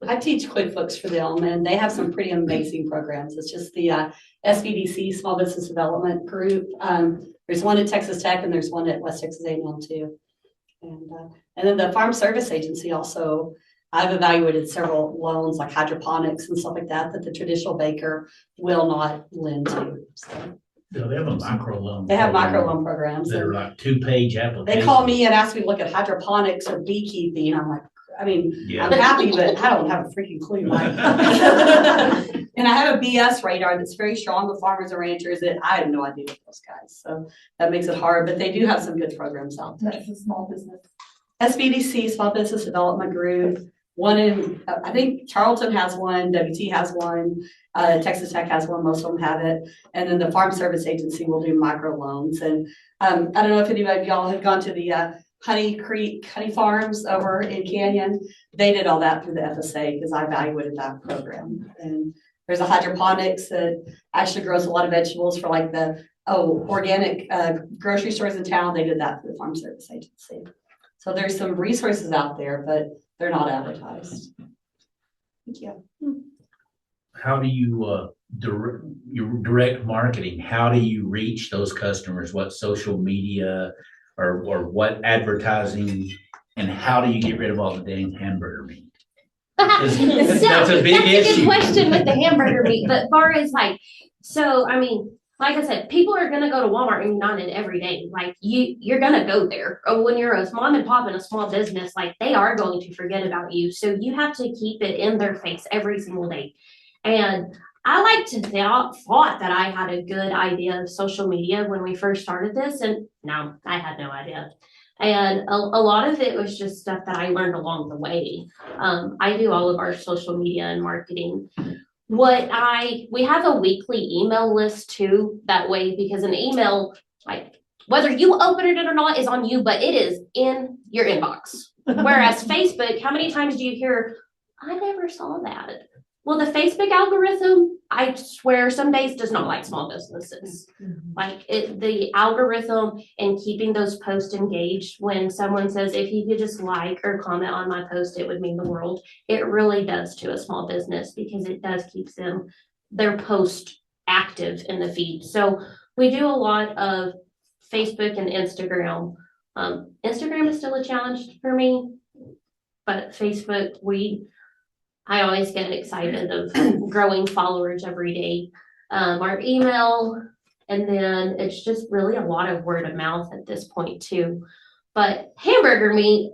I teach QuickBooks for them and they have some pretty amazing programs. It's just the SBDC, Small Business Development Group. There's one at Texas Tech and there's one at West Texas A&M too. And then the Farm Service Agency also, I've evaluated several loans like hydroponics and stuff like that, that the traditional baker will not lend to. So Yeah, they have a micro loan. they have program micro loan programs. That and are like 2-page They applications. call me and ask me to look at hydroponics or beekeeping. I'm like, I mean, Yeah. I'm happy, but I don't have a freaking clue. Right? And I have a BS radar that's very strong with farmers and ranchers that I have no idea with those guys. So that makes it hard, but they do have some good programs out there. That's a small business. SBDC, Small Business Development Group, one in, I think Charlton has one, WT has one, Texas Tech has one, most of them have it. And then the Farm Service Agency will do micro loans. And I don't know if anybody of y'all have gone to the Honey Creek Honey Farms over in Canyon. They did all that through the FSA because I evaluated that program. And there's a hydroponics that actually grows a lot of vegetables for like the organic grocery stores in town. They did that through the Farm Service Agency. So there's some resources out there, but they're not advertised. Thank you. How do you, your direct marketing, how do you reach those customers? What social media or what advertising? And how do you get rid of all the dang hamburger meat? That's a big That's a issue. good question with the hamburger meat, but far as like, so, I mean, like I said, people are gonna go to Walmart and United every day. Like you're gonna go there. Or when you're a mom and pop in a small business, like they are going to forget about you. So you have to keep it in their face every single day. And I like to thought that I had a good idea of social media when we first started this, and no, I had no idea. And a lot of it was just stuff that I learned along the way. I do all of our social media and marketing. We have a weekly email list too, that way, because an email, like whether you open it or not is on you, but it is in your inbox. Whereas Facebook, how many times do you hear, I never saw that? Well, the Facebook algorithm, I swear some days does not like small businesses. Like the algorithm and keeping those posts engaged, when someone says, if you could just like or comment on my post, it would mean the world. It really does to a small business because it does keep their post active in the feed. So we do a lot of Facebook and Instagram. Instagram is still a challenge for me, but Facebook, I always get excited of growing followers every day. Our email, and then it's just really a lot of word of mouth at this point too. But hamburger meat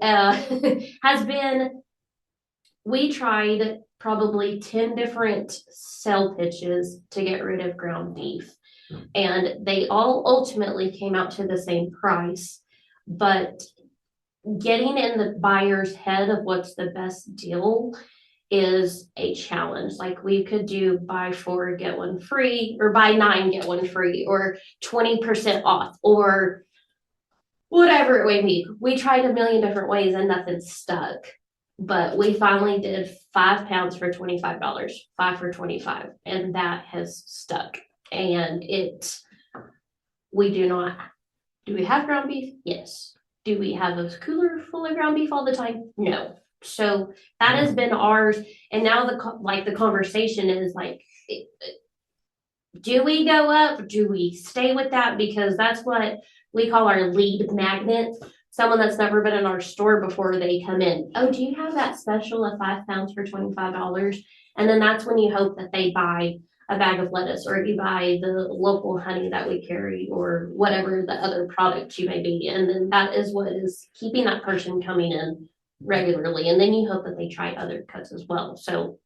we tried probably 10 different sell pitches to get rid of ground beef. And they all ultimately came out to the same price, but getting in the buyer's head of what's the best deal is a challenge. Like we could do buy 4, get 1 free, or buy 9, get 1 free, or 20% off, or whatever it may be. We tried a million different ways and nothing stuck. But we finally did 5 pounds for $25, 5 for $25, and that has stuck. And do we have ground beef? Yes. Do we have a cooler full of ground beef all the time? No. So that has been ours. And now the conversation is like, do we go up? Do we stay with that? Because that's what we call our lead magnet. Someone that's never been in our store before, they come in. Oh, do you have that special of 5 pounds for $25? And then that's when you hope that they buy a bag of lettuce, or you buy the local honey that we carry, or whatever the other product you may be. And then that is what is keeping that person coming in regularly. And then you hope that they try other cuts as well. So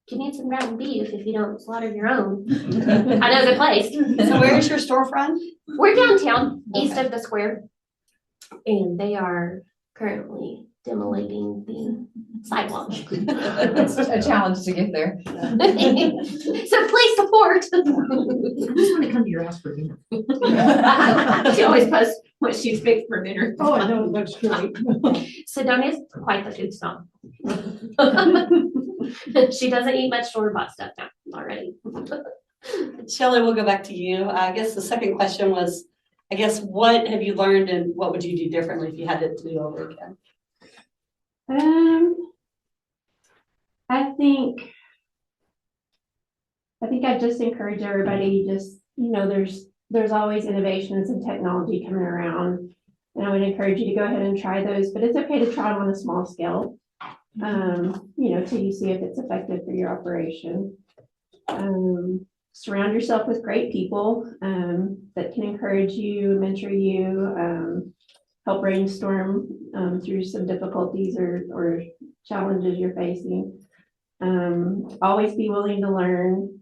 you need some ground beef if you don't slaughter your own. I know the place. So where is your storefront? We're downtown, east of the square. And they are currently demoliting the sidewalk. It's a challenge to get there. So please support. I just want to come to your house for dinner. She always posts what she's fixed for dinner. Oh, I know, that's great. Sedona is quite the food snob. She doesn't eat much store-bought stuff now already. Shelley, we'll go back to you. I guess the second question was, what have you learned and what would you do differently if you had it to do over again? I think I just encourage everybody, just, there's always innovations and technology coming around. And I would encourage you to go ahead and try those, but it's okay to try them on a small scale. Till you see if it's effective for your operation. Surround yourself with great people that can encourage you, mentor you, help brainstorm through some difficulties or challenges you're facing. Always be willing to learn.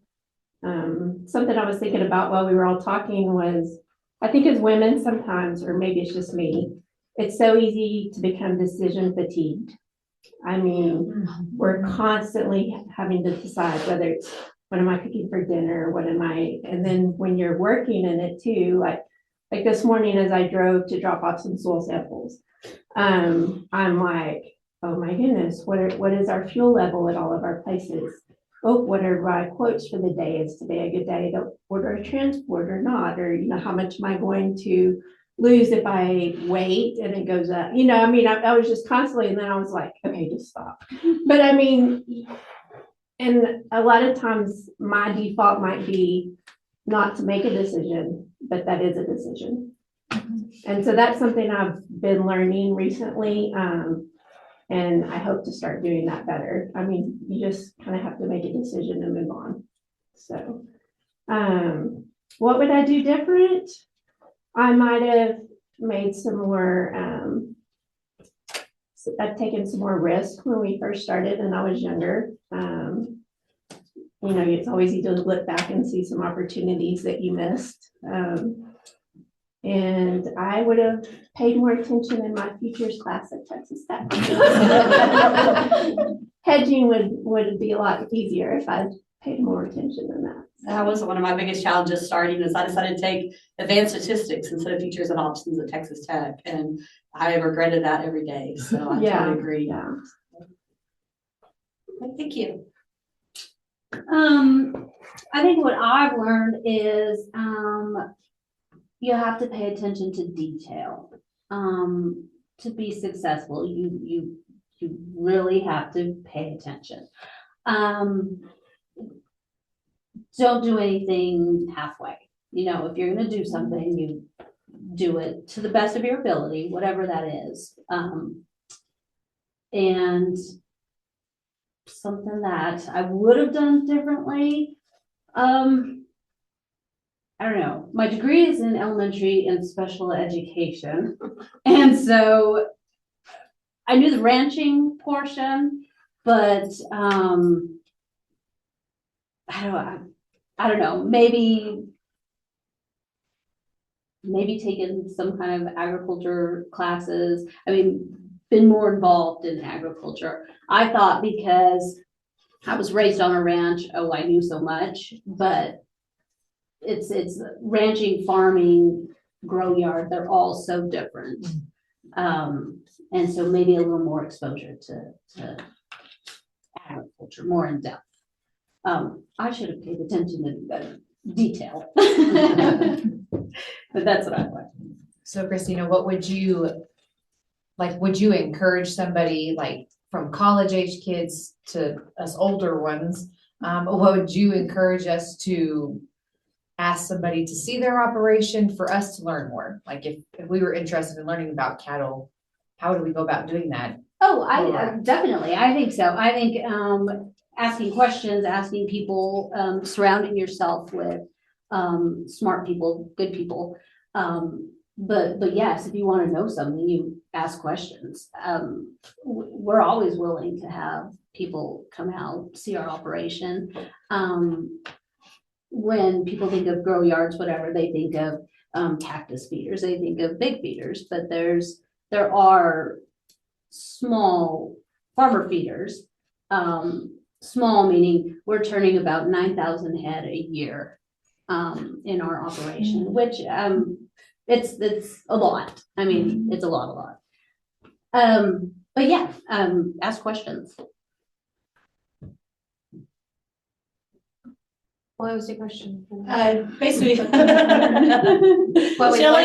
Something I was thinking about while we were all talking was, I think as women sometimes, or maybe it's just me, it's so easy to become decision fatigued. I mean, we're constantly having to decide whether it's, what am I cooking for dinner? And then when you're working in it too, like this morning as I drove to drop off some soil samples, I'm like, oh my goodness, what is our fuel level at all of our places? Oh, what are my quotes for the day? Is today a good day to order a transport or not? Or, how much am I going to lose if I wait and it goes up? I was just constantly, and then I was like, okay, just stop. But and a lot of times my default might be not to make a decision, but that is a decision. And so that's something I've been learning recently. And I hope to start doing that better. You just kind of have to make a decision and move on. So, what would I do different? I might have made some more, I've taken some more risk when we first started and I was younger. It's always easy to look back and see some opportunities that you missed. And I would have paid more attention in my futures class at Texas Tech. Hedging would be a lot easier if I paid more attention than that. That was one of my biggest challenges starting, is I decided to take advanced statistics instead of futures and options at Texas Tech. And I regretted that every day. So I totally agree. Yeah. Thank you. I think what I've learned is you have to pay attention to detail. To be successful, you really have to pay attention. Don't do anything halfway. If you're going to do something, you do it to the best of your ability, whatever that is. And something that I would have done differently, I don't know. My degree is in elementary and special education. And so I knew the ranching portion, but I don't know, maybe taken some kind of agriculture classes. Been more involved in agriculture. I thought because I was raised on a ranch, I knew so much, but it's ranching, farming, grow yard, they're all so different. And so maybe a little more exposure to agriculture, more in depth. I should have paid attention to detail. But that's what I thought. So Christina, what would you encourage somebody from college age kids to us older ones? What would you encourage us to ask somebody to see their operation for us to learn more? If we were interested in learning about cattle, how would we go about doing that? Oh, I definitely. I think so. I think asking questions, asking people, surrounding yourself with smart people, good people. But yes, if you want to know something, you ask questions. We're always willing to have people come out, see our operation. When people think of grow yards, whatever, they think of cactus feeders, they think of big feeders, but there are small farmer feeders. Small meaning we're turning about 9,000 head a year in our operation, which it's a lot. It's a lot. But yeah, ask questions. What was your question? Basically, Shelley,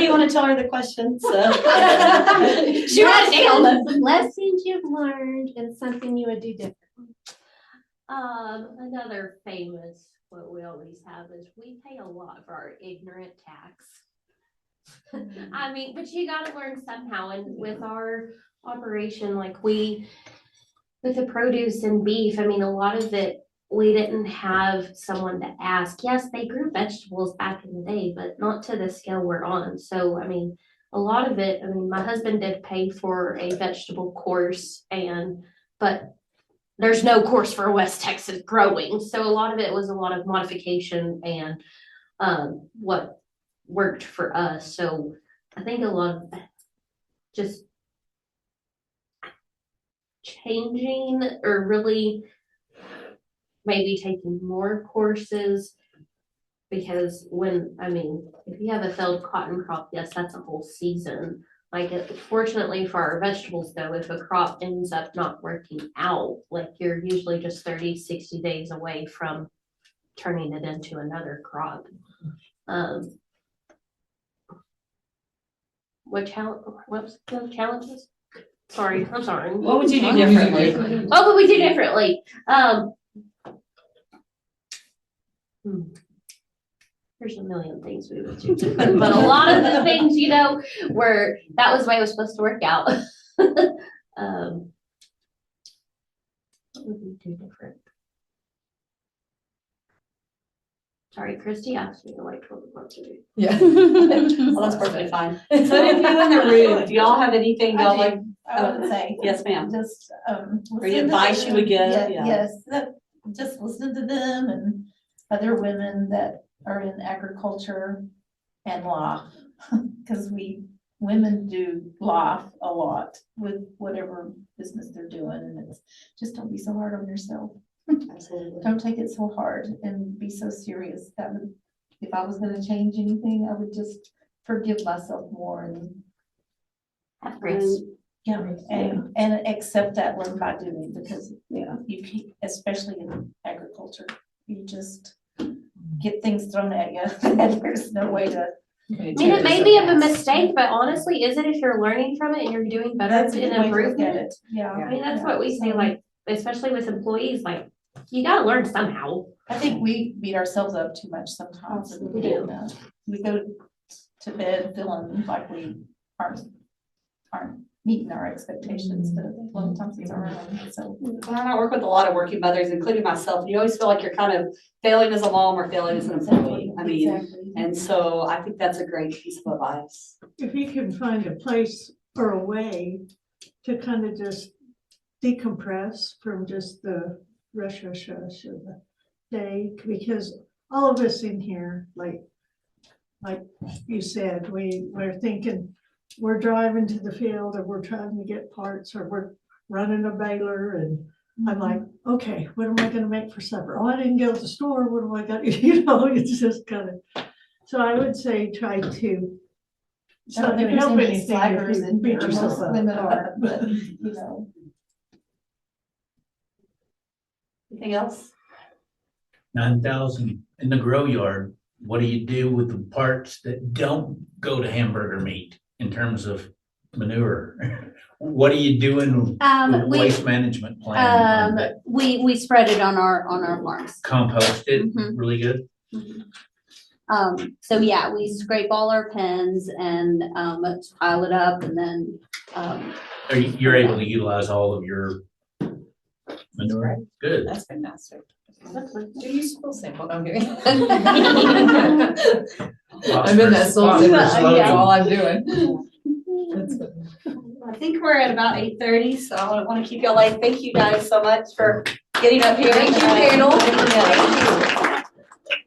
you want to tell her the questions? She wrote it down. Lessons you've learned and something you would do differently. Another famous, what we always have is we pay a lot for our ignorant tax. I mean, but you gotta learn somehow, and with our operation, like with the produce and beef, I mean, a lot of it, we didn't have someone to ask. Yes, they grew vegetables back in the day, but not to the scale we're on. So, I mean, a lot of it, I mean, my husband did pay for a vegetable course but there's no course for West Texas growing. So a lot of it was a lot of modification and what worked for us. So I think a lot of just changing or really maybe taking more courses, because if you have a failed cotton crop, yes, that's a whole season. Fortunately for our vegetables though, if a crop ends up not working out, like you're usually just 30, 60 days away from turning it into another crop. What's the challenges? Sorry, I'm sorry. What would you do differently? What would we do differently? There's a million things we would do different, but a lot of the things, that was the way it was supposed to work out. What would we do different? Sorry, Christy asked me what to do. Yeah. Well, that's perfectly fine. So if you in the room, do y'all have anything I going? I would say. Yes, ma'am. Just, Or any advice you would give? Yeah. Yes, just listen to them and other women that are in agriculture and law. Because women do law a lot with whatever business they're doing, and it's just don't be so hard on yourself. Absolutely. Don't take it so hard and be so serious. If I was gonna change anything, I would just forgive myself more and Have grace. and accept that learn by doing, because you keep, especially in agriculture, you just get things thrown at you and there's no way to. I mean, it may be a mistake, but honestly, is it if you're learning from it and you're doing better That's a and good way to look improving at it? it. Yeah. I mean, that's what we say, especially with employees, you gotta learn somehow. I think we beat ourselves up too much sometimes. We do. And, we go to bed feeling like we aren't meeting our expectations, but a lot of times it's our own, so. I work with a lot of working mothers, including myself. You always feel like you're kind of failing as a mom or failing as an employee. I mean, Exactly. and so I think that's a great piece of advice. If you can find a place or a way to kind of just decompress from just the rush of the day, because all of us in here, like you said, we're thinking, we're driving to the field or we're trying to get parts or we're running a baler, and I'm like, okay, what am I gonna make for supper? Oh, I didn't go to the store, what am I gonna, it's just kind of, so I would say try to, it's not gonna help anything if you beat yourself up. Women are, but, Anything else? 9,000 in the grow yard. What do you do with the parts that don't go to hamburger meat in terms of manure? What are you doing with waste management plan? We spread it on our farms. Compost it, Mhm. really good. So yeah, we scrape all our pens and pile it up, and then You're able to utilize all of your manure? Good. That's fantastic. Do you soul sample? No, I'm kidding. I'm in that soul sample, that's all I'm doing. That's good. I think we're at about 8:30, so I don't want to keep y'all late. Thank you guys so much for getting up here. Thank you, panel. Yeah, thank you.